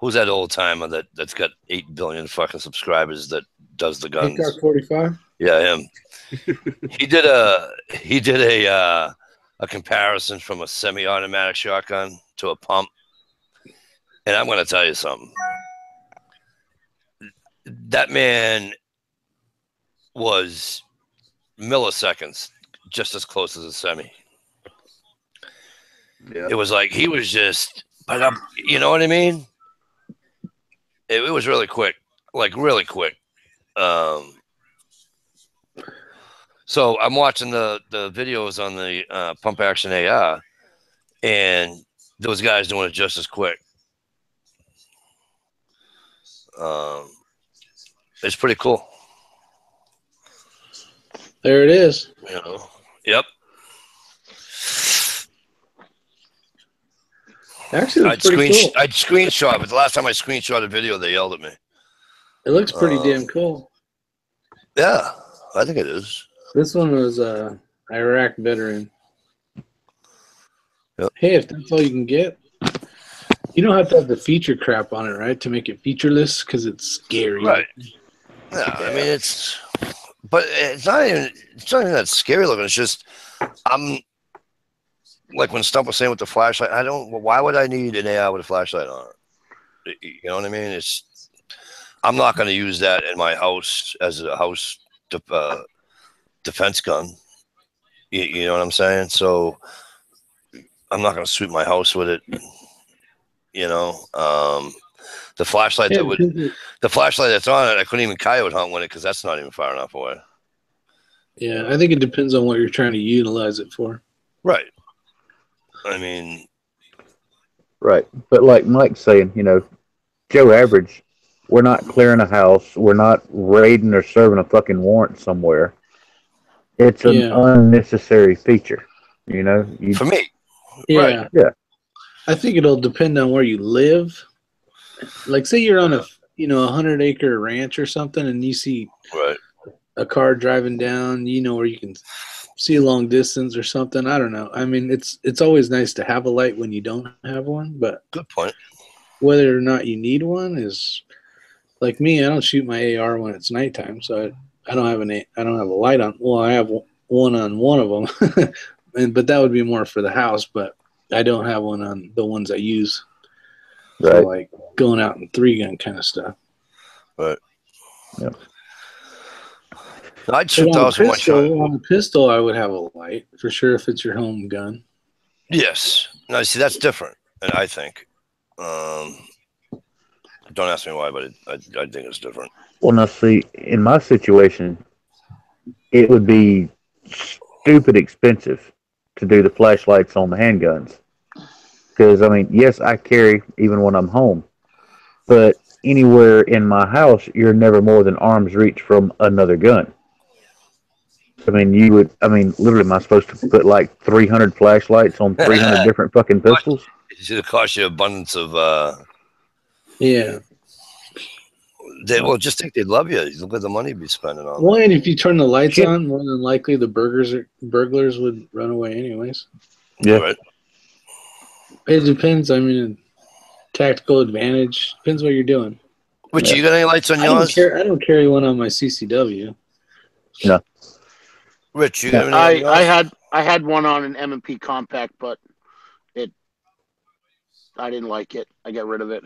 A: who's that old timer that's got 8 billion fucking subscribers that does the guns?
F: ACAR 45.
A: Yeah, him. he did a comparison from a semi-automatic shotgun to a pump, and I'm going to tell you something. That man was milliseconds just as close as a semi. Yeah. It was like he was just, you know what I mean? It was really quick, like really quick. So I'm watching the videos on the pump action AI, and those guys doing it just as quick. It's pretty cool.
F: There it is.
A: You know. Yep.
F: Actually,
A: I'd screenshot, but the last time I screenshot a video, they yelled at me.
F: It looks pretty damn cool.
A: Yeah, I think it is.
F: This one was Iraq veteran.
A: Yep.
F: Hey, if that's all you can get, you don't have to have the feature crap on it, right? To make it featureless because it's scary.
A: Right. Yeah, I mean but it's not even that scary looking. It's just I'm like when Stump was saying with the flashlight. Why would I need an AI with a flashlight on it? You know what I mean? I'm not going to use that in my house as a house defense gun. You know what I'm saying? So I'm not going to sweep my house with it. You know, the flashlight the flashlight that's on it, I couldn't even coyote hunt with it because that's not even far enough away.
F: Yeah, I think it depends on what you're trying to utilize it for.
A: Right. I mean,
G: right. But like Mike's saying, Joe Average, we're not clearing a house. We're not raiding or serving a fucking warrant somewhere. It's an unnecessary feature,
A: for me.
F: Yeah.
A: Right.
G: Yeah.
F: I think it'll depend on where you live. Like, say you're on a 100-acre ranch or something, and you see a car driving down, where you can see a long distance or something. I don't know. I mean, it's always nice to have a light when you don't have one, but
A: good point.
F: Whether or not you need one is like me. I don't shoot my AR when it's nighttime, so I don't have a light on. Well, I have one on one of them, but that would be more for the house. But I don't have one on the ones I use for like going out and 3-gun kind of stuff.
A: Right.
G: Yeah.
A: I'd shoot those with my shot.
F: On a pistol, I would have a light for sure if it's your home gun.
A: Yes. No, see, that's different, and I think. Don't ask me why, but I think it's different.
G: Well, now see, in my situation, it would be stupid expensive to do the flashlights on the handguns. Because, I mean, yes, I carry even when I'm home. But anywhere in my house, you're never more than arm's reach from another gun. I mean, you would. I mean, literally, am I supposed to put like 300 flashlights on 300 different fucking pistols?
A: It's going to cost you abundance of.
F: Yeah.
A: Well, just think they'd love you. Look at the money you'd be spending on.
F: Well, and if you turn the lights
G: Shit.
F: on, more than likely the burglars would run away anyways.
G: Yeah.
A: Right.
F: It depends. I mean, tactical advantage depends what you're doing.
A: Rich,
G: Yeah.
A: you got any lights on
F: I don't
A: yours?
F: care. I don't carry one on my CCW.
G: No.
A: Rich, you got any on yours?
D: I had one on an M&P compact, but I didn't like it. I got rid of it.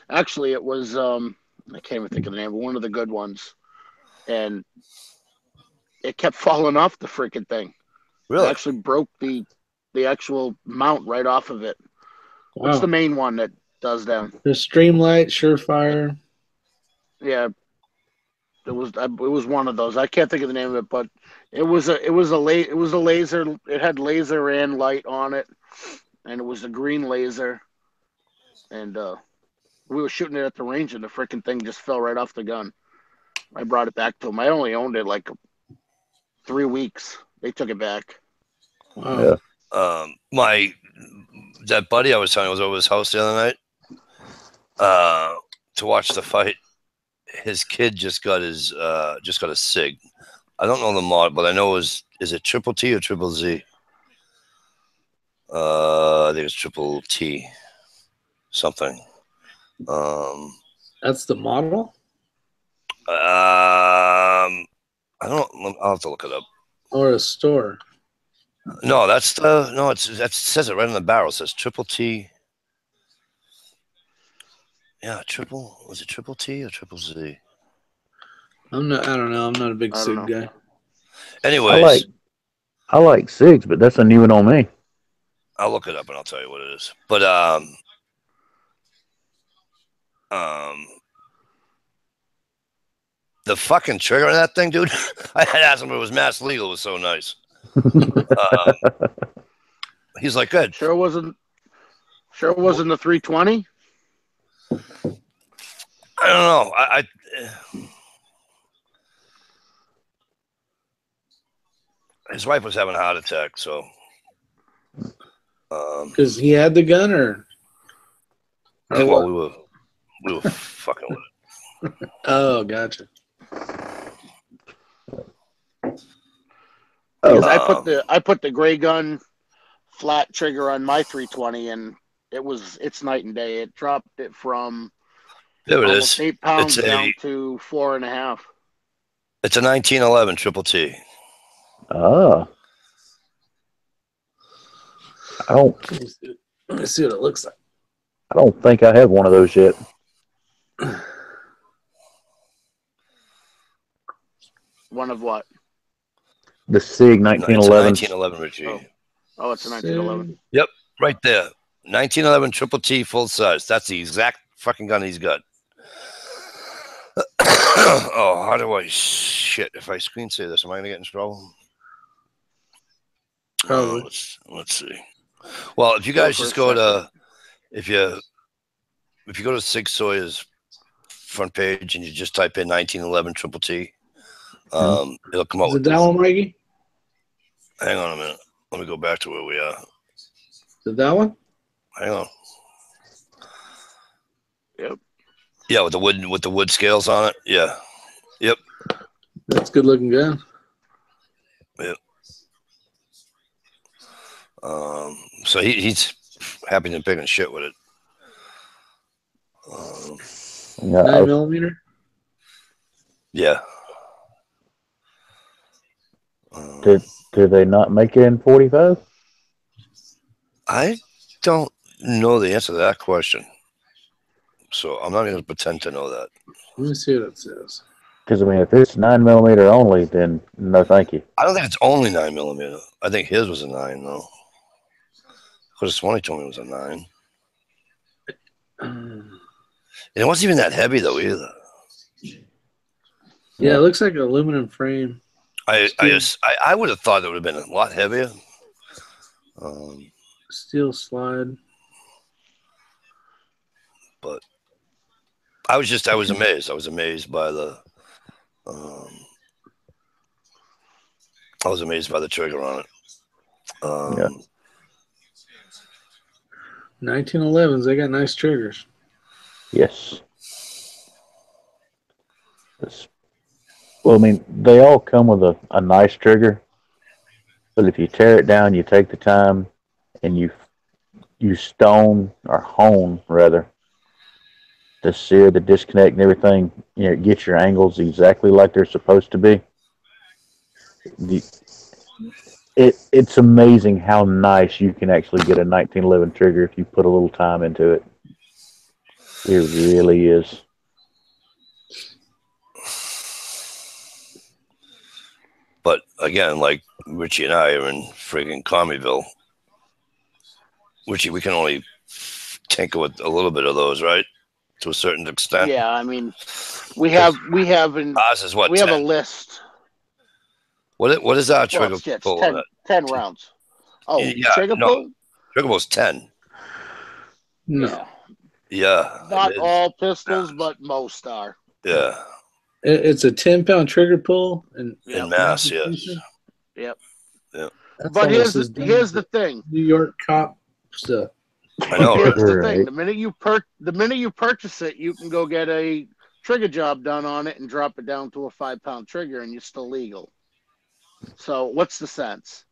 D: Actually, it was I can't even think of the name, but one of the good ones, and it kept falling off the freaking thing.
A: Really?
D: It actually broke the actual mount right off of it.
F: Wow.
D: What's the main one that does them?
F: There's Streamlight, Surefire.
D: Yeah, it was one of those. I can't think of the name of it, but it was a laser. It had laser and light on it, and it was a green laser. And we were shooting it at the range, and the freaking thing just fell right off the gun. I brought it back to them. I only owned it like 3 weeks. They took it back.
F: Wow.
G: Yeah.
A: That buddy I was telling you was over his house the other night to watch the fight. His kid just got a SIG. I don't know the mod, but I know is it triple T or triple Z? I think it's triple T something.
F: That's the model?
A: I don't. I'll have to look it up.
F: Or a store?
A: No, that says it right on the barrel. It says triple T. Yeah, was it triple T or triple Z?
F: I don't know. I'm not a big SIG guy.
A: Anyways,
G: I like SIGs, but that's a new one on me.
A: I'll look it up and I'll tell you what it is. But the fucking trigger on that thing, dude. I had asked him if it was mass legal. It was so nice. He's like, good.
D: Sure wasn't the 320.
A: I don't know. His wife was having a heart attack, so.
F: Because he had the gun, or
A: Well, we were fucking with it.
F: Oh, gotcha.
D: Because I put the gray gun flat trigger on my 320, and it's night and day. It dropped it from
A: There it
D: almost
A: is.
D: 8 pounds down to 4.5.
A: It's a 1911 triple T.
G: Oh.
F: Let me see what it looks like.
G: I don't think I have one of those yet.
D: One of what?
G: The SIG 1911.
A: It's a 1911, Richie.
D: Oh, it's a 1911.
A: Yep, right there. 1911 triple T full size. That's the exact fucking gun he's got. Oh, how do I shit? If I screen say this, am I gonna get in trouble?
F: Probably.
A: Let's see. Well, if you guys just go to if you go to Sig Sawyer's front page and you just type in 1911 triple T, it'll come out
F: Is
A: with
F: it that one, Mikey?
A: Hang on a minute. Let me go back to where we are.
F: Is it that one?
A: Hang on.
D: Yep.
A: Yeah, with the wood scales on it. Yeah. Yep.
F: That's a good looking gun.
A: Yep. So he's happy to pick and shit with it.
F: 9mm?
A: Yeah.
G: Do they not make it in 45?
A: I don't know the answer to that question. So I'm not going to pretend to know that.
F: Let me see what it says.
G: Because, I mean, if it's 9mm only, then no thank you.
A: I don't think it's only 9mm. I think his was a 9, though. Because Swanee told me it was a 9. And it wasn't even that heavy, though, either.
F: Yeah, it looks like an aluminum frame.
A: I would have thought it would have been a lot heavier.
F: Steel slide.
A: But I was amazed. I was amazed by the I was amazed by the trigger on it.
G: Yeah.
F: 1911s, they got nice triggers.
G: Yes. Well, I mean, they all come with a nice trigger, but if you tear it down, you take the time, and you stone or hone rather the sear, the disconnect, and everything. You know, get your angles exactly like they're supposed to be. It's amazing how nice you can actually get a 1911 trigger if you put a little time into it. It really is.
A: But again, like Richie and I are in friggin' Commeyville. Richie, we can only tinker with a little bit of those, right? To a certain extent.
D: Yeah, I mean, we have
A: ours is what,
D: we have
A: 10?
D: a list.
A: What is our trigger
D: Well, it's
A: pull?
D: 10 rounds. Oh,
A: Yeah,
D: trigger
A: no.
D: pull?
A: Trigger pull's 10.
F: No.
D: Yeah.
A: Yeah.
D: Not all pistols, but most are.
A: Yeah.
F: It's a 10-pound trigger pull, and
A: In Mass, yes.
D: Yep.
A: Yeah.
F: That's
D: But
F: almost
D: here's
F: as dumb
D: here's
F: as
D: the thing.
F: New York cop stuff.
A: I know,
D: Here's
A: right?
D: the thing.
G: Right.
D: The minute you purchase it, you can go get a trigger job done on it and drop it down to a 5-pound trigger, and you're still legal. So what's the sense?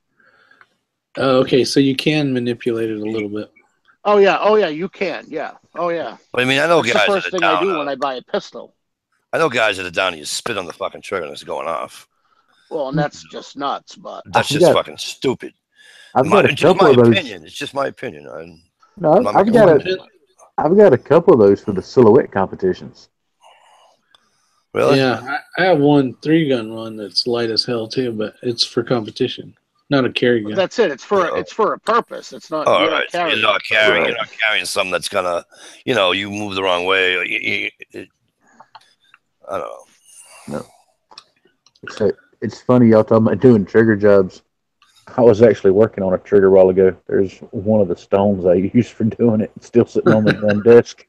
F: Oh, okay, so you can manipulate it a little bit.
D: Oh yeah, you can. Yeah. Oh yeah.
A: But I mean, I know
D: That's the
A: guys
D: first
A: that are
D: thing I
A: down.
D: do when I buy a pistol.
A: I know guys that are down. You spit on the fucking trigger and it's going off.
D: Well, and that's just nuts, but
A: That's just fucking stupid.
G: I've got a
A: It's just
G: couple
A: my
G: of those.
A: opinion. It's just my opinion.
G: No,
A: I'm not
G: I've
A: making
G: got
A: fun of
G: I've got a couple of those for the silhouette competitions.
A: Really?
F: Yeah, I have one 3-gun one that's light as hell too, but it's for competition, not a carry gun.
D: that's it. It's for a purpose. It's not.
A: Oh,
D: You're
A: right.
D: not carrying.
A: You're not carrying.
G: Right.
A: You're not carrying something that's gonna, you move the wrong way. Or I don't know.
G: No. So it's funny y'all talking about doing trigger jobs. I was actually working on a trigger a while ago. There's one of the stones I used for doing it still sitting on the damn desk.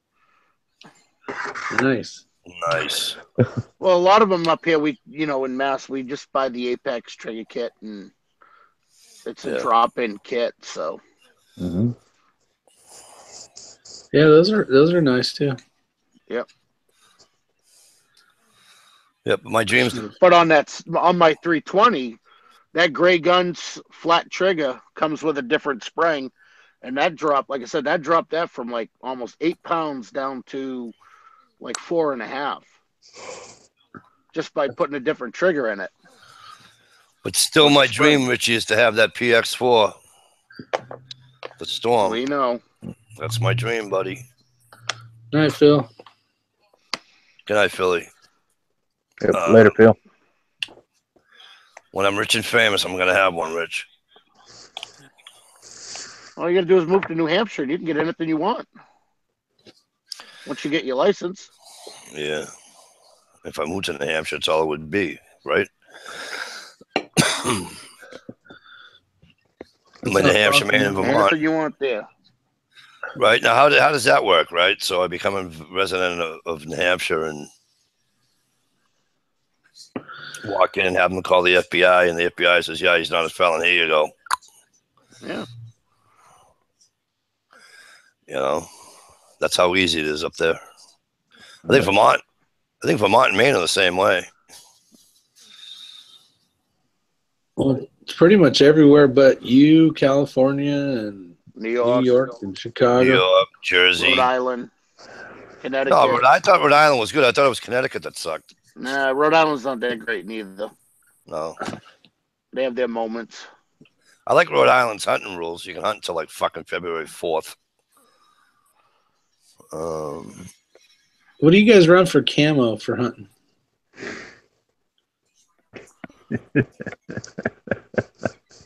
F: Nice.
A: Nice.
D: Well, a lot of them up here, in Mass, we just buy the Apex trigger kit, and it's a drop-in kit. So.
G: Mm-hmm.
F: Yeah, those are nice too.
D: Yep.
A: Yep. My dreams.
D: But on my 320, that Gray Guns flat trigger comes with a different spring, and that dropped, like I said, that from like almost 8 pounds down to like 4.5, just by putting a different trigger in it.
A: But still, my dream, Richie, is to have that PX4, the Storm.
D: We know.
A: That's my dream, buddy.
F: Night, Phil.
A: Good night, Philly.
G: Yep. Later, Phil.
A: When I'm rich and famous, I'm gonna have one, Rich.
D: All you gotta do is move to New Hampshire, and you can get anything you want once you get your license.
A: Yeah. If I moved to New Hampshire, that's all it would be, right? I'm a New Hampshire man in Vermont.
D: Anything you want there.
A: Right. Now, how does that work, right? So I become a resident of New Hampshire and walk in and have them call the FBI, and the FBI says, yeah, he's not a felon. Here you go.
D: Yeah.
A: That's how easy it is up there. I think Vermont and Maine are the same way.
F: Well, it's pretty much everywhere but California, and New York and Chicago.
A: New York, Jersey.
D: Rhode Island. Connecticut.
A: No, I thought Rhode Island was good. I thought it was Connecticut that sucked.
D: Nah, Rhode Island's not that great neither.
A: No.
D: They have their moments.
A: I like Rhode Island's hunting rules. You can hunt until like fucking February 4th.
F: What do you guys run for camo for hunting?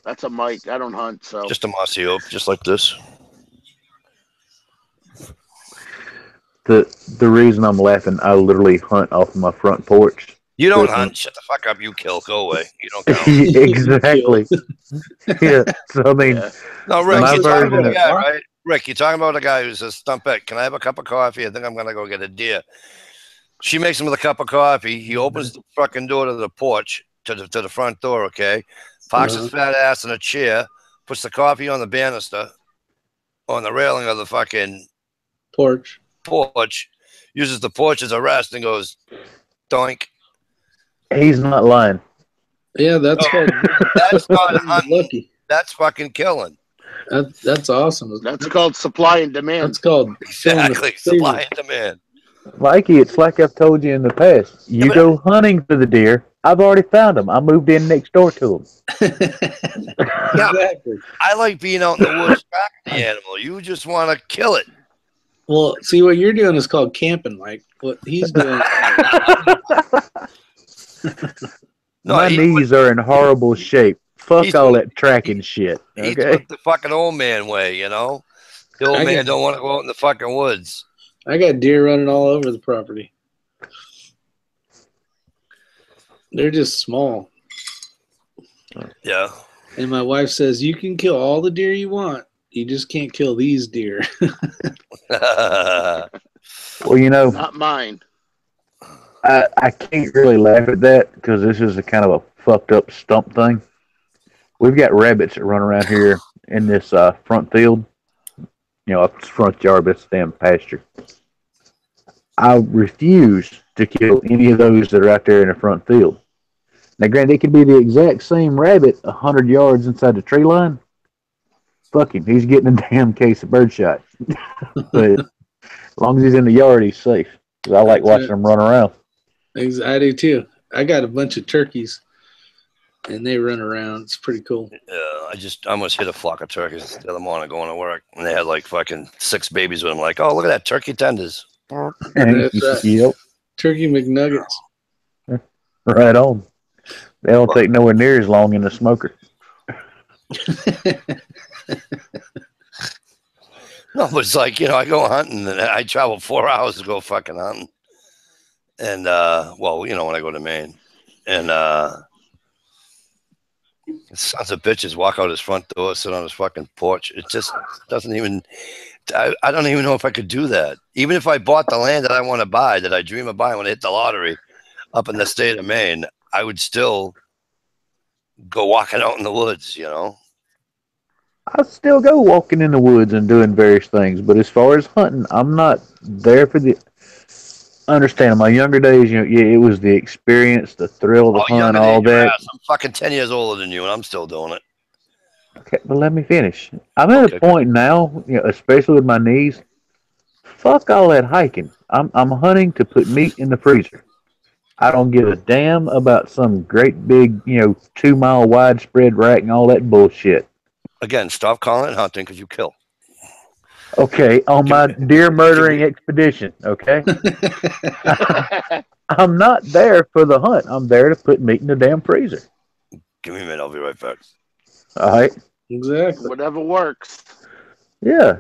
D: That's a mic. I don't hunt, so.
A: Just a mossy oak, just like this.
G: The reason I'm laughing, I literally hunt off my front porch.
A: You don't hunt. Shut the fuck up. You kill. Go away. You don't count.
G: Exactly. Yeah. So I mean,
A: No, Rick,
G: my
A: you're talking about
G: version
A: a
G: of-
A: guy, right? Rick, you're talking about a guy who says, Stumpette, can I have a cup of coffee? I think I'm gonna go get a deer. She makes him with a cup of coffee. He opens the fucking door to the porch, to the front door, okay? parks his fat ass in a chair, puts the coffee on the banister, on the railing of the fucking
F: porch,
A: uses the porch as a rest, and goes, doink.
G: He's not lying.
F: Yeah, that's called.
A: That's not hunting.
F: Lucky.
A: That's fucking killing.
F: That's awesome.
D: That's called supply and demand.
F: That's called
A: exactly supply and demand.
G: Mikey, it's like I've told you in the past. You go hunting for the deer. I've already found them. I moved in next door to them.
F: Exactly.
A: I like being out in the woods tracking the animal. You just want to kill it.
F: Well, see, what you're doing is called camping, Mike. What he's doing.
G: My knees are in horrible shape. Fuck all that tracking shit. Okay?
A: He's with the fucking old man way, you know? The old man don't want to go out in the fucking woods.
F: I got deer running all over the property. They're just small.
A: Yeah.
F: And my wife says, you can kill all the deer you want. You just can't kill these deer.
G: Well, you know.
D: Not mine.
G: I can't really laugh at that because this is a kind of a fucked up stump thing. We've got rabbits that run around here in this front field. You know, up front yard, but it's damn pasture. I refuse to kill any of those that are out there in the front field. Now, granted, it could be the exact same rabbit 100 yards inside the tree line. Fuck him. He's getting a damn case of birdshot. But as long as he's in the yard, he's safe. Because I like watching him run around.
F: I do too. I got a bunch of turkeys, and they run around. It's pretty cool.
A: Yeah, I almost hit a flock of turkeys the other morning going to work, and they had like fucking 6 babies with them. Like, oh, look at that, turkey tenders.
G: Yep.
F: Turkey McNuggets.
G: Right on. They don't take nowhere near as long in the smoker.
A: No, but it's like, you know, I go hunting, and I travel 4 hours to go fucking hunting. And, well, you know, when I go to Maine. And, sons of bitches walk out his front door, sit on his fucking porch. It just doesn't even, I don't even know if I could do that. Even if I bought the land that I want to buy, that I dream of buying when I hit the lottery up in the state of Maine, I would still go walking out in the woods, you know?
G: I still go walking in the woods and doing various things, but as far as hunting, I'm not there for the. Understand, in my younger days, you know, yeah, it was the experience, the thrill of the hunt, all that.
A: I'm fucking 10 years older than you, and I'm still doing it.
G: Okay, but let me finish. I'm at a point now, you know, especially with my knees. Fuck all that hiking. I'm hunting to put meat in the freezer. I don't give a damn about some great big, you know, 2 mile widespread rack and all that bullshit.
A: Again, stop calling it hunting because you kill.
G: Okay, on my deer murdering expedition, okay? I'm not there for the hunt. I'm there to put meat in the damn freezer.
A: Give me a minute. I'll be right back.
G: All right.
F: Exactly.
D: Whatever works.
G: Yeah.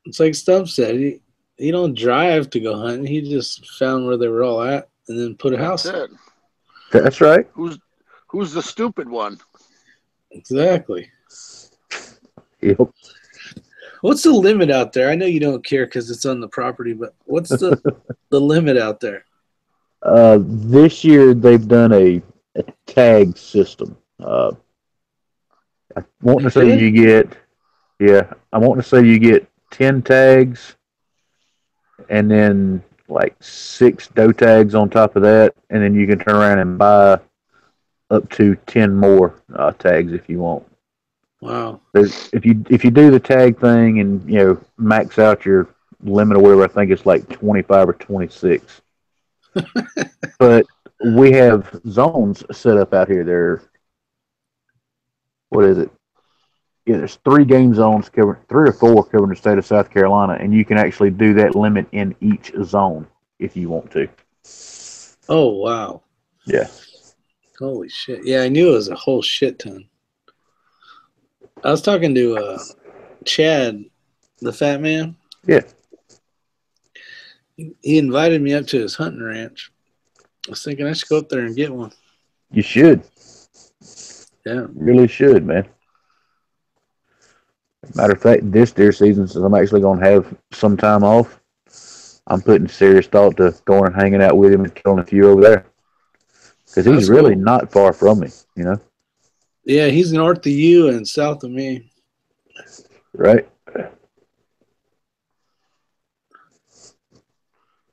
F: It's like Stump said. He don't drive to go hunting. He just found where they were all at and then put a house.
D: That's it.
G: That's right.
D: Who's the stupid one?
F: Exactly.
G: Yep.
F: What's the limit out there? I know you don't care because it's on the property, but what's the limit out there?
G: This year they've done a tag system. I want to say you get, I want to say you get 10 tags, and then like 6 doe tags on top of that, and then you can turn around and buy up to 10 more tags if you want.
F: Wow.
G: If you do the tag thing and, you know, max out your limit or whatever, I think it's like 25 or 26. But we have zones set up out here. What is it? Yeah, there's 3 game zones covering, 3 or 4 covering the state of South Carolina, and you can actually do that limit in each zone if you want to.
F: Oh, wow.
G: Yeah.
F: Holy shit. Yeah, I knew it was a whole shit ton. I was talking to Chad, the fat man.
G: Yeah.
F: He invited me up to his hunting ranch. I was thinking I should go up there and get one.
G: You should.
F: Yeah.
G: You really should, man. Matter of fact, this deer season, since I'm actually going to have some time off, I'm putting serious thought to going and hanging out with him and killing a few over there. Because he's really not far from me, you know?
F: Yeah, he's north of you and south of me.
G: Right.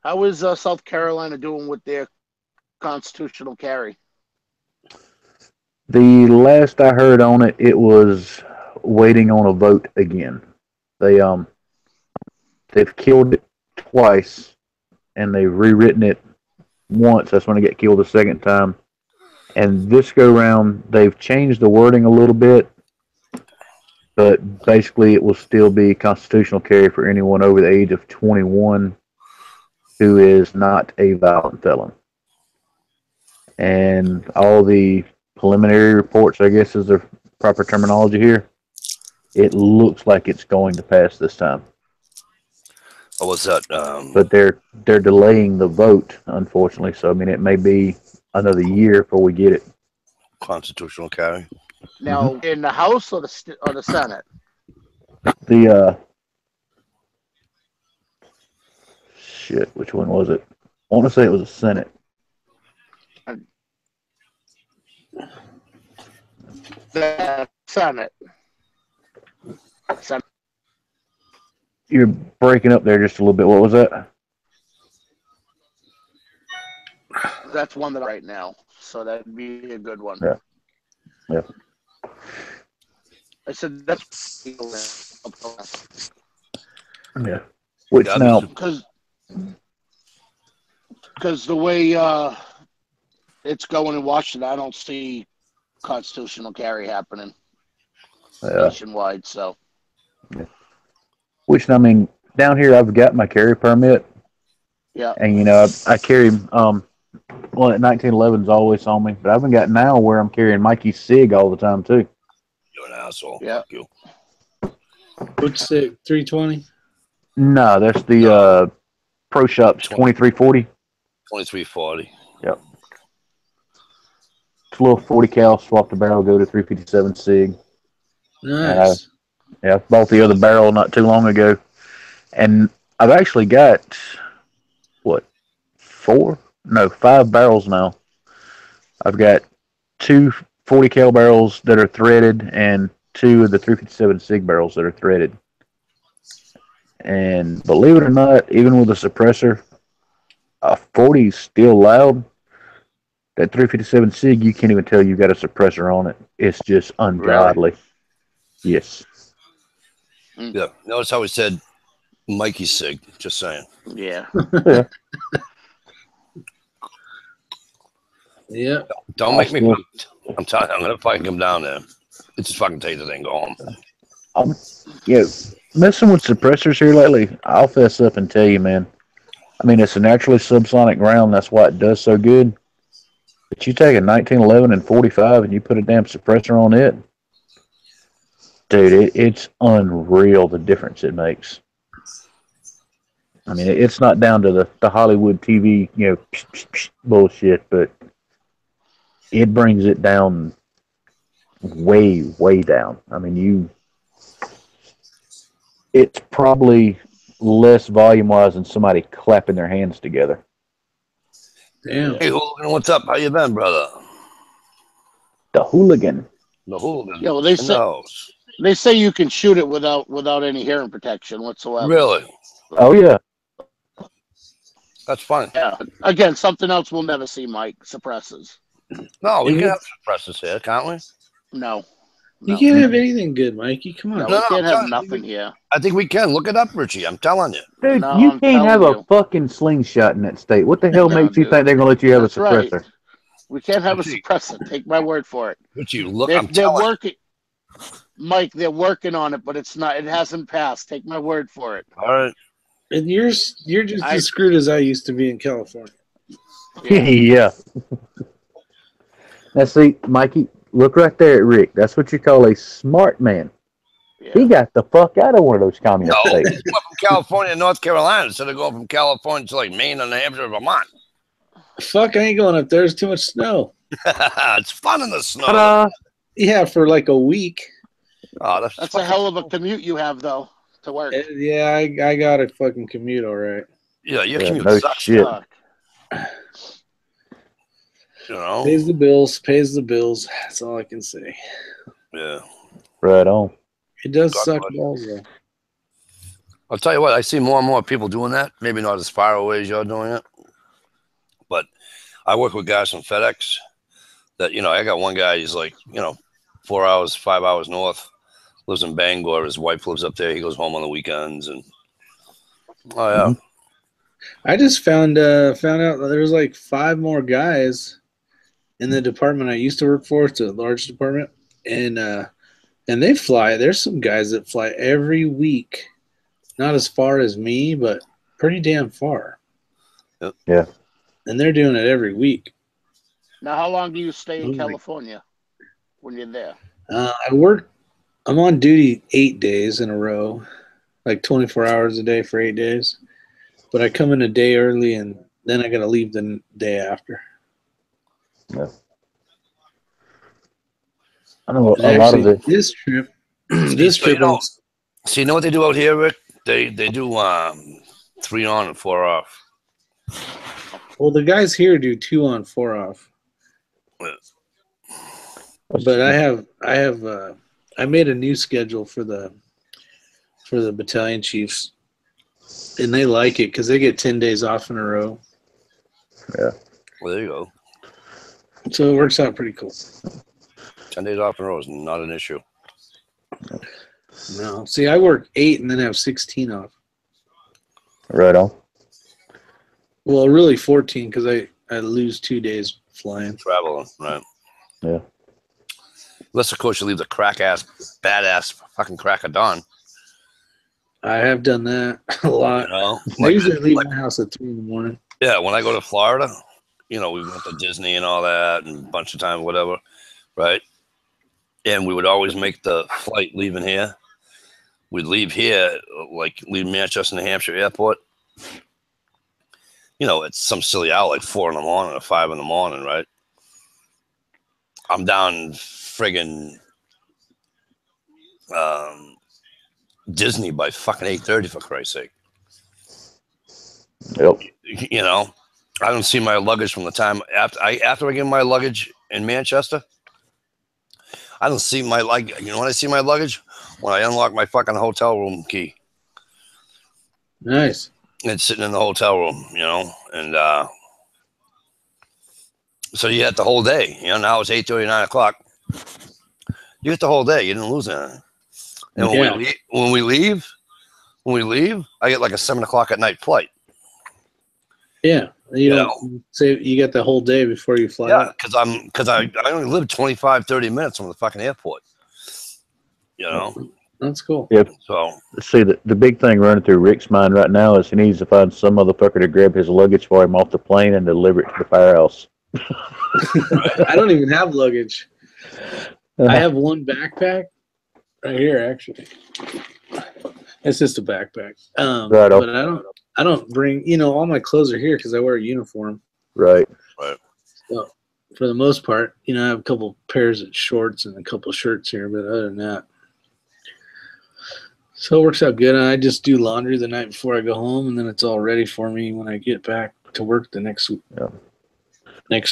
D: How is South Carolina doing with their constitutional carry?
G: The last I heard on it, it was waiting on a vote again. They've killed it twice, and they've rewritten it once. That's when it got killed the second time. And this go round, they've changed the wording a little bit, but basically it will still be constitutional carry for anyone over the age of 21 who is not a violent felon. And all the preliminary reports, I guess is the proper terminology here, it looks like it's going to pass this time.
A: Oh, what's that?
G: But they're delaying the vote, unfortunately. So I mean, it may be another year before we get it.
A: Constitutional carry.
D: Now, in the House or the Senate?
G: The shit, which one was it? I want to say it was the Senate.
D: The Senate.
G: You're breaking up there just a little bit. What was that?
D: That's one that right now, so that'd be a good one.
G: Yeah. Yeah.
D: I said that's
G: Yeah. Which
A: Yeah,
G: now?
D: Because the way it's going in Washington, I don't see constitutional carry happening nationwide. So,
G: which I mean, down here I've got my carry permit.
D: Yeah.
G: And you know, I carry well, at 1911's always on me, but I've got now where I'm carrying Mikey Sig all the time too.
A: You're an asshole.
D: Yeah.
A: Fuck you.
F: What's it? 320?
G: No, that's the Pro Shop's 2340.
A: 2340.
G: Yep. It's a little 40 cal, swap the barrel, go to 357 Sig.
F: Nice.
G: Yeah, I bought the other barrel not too long ago. And I've actually got, what, 5 barrels now. I've got 2 40 cal barrels that are threaded and 2 of the 357 Sig barrels that are threaded. And believe it or not, even with a suppressor, a 40 is still loud. That 357 Sig, you can't even tell you got a suppressor on it. It's just ungodly.
D: Really?
G: Yes.
A: Yeah. Notice how we said Mikey Sig. Just saying.
D: Yeah.
F: Yeah.
A: Don't make me. I'm telling you, I'm gonna fucking come down there. It's just fucking take the thing, go home.
G: Yeah, messing with suppressors here lately, I'll fess up and tell you, man. I mean, it's a naturally subsonic round. That's why it does so good. But you take a 1911 and 45 and you put a damn suppressor on it, dude, it's unreal the difference it makes. I mean, it's not down to the Hollywood TV, you know, bullshit, but it brings it down way, way down. I mean, it's probably less volume-wise than somebody clapping their hands together.
F: Damn.
A: Hey, Hooligan, what's up? How you been, brother?
G: The Hooligan.
A: The Hooligan.
D: Yeah, well, they say you can shoot it without any hearing protection whatsoever.
A: Really?
G: Oh, yeah.
A: That's fine.
D: Yeah. Again, something else we'll never see, Mike. Suppresses.
A: No, we can have suppressors here, can't we?
D: No.
F: You can't have anything good, Mikey. Come on.
D: No,
A: No,
D: we can't
A: I'm
D: have nothing here.
A: I think we can. Look it up, Richie. I'm telling you.
G: Dude,
D: No,
G: you
D: I'm
G: can't have
D: telling
G: a
D: you.
G: fucking slingshot in that state. What the hell
D: No,
G: makes you
D: dude.
G: think they're going to let you have
D: That's
G: a suppressor?
D: right. We can't have
A: Richie.
D: a suppressor. Take my word for it.
A: Richie, look,
D: They're
A: I'm telling
D: working. Mike, they're working on it, but it hasn't passed. Take my word for it.
A: you. All right.
F: And you're just as screwed as I used to be in California.
G: Yeah. Now, see, Mikey, look right there at Rick. That's what you call a smart man.
D: Yeah.
G: He got the fuck out of one of those communist
A: No,
G: states.
A: he's going from California to North Carolina instead of going from California to like Maine and New Hampshire or Vermont.
F: Fuck, I ain't going up there. There's too much snow.
A: It's fun in the snow.
G: Ta-da!
F: Yeah, for like a week.
A: Oh,
D: That's a hell of a commute you have, though, to work.
F: Yeah, I got a fucking commute, all right.
A: Yeah, your
G: Yeah,
A: commute
G: no
A: sucks.
G: shit.
D: Fuck.
A: You know?
F: Pays the bills. Pays the bills. That's all I can say.
A: Yeah.
G: Right on.
F: It does
A: God
F: suck
A: bless.
F: balls, though.
A: I'll tell you what, I see more and more people doing that. Maybe not as far away as you're doing it. But I work with guys from FedEx that, you know, I got one guy, he's like, you know, 4 hours, 5 hours north, lives in Bangor. His wife lives up there. He goes home on the weekends. And, oh, yeah.
G: Mhm.
F: I just found out that there's like 5 more guys in the department I used to work for. It's a large department. And they fly. There's some guys that fly every week. Not as far as me, but pretty damn far.
A: Yep.
G: Yeah.
F: And they're doing it every week.
D: Now, how long do you stay in
F: Oh my-
D: California when you're there?
F: I'm on duty 8 days in a row, like 24 hours a day for 8 days. But I come in a day early, and then I got to leave the day after.
G: Yeah. I know a lot of the.
F: This trip,
A: So you know what they do out here, Rick? They do 3 on and 4 off.
F: well, the guys here do 2 on, 4 off. But I made a new schedule for the battalion chiefs, and they like it because they get 10 days off in a row.
G: Yeah.
A: Well, there you go.
F: So it works out pretty cool.
A: 10 days off in a row is not an issue.
F: No, see, I work 8 and then have 16 off.
G: Right on.
F: Well, really 14 because I lose 2 days flying.
A: Traveling, right?
G: Yeah.
A: Unless, of course, you leave the badass fucking crack of dawn.
F: I have done that a lot.
A: You know?
F: I usually leave my house at 3 in the morning.
A: Yeah, when I go to Florida, you know, we went to Disney and all that and a bunch of times, whatever, right? And we would always make the flight leaving here. We'd leave here, like leave Manchester, New Hampshire airport. You know, it's some silly hour, like 4 in the morning or 5 in the morning, right? I'm down friggin' Disney by fucking 8:30, for Christ's sake.
G: Yep.
A: You know, I don't see my luggage from the time after I get my luggage in Manchester. I don't see my luggage. You know when I see my luggage? When I unlock my fucking hotel room key.
F: Nice.
A: It's sitting in the hotel room, you know, and so you had the whole day. You know, now it's 8:30, 9 o'clock. You get the whole day. You didn't lose anything. And when we leave, I get like a 7 o'clock at night flight.
F: Yeah, you don't say you get the whole day before you fly.
A: Yeah, because I only live 25, 30 minutes from the fucking airport. You know,
F: that's cool.
G: Yep.
A: So
G: see, the big thing running through Rick's mind right now is he needs to find some motherfucker to grab his luggage for him off the plane and deliver it to the firehouse.
F: I don't even have luggage. I have one backpack right here, actually. It's just a backpack.
G: Right on.
F: But I don't bring. You know, all my clothes are here because I wear a uniform.
G: Right.
F: So for the most part, you know, I have a couple pairs of shorts and a couple shirts here, but other than that. So it works out good. I just do laundry the night before I go home, and then it's all ready for me when I get back to work the next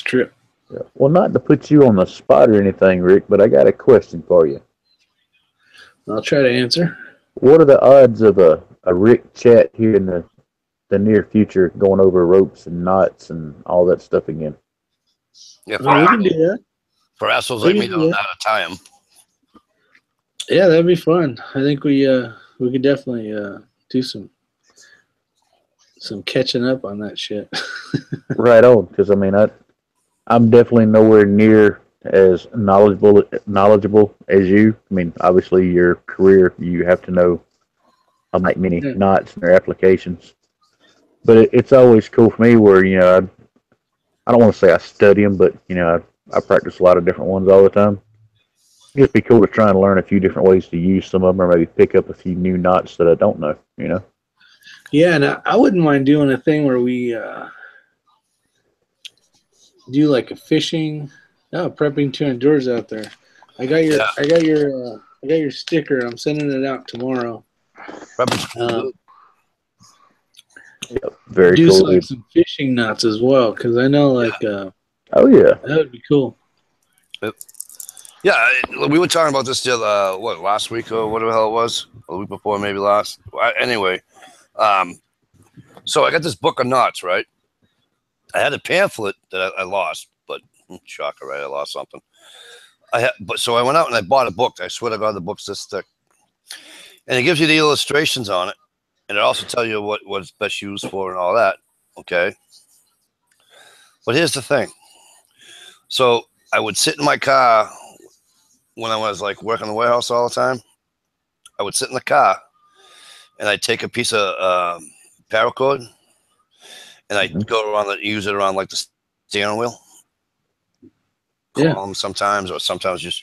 F: trip.
G: Yeah. Well, not to put you on the spot or anything, Rick, but I got a question for you.
F: I'll try to answer.
G: What are the odds of a Rick chat here in the near future going over ropes and knots and all that stuff again?
A: Yeah,
F: we can do that.
A: For assholes like me that don't know how to tie them.
F: Yeah, that'd be fun. I think we could definitely do some catching up on that shit.
G: Right on, because I mean, I'm definitely nowhere near as knowledgeable as you. I mean, obviously, your career, you have to know how to make many knots and their applications. But it's always cool for me where, you know, I don't want to say I study them, but, you know, I practice a lot of different ones all the time. It'd be cool to try and learn a few different ways to use some of them, or maybe pick up a few new knots that I don't know, you know?
F: Yeah, and I wouldn't mind doing a thing where we do like a fishing, prepping to endures out there. I got your sticker. I'm sending it out tomorrow.
G: Very
F: do
G: cool.
F: Some fishing knots as well, because I know
G: Oh yeah.
F: That would be cool.
A: Yeah, we were talking about this the other, last week or whatever the hell it was, a week before, maybe last. Anyway, so I got this book of knots, right? I had a pamphlet that I lost, but shocker, right? I lost something. So I went out and I bought a book. I swear to God, the book's this thick, and it gives you the illustrations on it, and it also tells you what it's best used for and all that. Okay, but here's the thing. So I would sit in my car when I was like working the warehouse all the time. I would sit in the car and I'd take a piece of paracord and I'd go around use it around like the steering wheel.
F: Yeah.
A: Sometimes, or sometimes just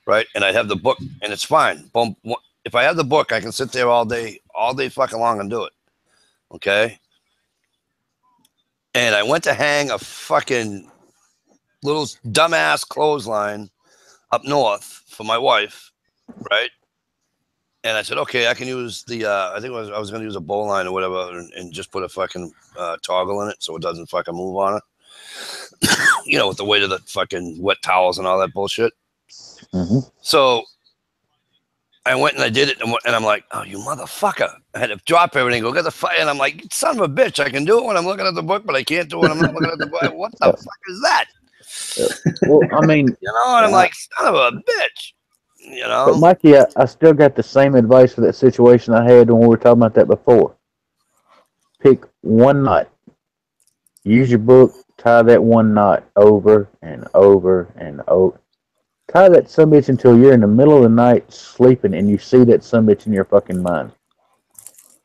A: right. And I'd have the book and it's fine. Boom. If I have the book, I can sit there all day fucking long and do it. Okay. And I went to hang a fucking little dumbass clothesline up north for my wife, right? And I said, okay, I can use the, I think I was going to use a bowline or whatever and just put a fucking toggle in it so it doesn't fucking move on it. You know, with the weight of the fucking wet towels and all that bullshit.
G: Mm-hmm.
A: So I went and I did it, and I'm like, oh, you motherfucker. I had to drop everything, go get the fire, and I'm like, son of a bitch, I can do it when I'm looking at the book, but I can't do it when I'm not looking at the book. What the fuck is that?
G: Well, I mean,
A: you know, and I'm like, son of a bitch. You know?
G: But Mikey, I still got the same advice for that situation I had when we were talking about that before. Pick one knot. Use your book, tie that one knot over and over and over. Tie that sumbitch until you're in the middle of the night sleeping and you see that sumbitch in your fucking mind.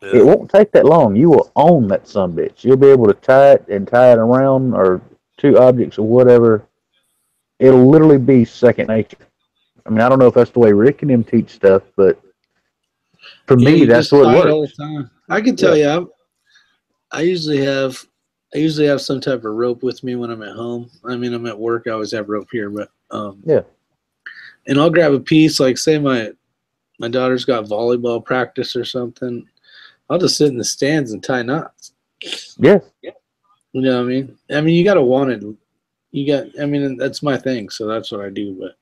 G: Yeah. It won't take that long. You will own that sumbitch. You'll be able to tie it around or two objects or whatever. It'll literally be second nature. I mean, I don't know if that's the way Rick and him teach stuff, but for me, that's what works.
F: All the time. I can tell you, I usually have some type of rope with me when I'm at home. I mean, I'm at work. I always have rope here, but and I'll grab a piece. Like, say my daughter's got volleyball practice or something. I'll just sit in the stands and tie knots.
G: Yeah.
F: You know what I mean? I mean, you got to want it. I mean, that's my thing, so that's what I do. But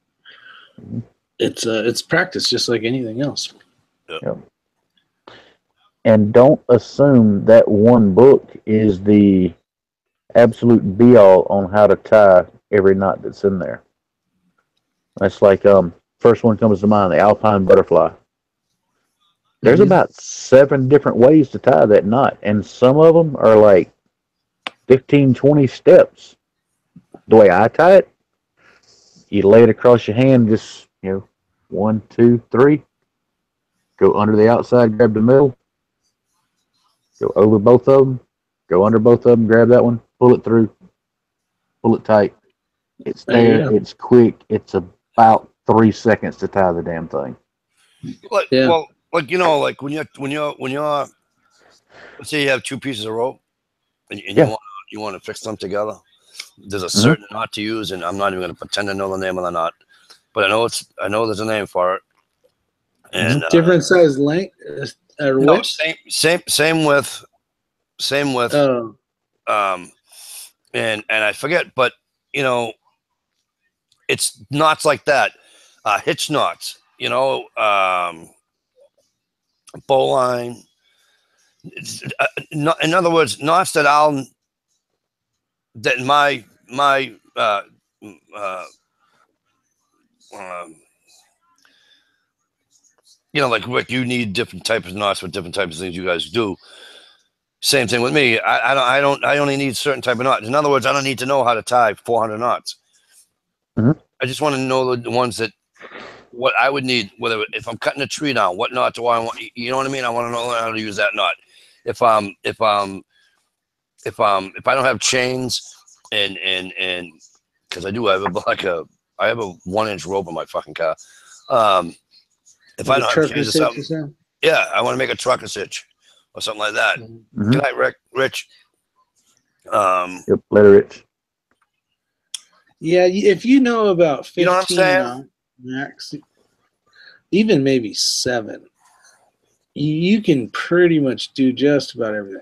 F: it's practice, just like anything else.
G: Yep. And don't assume that one book is the absolute be-all on how to tie every knot that's in there. That's like first one comes to mind, the Alpine Butterfly. There's about 7 different ways to tie that knot, and some of them are like 15, 20 steps. The way I tie it, you lay it across your hand, just 1, 2, 3. Go under the outside, grab the middle. Go over both of them. Go under both of them, grab that one, pull it through, pull it tight. It's there. It's quick. It's about 3 seconds to tie the damn thing.
A: Well, like like when you're let's say you have 2 pieces of rope and you want to fix them together. There's a certain knot to use, and I'm not even going to pretend to know the name of the knot, but I know there's a name for it. And
F: different size length.
A: No, same with. And I forget, but it's knots like that, hitch knots. Bowline. In other words, knots that my like Rick, you need different types of knots for different types of things you guys do. Same thing with me. I only need certain type of knots. In other words, I don't need to know how to tie 400 knots. I just want to know the ones that what I would need. Whether if I'm cutting a tree down, what knot do I want? You know what I mean? I want to know how to use that knot. If I don't have chains and because I do have I have a 1-inch rope in my fucking car. If I don't have chains or something, I want to make a trucker hitch or something like that. Good night, Rick. Rich.
G: Yep, later, Rich.
F: Yeah, if you know about 15
A: you know what I'm saying?
F: Max, even maybe 7, you can pretty much do just about everything.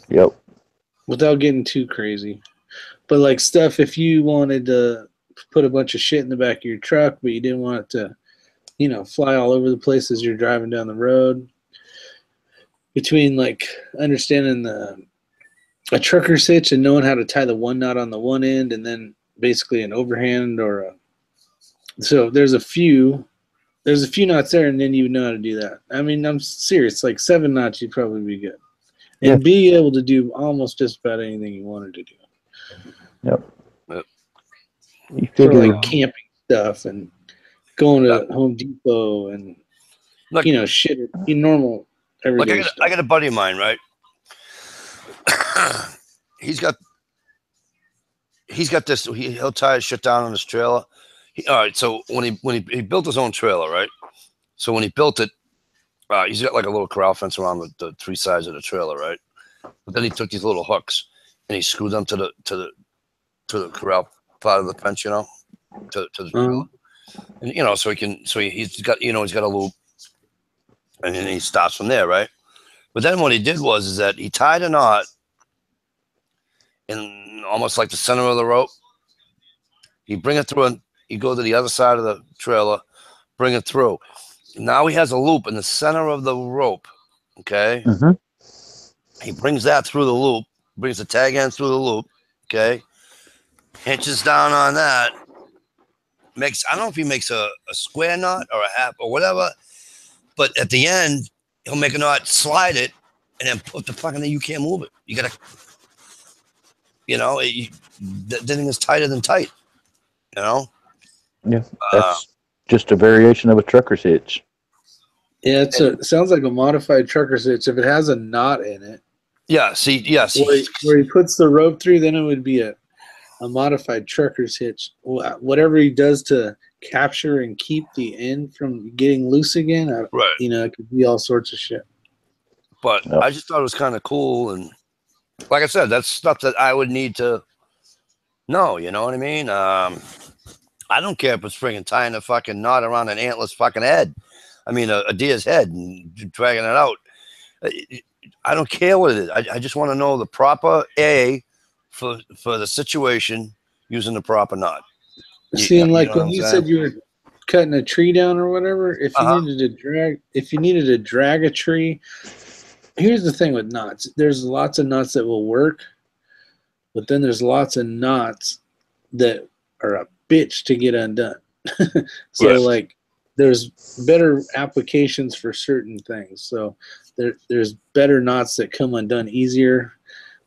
G: Yep.
F: Without getting too crazy. But like stuff, if you wanted to put a bunch of shit in the back of your truck, but you didn't want it to, you know, fly all over the place as you're driving down the road, between like understanding a trucker's hitch and knowing how to tie the one knot on the one end and then basically an overhand so there's a few knots there, and then you know how to do that. I mean, I'm serious, like 7 knots you'd probably be good. And be able to do almost just about anything you wanted to do.
G: Yep.
F: You figure like camping stuff and going to Home Depot and
A: like,
F: you know, shit, normal everyday
A: like
F: stuff.
A: I got a buddy of mine, right? he's got this. He'll tie his shit down on his trailer. All right. So when he built his own trailer, right? So when he built it, he's got like a little corral fence around the 3 sides of the trailer, right? But then he took these little hooks and he screwed them to the corral part of the fence, you know, to the trailer. And you know, he's got a loop, and then he stops from there, right? But then what he did is that he tied a knot in almost like the center of the rope. You bring it through, and you go to the other side of the trailer, bring it through. Now he has a loop in the center of the rope. Okay.
G: Mm-hmm.
A: He brings that through the loop, brings the tag end through the loop. Okay. Hinges down on that. I don't know if he makes a square knot or a half or whatever, but at the end, he'll make a knot, slide it, and then put the fucking thing. You can't move it. You gotta, you know, the thing is tighter than tight. You know.
G: Yeah, that's just a variation of a trucker's hitch.
F: Yeah, it sounds like a modified trucker's hitch. If it has a knot in it.
A: Yeah. See. Yes.
F: Where he puts the rope through, then it would be a modified trucker's hitch. Whatever he does to capture and keep the end from getting loose again,
A: right?
F: You know, it could be all sorts of shit.
A: But I just thought it was kind of cool, and like I said, that's stuff that I would need to know. You know what I mean? I don't care if it's friggin' tying a fucking knot around an antler's fucking head. I mean, a deer's head and dragging it out. I don't care what it is. I just want to know the proper for the situation using the proper knot.
F: See, and like when you said you were cutting a tree down or whatever, if you needed to drag a tree, here's the thing with knots. There's lots of knots that will work, but then there's lots of knots that are a bitch to get undone. So like there's better applications for certain things. So there's better knots that come undone easier.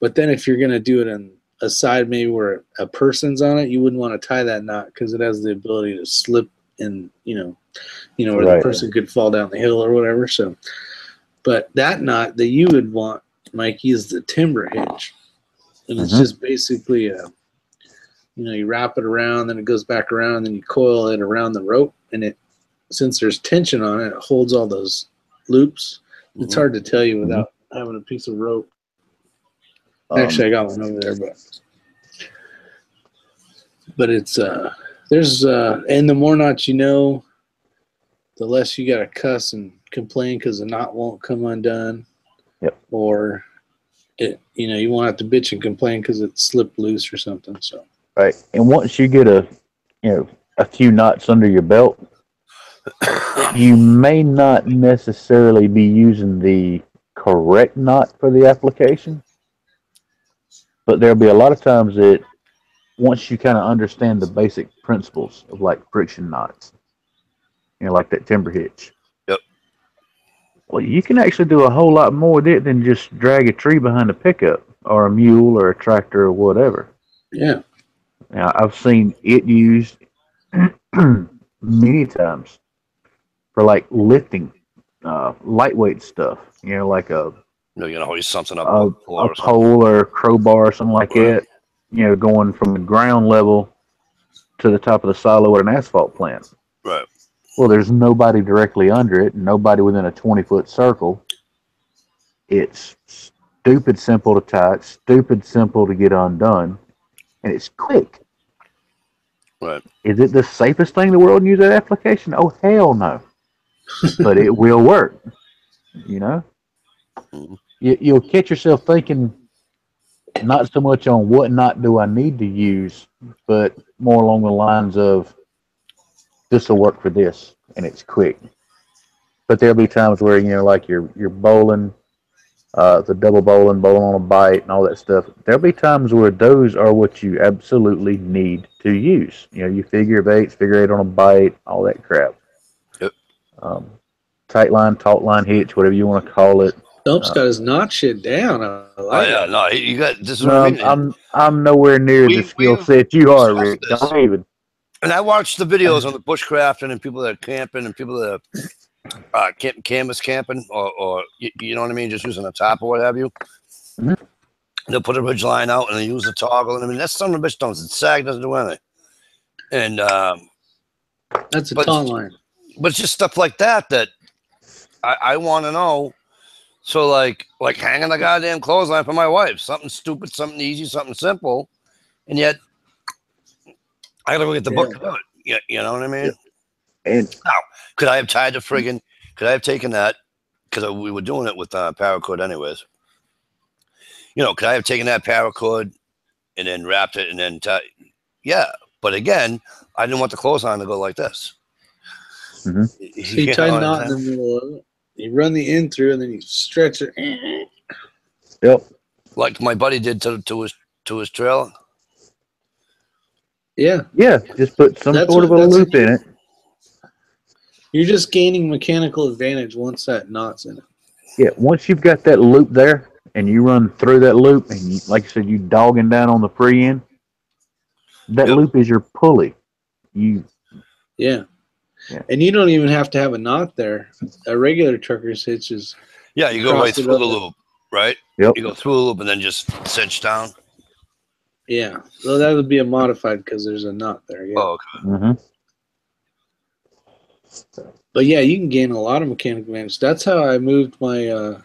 F: But then if you're going to do it in a side maybe where a person's on it, you wouldn't want to tie that knot because it has the ability to slip and, you know, where the person could fall down the hill or whatever. So, but that knot that you would want, Mikey, is the timber hitch. And it's just basically you wrap it around, then it goes back around, then you coil it around the rope. And since there's tension on it, it holds all those loops. It's hard to tell you without having a piece of rope. Actually, I got one over there, but it's there's and the more knots you know, the less you got to cuss and complain because the knot won't come undone.
G: Yep.
F: Or you won't have to bitch and complain because it slipped loose or something. So.
G: Right, and once you get a few knots under your belt, you may not necessarily be using the correct knot for the application. But there'll be a lot of times that once you kind of understand the basic principles of like friction knots, like that timber hitch.
A: Yep.
G: Well, you can actually do a whole lot more with it than just drag a tree behind a pickup or a mule or a tractor or whatever.
F: Yeah.
G: Now, I've seen it used many times for like lifting, lightweight stuff, like a
A: hoist something up
G: a pole or a crowbar or something like that, going from the ground level to the top of the silo at an asphalt plant.
A: Right.
G: Well, there's nobody directly under it, nobody within a 20-foot circle. It's stupid simple to tie, stupid simple to get undone, and it's quick.
A: Right.
G: Is it the safest thing in the world to use that application? Oh, hell no. But it will work, You'll catch yourself thinking not so much on what knot do I need to use, but more along the lines of this will work for this, and it's quick. But there'll be times where like you're bowling, the double bowling on a bite, and all that stuff. There'll be times where those are what you absolutely need to use. You figure of eights, figure eight on a bite, all that crap.
A: Yep.
G: Tight line, taut line hitch, whatever you want to call it.
F: Stump's got his knot shit down. I like
A: yeah,
F: it.
A: no, you got this is what I mean.
G: I'm nowhere near the skill set you are, Rick.
A: this.
G: Don't even.
A: And I watched the videos on the bushcrafting and people that are camping and people that are canvas camping or you know what I mean, just using a top or what have you.
G: Mm-hmm.
A: They'll put a ridge line out and they use the toggle. And I mean, that's some of the bitch don't. Sag doesn't do anything. And
F: that's a taut line.
A: But it's just stuff like that I want to know. So like hanging a goddamn clothesline for my wife, something stupid, something easy, something simple, and yet I gotta go get the book to do it. You know what I mean?
G: And
A: now, could I have tied the friggin'? Could I have taken that? Because we were doing it with paracord anyways. Could I have taken that paracord and then wrapped it and then yeah. But again, I didn't want the clothesline to go like this.
F: Mm-hmm. So you tie a knot in the middle of it. You run the end through, and then you stretch it.
G: Yep.
A: Like my buddy did to his trailer.
F: Yeah.
G: Yeah. Just put some sort of a loop in it.
F: You're just gaining mechanical advantage once that knot's in it.
G: Yeah. Once you've got that loop there, and you run through that loop, and you, like I said, you dogging down on the free end. That loop is your pulley.
F: Yeah. And you don't even have to have a knot there. A regular trucker's hitch is.
A: Yeah, you go right through the loop, right?
G: Yep.
A: You go through the loop and then just cinch down.
F: Yeah. So that would be a modified because there's a knot there. Yeah.
A: Oh, okay.
G: Mm-hmm.
F: But yeah, you can gain a lot of mechanical advantage. That's how I moved my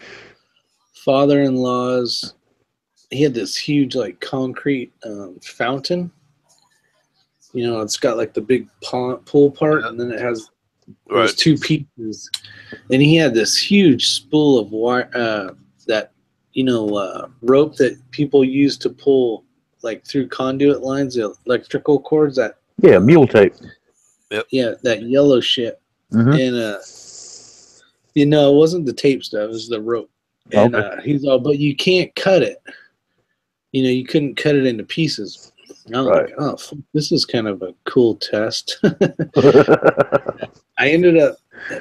F: father-in-law's. He had this huge concrete fountain. It's got like the big pool part, and then it has those two pieces. And he had this huge spool of wire, that rope that people use to pull through conduit lines, the electrical cords.
G: Mule tape.
A: Yep.
F: Yeah, that yellow shit.
G: Mm-hmm.
F: And it wasn't the tape stuff; it was the rope. And he's all, but you can't cut it. You couldn't cut it into pieces. And I was like, oh, this is kind of a cool test. I ended up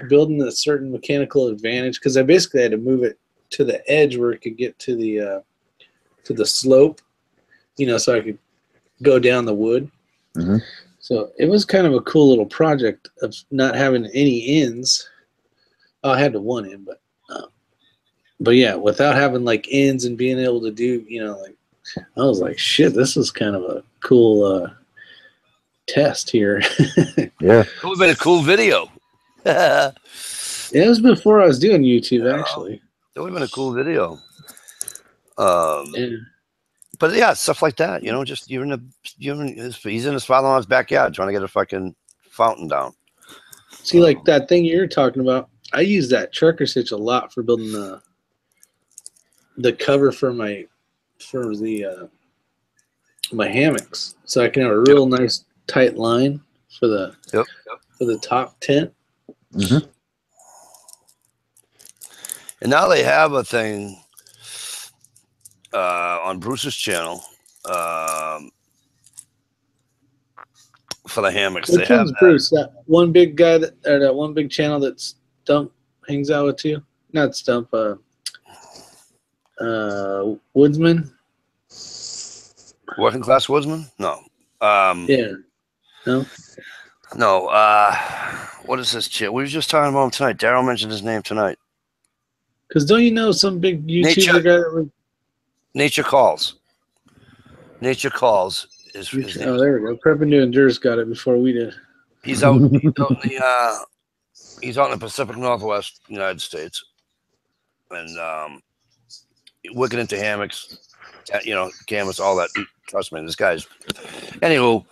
F: building a certain mechanical advantage because I basically had to move it to the edge where it could get to the slope, so I could go down the wood.
G: Mm-hmm.
F: So it was kind of a cool little project of not having any ends. Oh, I had the one end, but yeah, without having ends and being able to do, I was like, shit, this is kind of a cool test here.
A: Yeah. It would have been a cool video.
F: It was before I was doing YouTube, actually.
A: That would have been a cool video. But yeah, stuff like that, just he's in his father-in-law's backyard trying to get a fucking fountain down.
F: See, that thing you're talking about, I use that trucker's hitch a lot for building the cover for my hammocks, so I can have a real nice tight line for the top tent.
G: Mm-hmm.
A: And now they have a thing on Bruce's channel for the hammocks.
F: Which one's Bruce? That one big guy that one big channel that Stump hangs out with too? Not Stump. Woodsman.
A: Working class woodsman? No.
F: Yeah. No.
A: No. What is this shit? We were just talking about him tonight. Daryl mentioned his name tonight.
F: Because don't you know some big YouTuber guy that was
A: Nature Calls. Nature Calls is his name.
F: Oh, there we go. Prepping to Endurance got it before we did.
A: He's out in the Pacific Northwest United States. And working into hammocks, canvas, all that. Trust me, this guy's. Anywho,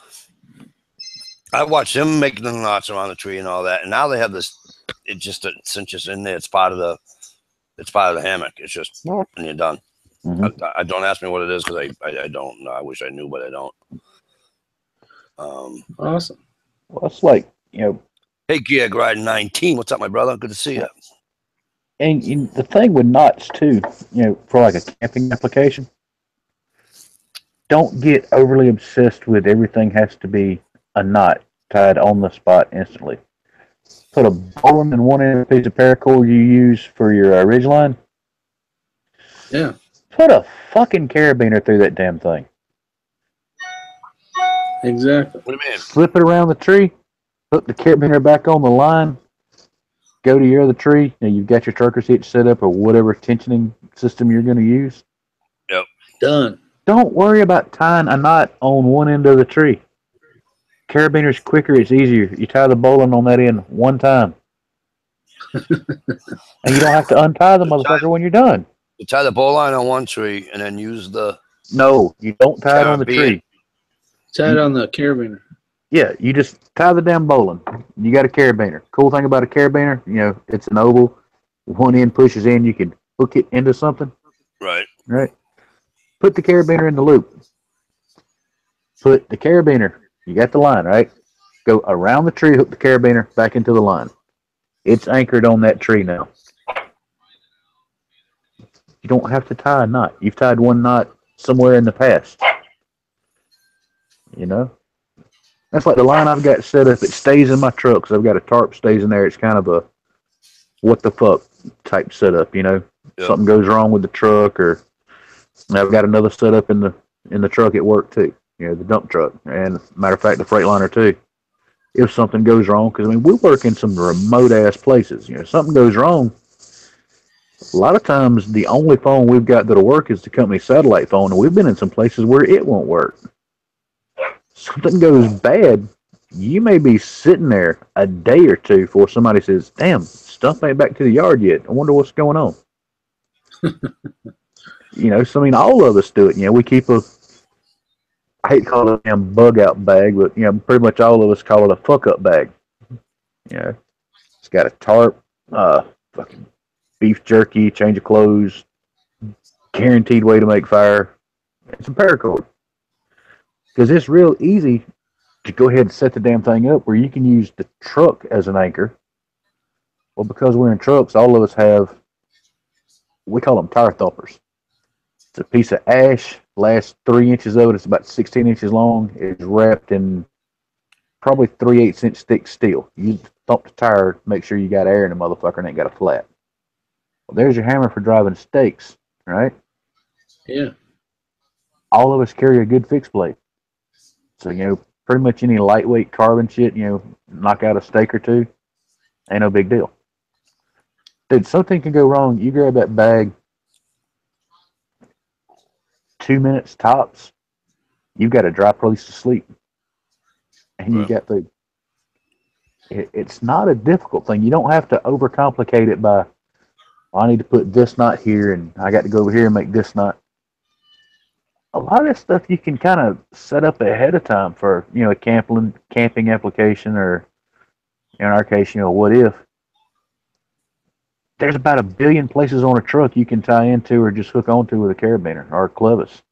A: I watched him making the knots around the tree and all that, and now they have this. It cinches in there. It's part of the hammock. It's just and you're done. I don't ask me what it is because I don't know. I wish I knew, but I don't.
F: Awesome.
G: Well, it's like, you know.
A: Hey, Gear Grind 19. What's up, my brother? Good to see you.
G: And the thing with knots too, you know, for like a camping application, don't get overly obsessed with everything has to be a knot tied on the spot instantly. Put a bowline in one end of the piece of paracord you use for your ridge line.
F: Yeah.
G: Put a fucking carabiner through that damn thing.
F: Exactly.
A: What do you mean?
G: Slip it around the tree, hook the carabiner back on the line, go to your other tree. Now you've got your turkey hitch set up or whatever tensioning system you're going to use.
A: Yep.
F: Done.
G: Don't worry about tying a knot on one end of the tree. Carabiner's quicker, it's easier. You tie the bowline on that end one time. And you don't have to untie the motherfucker when you're done.
A: You tie the bowline on one tree and then use the...
G: No, you don't tie it on the tree.
F: Tie it on the carabiner.
G: Yeah, you just tie the damn bowline. You got a carabiner. Cool thing about a carabiner, you know, it's an oval. One end pushes in, you can hook it into something.
A: Right.
G: Right. Put the carabiner in the loop. Put the carabiner, you got the line, right? Go around the tree, hook the carabiner back into the line. It's anchored on that tree now. You don't have to tie a knot. You've tied one knot somewhere in the past. You know? That's like the line I've got set up. It stays in my truck because I've got a tarp stays in there. It's kind of a what the fuck type setup, you know? Yep. Something goes wrong with the truck, or I've got another setup in the truck at work too. You know, the dump truck. And matter of fact, the Freightliner too. If something goes wrong, because I mean, we work in some remote ass places. You know, if something goes wrong, a lot of times the only phone we've got that'll work is the company satellite phone, and we've been in some places where it won't work. Something goes bad, you may be sitting there a day or two before somebody says, "Damn, stuff ain't back to the yard yet. I wonder what's going on." You know, so I mean, all of us do it. You know, we keep a, I hate to call it a damn bug out bag, but you know, pretty much all of us call it a fuck up bag. You know, it's got a tarp, fucking beef jerky, change of clothes, guaranteed way to make fire, and some paracord. Because it's real easy to go ahead and set the damn thing up where you can use the truck as an anchor. Well, because we're in trucks, all of us have, we call them tire thumpers. It's a piece of ash, last 3 inches of it, it's about 16 inches long, it's wrapped in probably 3/8 inch thick steel. You thump the tire, make sure you got air in the motherfucker and ain't got a flat. Well, there's your hammer for driving stakes, right?
F: Yeah.
G: All of us carry a good fixed blade. So, you know, pretty much any lightweight carbon shit, you know, knock out a stake or two, ain't no big deal. Dude, something can go wrong. You grab that bag, 2 minutes tops, you've got a dry place to sleep. And you got food. It's not a difficult thing. You don't have to overcomplicate it by, I need to put this knot here and I got to go over here and make this knot. A lot of that stuff you can kind of set up ahead of time for, you know, a camping application, or in our case, you know, what if. There's about 1 billion places on a truck you can tie into or just hook onto with a carabiner or a clevis.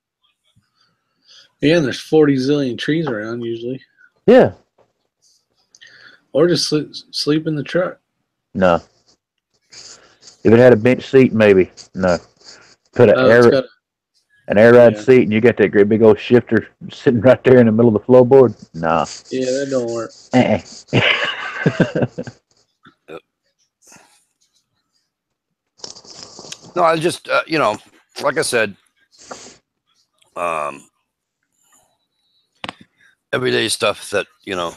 F: Yeah, and there's 40 zillion trees around usually.
G: Yeah.
F: Or just sleep in the truck.
G: No. If it had a bench seat, maybe. No. Put an air ride seat, and you got that great big old shifter sitting right there in the middle of the floorboard. Nah.
F: Yeah, that don't work.
A: No, I just, you know, like I said, everyday stuff that, you know,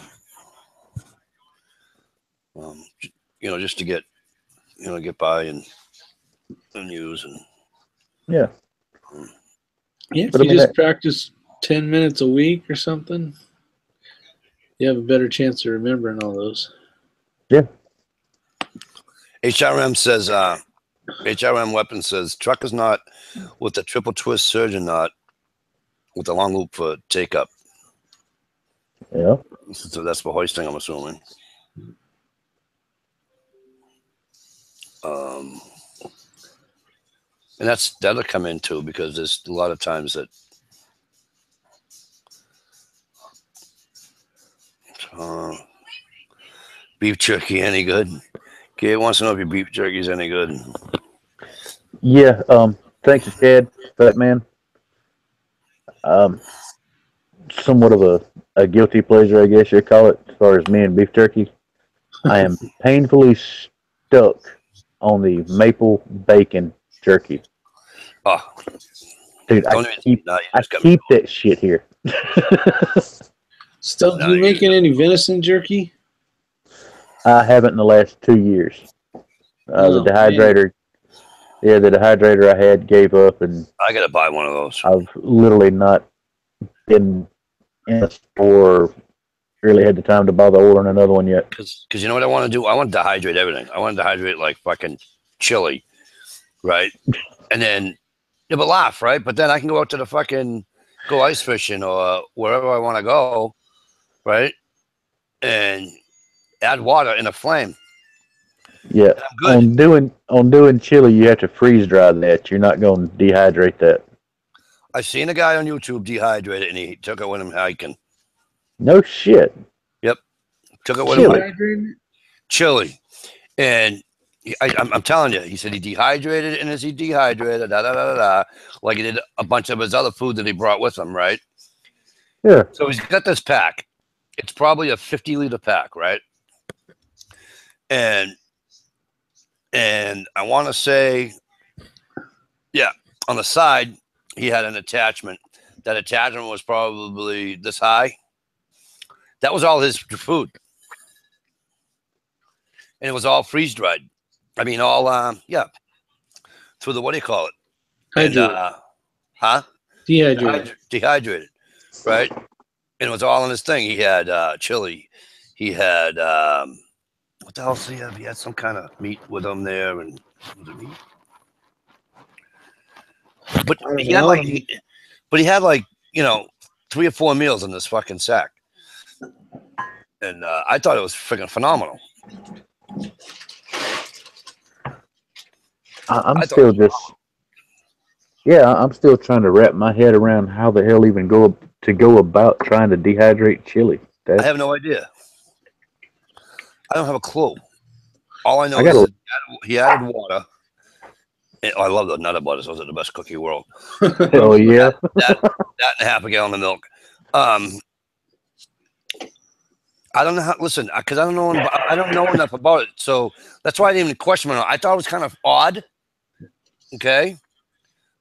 A: just to get, get by and use and.
F: Yeah. Yeah, if you just practice 10 minutes a week or something, you have a better chance of remembering all those.
G: Yeah.
A: HRM says, HRM Weapon says, truck is not with the triple twist surgeon knot with the long loop for take up.
G: Yeah.
A: So that's for hoisting, I'm assuming. And that'll come in too, because there's a lot of times that beef jerky any good? Kid wants to know if your beef jerky is any good.
G: Yeah. Thanks, Chad, Fat Man. Somewhat of a guilty pleasure, I guess you'd call it, as far as me and beef jerky. I am painfully stuck on the maple bacon jerky.
A: Oh,
G: dude, I keep that shit here.
F: Stuff, you making any venison jerky?
G: I haven't in the last 2 years. The dehydrator, the dehydrator I had gave up, and
A: I gotta buy one of those.
G: I've literally not been in a store or really had the time to bother ordering another one yet.
A: Because you know what I want to do? I want to dehydrate everything. I want to dehydrate like fucking chili, right? And then, yeah, but laugh, right? But then I can go out to the fucking, go ice fishing or wherever I want to go, right? And add water in a flame.
G: Yeah, on doing chili, you have to freeze dry that. You're not going to dehydrate that.
A: I seen a guy on YouTube dehydrate it, and he took it with him hiking.
G: No shit.
A: Yep, took it with him. Chili, and I'm telling you, he said he dehydrated it, and as he dehydrated, like he did a bunch of his other food that he brought with him, right?
G: Yeah.
A: So he's got this pack. It's probably a 50-liter pack, right? And I want to say, yeah, on the side, he had an attachment. That attachment was probably this high. That was all his food. And it was all freeze-dried. I mean, all, through the, what do you call it?
F: Hydrated.
A: Dehydrated, right? And it was all in his thing. He had chili. He had, what the hell did he have? He had some kind of meat with him there. And was it meat? But he had like, 3 or 4 meals in this fucking sack. And I thought it was freaking phenomenal.
G: I'm still trying to wrap my head around how the hell even go about trying to dehydrate chili.
A: I have no idea. I don't have a clue. All I know is he added water. I love the Nutter Butters. Those are the best cookie in the world.
G: Oh yeah.
A: that and half a gallon of milk. I don't know how. Listen, because I don't know enough about it, so that's why I didn't even question it. I thought it was kind of odd. Okay.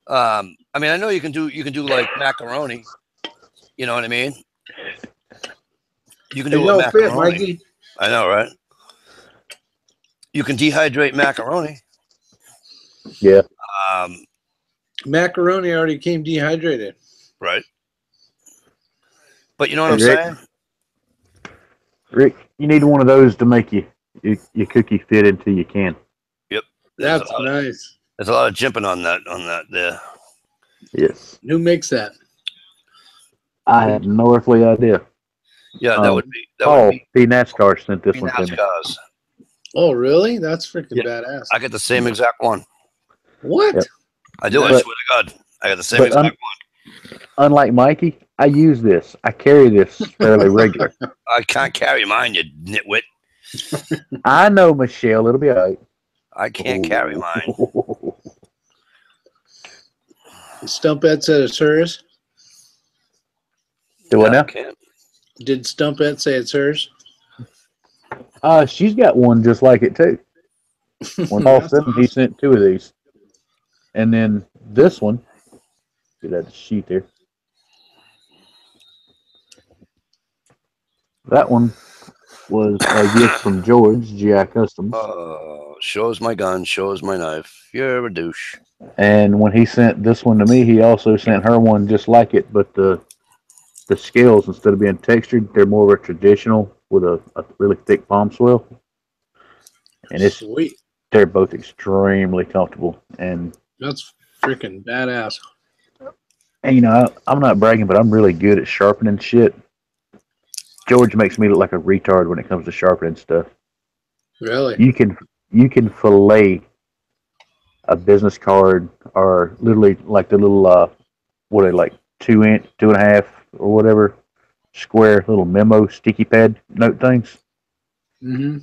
A: I mean, I know you can do like macaroni. You know what I mean? You can do macaroni. I know, right? You can dehydrate macaroni.
G: Yeah.
F: Macaroni already came dehydrated.
A: Right. But you know what I'm saying?
G: Rick, you need one of those to make your cookie fit into your can.
A: Yep.
F: That's nice.
A: There's a lot of jimping on that there.
G: Yes.
F: Who makes that?
G: I have no earthly idea.
A: Yeah, that would be.
G: P. NASCAR sent this one to me.
F: Oh, really? That's freaking badass.
A: I got the same exact one.
F: What?
G: Yep.
A: I do. I swear to God. I got the same exact one.
G: Unlike Mikey, I use this. I carry this fairly regular.
A: I can't carry mine, you nitwit.
G: I know, Michelle. It'll be all right.
A: I can't carry mine.
F: Stumpette said it's hers.
G: Do I now?
F: Did Stumpette say it's hers?
G: She's got one just like it too. When all said, he sent 2 of these, and then this one. See that sheet there. That one was a gift from George, GI Customs.
A: Shows my gun, shows my knife. You're a douche.
G: And when he sent this one to me, he also sent her one just like it, but the scales, instead of being textured, they're more of a traditional with a really thick palm swell. And it's
F: sweet.
G: They're both extremely comfortable. And
F: that's freaking badass.
G: And I'm not bragging, but I'm really good at sharpening shit. George makes me look like a retard when it comes to sharpening stuff.
F: Really?
G: You can fillet a business card, or literally like the little what are they, like 2 inch, 2.5 or whatever square little memo sticky pad note things.
F: Mm-hmm.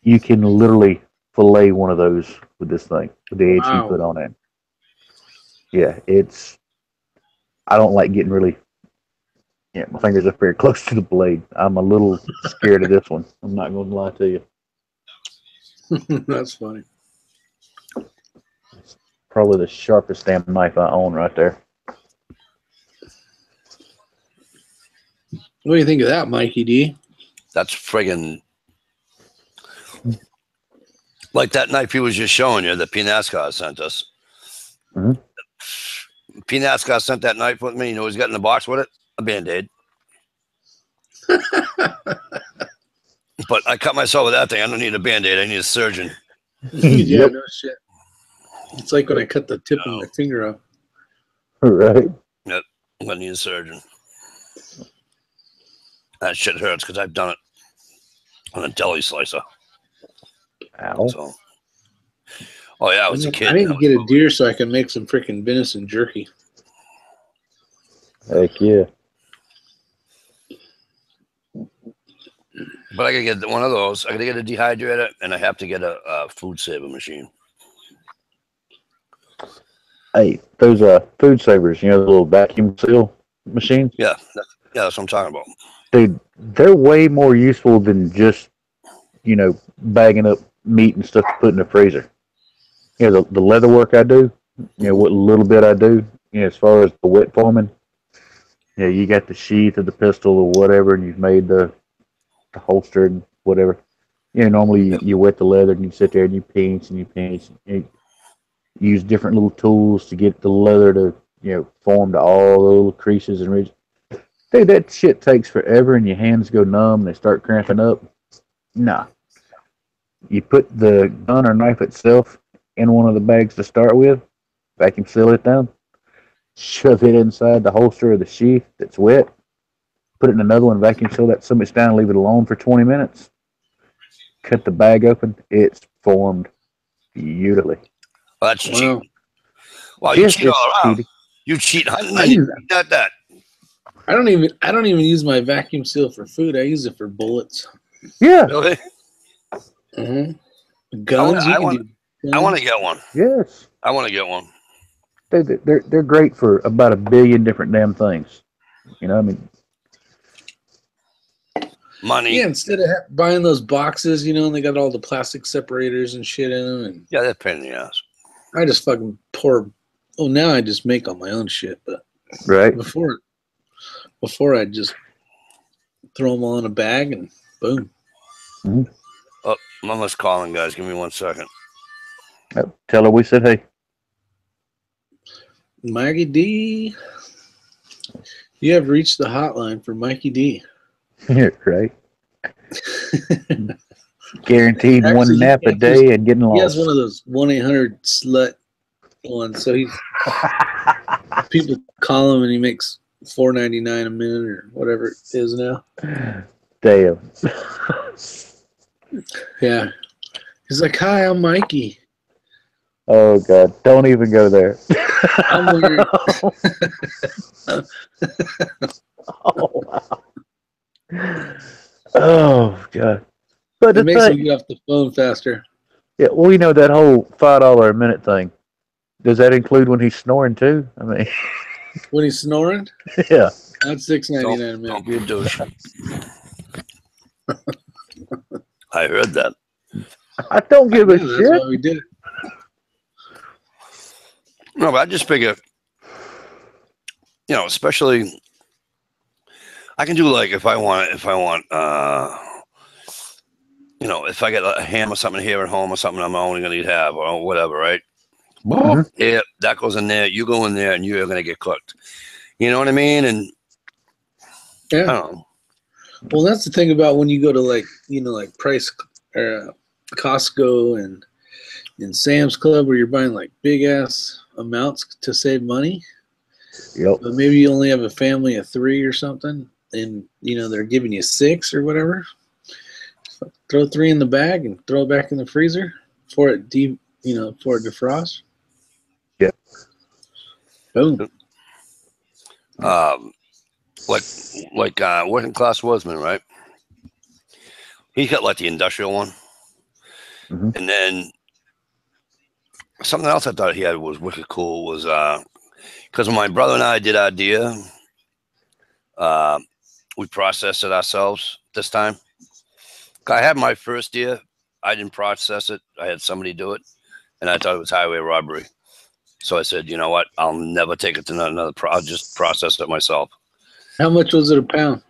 G: You can literally fillet one of those with this thing, with the edge you
F: Wow.
G: put on it. Yeah, it's. I don't like getting really. Yeah, my fingers are very close to the blade. I'm a little scared of this one. I'm not going to lie to you.
F: That's funny.
G: Probably the sharpest damn knife I own right there.
F: What do you think of that, Mikey D?
A: That's friggin' like that knife he was just showing you that Pinascar sent us.
G: Mm-hmm.
A: Pinascar sent that knife with me. You know he's got in the box with it? A Band-Aid. But I cut myself with that thing. I don't need a Band-Aid. I need a surgeon.
F: Yeah, no shit. It's like when I cut the tip of my finger off.
G: Right.
A: Yep. I'm going to need a surgeon. That shit hurts because I've done it on a deli slicer.
G: Ow.
A: So, oh, yeah, I was a kid.
F: I need to get a deer so I can make some freaking venison jerky.
G: Heck yeah.
A: But I gotta get one of those. I gotta get a dehydrator, and I have to get a food saver machine.
G: Hey, those food savers, you know, the little vacuum seal machines?
A: Yeah, that's what I'm talking about.
G: Dude, they're way more useful than just, you know, bagging up meat and stuff to put in the freezer. You know, the leather work I do, you know, what little bit I do, you know, as far as the wet forming, you know, you got the sheath of the pistol or whatever, and you've made the holster and whatever. You know, normally you wet the leather and you sit there and you pinch and you pinch. And you use different little tools to get the leather to, you know, form to all the little creases and ridges. Dude, that shit takes forever and your hands go numb and they start cramping up. Nah. You put the gun or knife itself in one of the bags to start with, vacuum seal it down, shove it inside the holster or the sheath that's wet, put it in another one, vacuum seal that so much down, leave it alone for 20 minutes. Cut the bag open. It's formed beautifully.
A: Well, that's cheap.
F: Wow.
A: Well, you
G: Yes,
A: cheat all
G: it's
A: around.
G: cheating.
A: You cheat hunting, and you got that.
F: I don't even use my vacuum seal for food. I use it for bullets.
G: Yeah.
A: Really?
F: Mm-hmm. Guns.
A: I want to get one.
G: Yes.
A: I want to get one.
G: They're great for about 1 billion different damn things. You know, I mean,
A: money.
F: Yeah, instead of buying those boxes, you know, and they got all the plastic separators and shit in them. And
A: yeah, they're pain in the ass.
F: I just fucking pour. Oh, now I just make all my own shit. But
G: right.
F: Before I just throw them all in a bag and boom.
G: Mm-hmm.
A: Oh, Mama's calling, guys. Give me 1 second.
G: Tell her we said hey.
F: Mikey D. You have reached the hotline for Mikey D.
G: Right. Guaranteed
F: Actually,
G: one nap a day and getting lost.
F: He has one of those 1-800 slut ones. So people call him and he makes $4.99 a minute or whatever it is now.
G: Damn.
F: Yeah. He's like, "Hi, I'm Mikey."
G: Oh God! Don't even go there.
F: I'm weird.
G: Oh wow. Oh God! But
F: It makes me get off the phone faster.
G: Yeah, well, you know that whole $5 a minute thing. Does that include when he's snoring too? I mean,
F: when he's snoring,
G: yeah,
F: that's $6.99 a minute.
A: Don't be a douche. I heard that.
G: I don't give a
F: That's
G: shit.
F: why we did it.
A: No, but I just figure, you know, especially I can do like if I want, you know, if I get a ham or something here at home or something I'm only going to have or whatever, right?
G: Mm-hmm.
A: Yeah, that goes in there. You go in there and you're going to get cooked. You know what I mean? And
F: Yeah.
A: I don't know.
F: Well, that's the thing about when you go to like, you know, like Price or Costco and Sam's Club where you're buying like big ass amounts to save money.
G: Yep.
F: But maybe you only have a family of 3 or something, and you know they're giving you 6 or whatever. So throw 3 in the bag and throw it back in the freezer before it Ford defrost.
G: Yep.
F: Boom.
A: Working class woodsman, right? He got like the industrial one, and then something else I thought he had was wicked cool was because when my brother and I did our deer, we processed it ourselves this time. I had my first deer. I didn't process it. I had somebody do it, and I thought it was highway robbery. So I said, you know what? I'll never take it to another. I'll just process it myself.
F: How much was it a pound?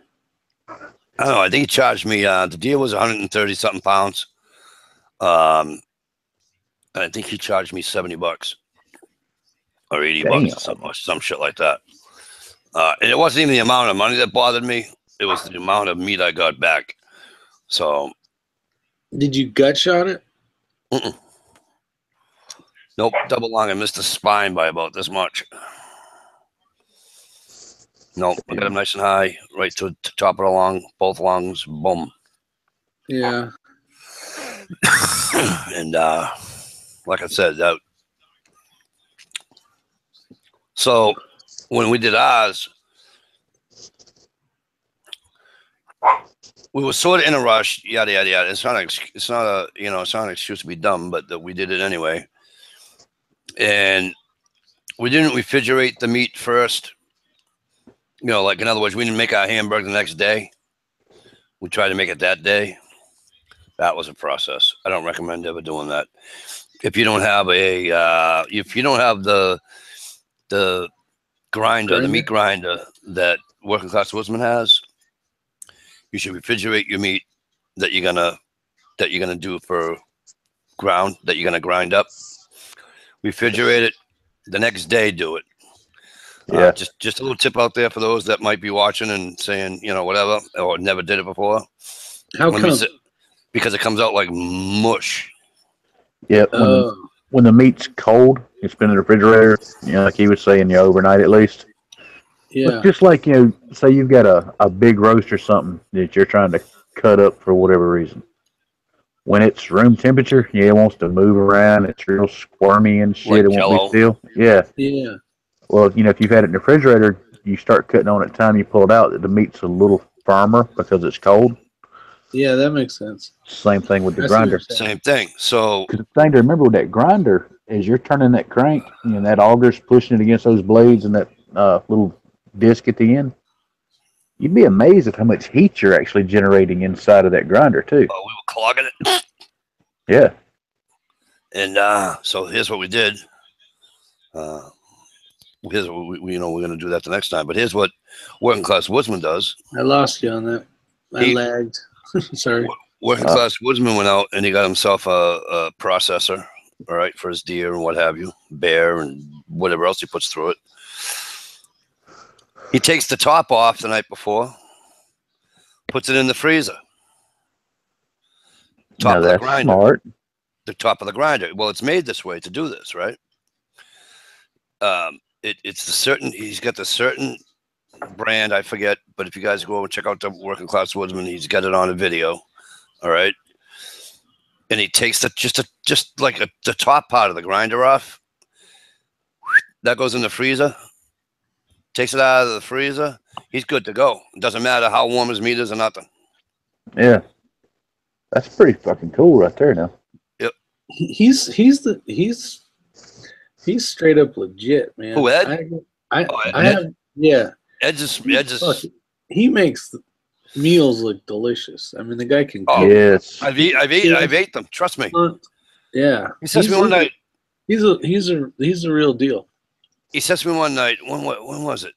A: I don't know. I think he charged me. The deer was 130 something pounds. And I think he charged me $70 or $80 or some shit like that. And it wasn't even the amount of money that bothered me. It was the amount of meat I got back. So,
F: did you gut shot it?
A: Nope, double lung. I missed the spine by about this much. Nope, I got him nice and high, right to the top of the lung, both lungs, boom.
F: Yeah.
A: And like I said, that. So when we did ours, we were sort of in a rush, yada yada yada. It's not an excuse to be dumb, but we did it anyway. And we didn't refrigerate the meat first. Like in other words, we didn't make our hamburger the next day. We tried to make it that day. That was a process. I don't recommend ever doing that. If you don't have the grinder, the meat grinder that Working Class Woodsman has, you should refrigerate your meat that you're gonna do for ground, that you're gonna grind up. Refrigerate it. The next day, do it.
G: Yeah.
A: Just a little tip out there for those that might be watching and saying, whatever, or never did it before.
F: How come?
A: Because it comes out like mush.
G: Yeah. When the meat's cold, it's been in the refrigerator, like he was saying, overnight at least.
F: Yeah.
G: But just like, say you've got a big roast or something that you're trying to cut up for whatever reason. When it's room temperature, it wants to move around. It's real squirmy and shit.
A: Like
G: it won't
A: Jell-O.
G: be still. Yeah.
F: Yeah.
G: Well, if you've had it in the refrigerator, you start cutting on it time you pull it out, the meat's a little firmer because it's cold.
F: Yeah, that makes sense.
G: Same thing with the grinder.
A: Same thing. So
G: the thing to remember with that grinder is you're turning that crank, and that auger's pushing it against those blades and that little disc at the end. You'd be amazed at how much heat you're actually generating inside of that grinder too.
A: we were clogging it.
G: Yeah.
A: And so here's what we did. Here's what we're going to do that the next time. But here's what Working Class Woodsman does.
F: I lost you on that. I lagged. Sorry.
A: Working Class Woodsman went out and he got himself a processor, all right, for his deer and what have you, bear and whatever else he puts through it. He takes the top off the night before, puts it in the freezer. Top of the grinder.
G: Smart.
A: The top of the grinder. Well, it's made this way to do this, right? It's the certain. He's got the certain brand. I forget, but if you guys go over and check out the Working Class Woodsman, he's got it on a video. All right, and he takes the the top part of the grinder off. That goes in the freezer. Takes it out of the freezer. He's good to go. It doesn't matter how warm his meat is or nothing.
G: Yeah, that's pretty fucking cool right there. Now.
A: Yep.
F: He's straight up legit, man.
A: Who, Ed?
F: Yeah.
A: Ed just
F: he makes meals look delicious. I mean, the guy can.
A: Oh,
G: yes.
A: I've ate them. Trust me.
F: Yeah.
A: He says to me one night.
F: He's a real deal.
A: He says to me one night. When was it?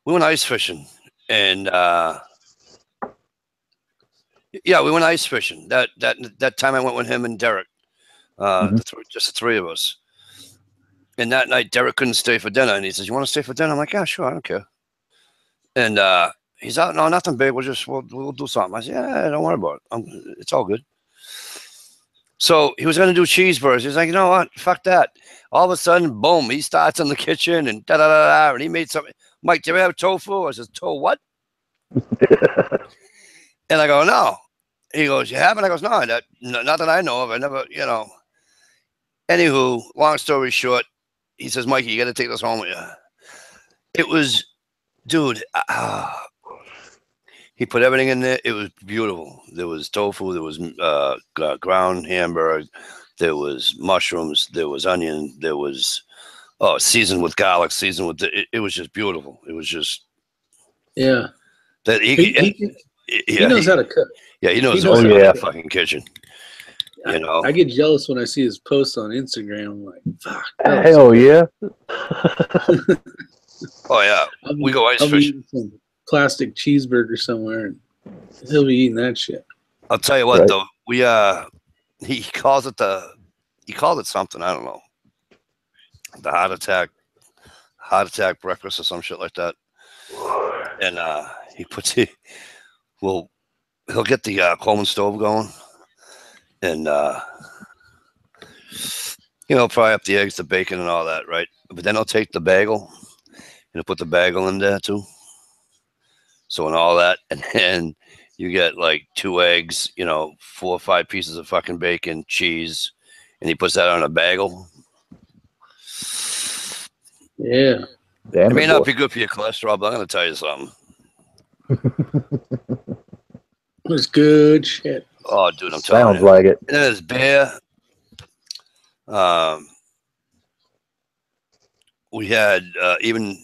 A: We went ice fishing, and we went ice fishing. That time I went with him and Derek. Just the three of us. And that night, Derek couldn't stay for dinner, and he says, "You want to stay for dinner?" I'm like, "Yeah, sure, I don't care." And he's out. No, nothing big. We'll do something. I said, "Yeah, don't worry about it. It's all good." So he was going to do cheeseburgers. He's like, "You know what? Fuck that." All of a sudden, boom! He starts in the kitchen and da da da da, and he made something. Mike, do you ever have tofu? I said, "To what?" And I go, "No." He goes, you haven't? I goes, no, not that I know of. I never, you know. Anywho, long story short, he says, Mikey, you got to take this home with you. It was, dude, he put everything in there. It was beautiful. There was tofu. There was ground hamburger. There was mushrooms. There was onion. There was, seasoned with garlic, seasoned with, it was just beautiful. It was just.
F: Yeah.
A: That
F: He knows how to cook.
A: Yeah, he knows how to cook in that fucking kitchen. You know,
F: I get jealous when I see his posts on Instagram. I'm like, fuck.
G: Hell yeah.
A: Oh yeah, we go ice fishing.
F: Some plastic cheeseburger somewhere, and he'll be eating that shit.
A: I'll tell you what, though, he calls it something, I don't know, the heart attack breakfast or some shit like that. And he'll get the Coleman stove going, and fry up the eggs, the bacon, and all that, right? But then he'll take the bagel and he'll put the bagel in there too. So and all that, and then you get like 2 eggs, 4 or 5 pieces of fucking bacon, cheese, and he puts that on a bagel.
F: Yeah.
A: It may not be good for your cholesterol, but I'm going to tell you something.
F: It's good shit.
A: Oh, dude, I'm telling you.
G: Sounds like it.
A: And then there's beer. We had even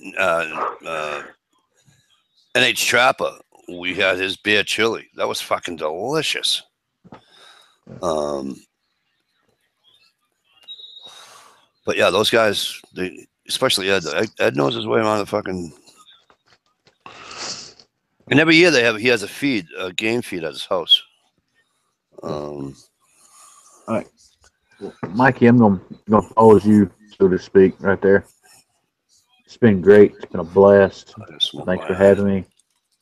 A: NH Trapper. We had his beer chili. That was fucking delicious. But yeah, those guys, especially Ed. Ed knows his way around the fucking. And every year he has a game feed at his house.
G: All right, Mikey, I'm gonna pause you, so to speak, right there. It's been great. It's been a blast. Thanks for having me.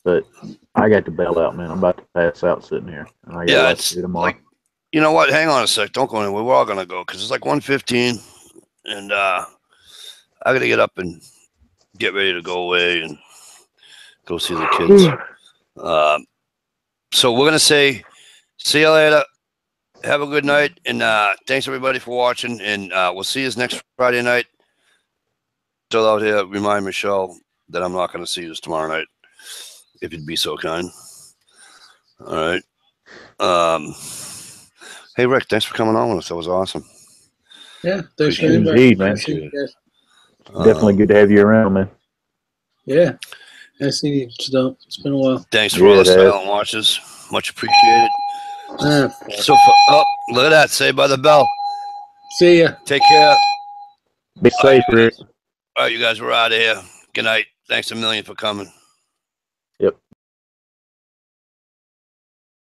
G: But I got to bail out, man. I'm about to pass out sitting here. And I got
A: it's like, you know what? Hang on a sec. Don't go anywhere. We're all gonna go because it's like 1:15, and I gotta get up and get ready to go away and go see the kids. So we're gonna say, see you later. Have a good night, and thanks everybody for watching. And we'll see you next Friday night. Still out here, remind Michelle that I'm not gonna see you tomorrow night, if you'd be so kind. All right. Hey Rick, thanks for coming on with us. That was awesome.
F: Yeah, thanks for
G: indeed, man. Definitely good to have you around, man.
F: Yeah, nice seeing you, Stump. It's been a while.
A: Thanks for all the silent watches. Much appreciated. Look at that. Saved by the bell.
F: See ya.
A: Take care.
G: Be safe, Rick.
A: All right, you guys, we're out of here. Good night. Thanks a million for coming.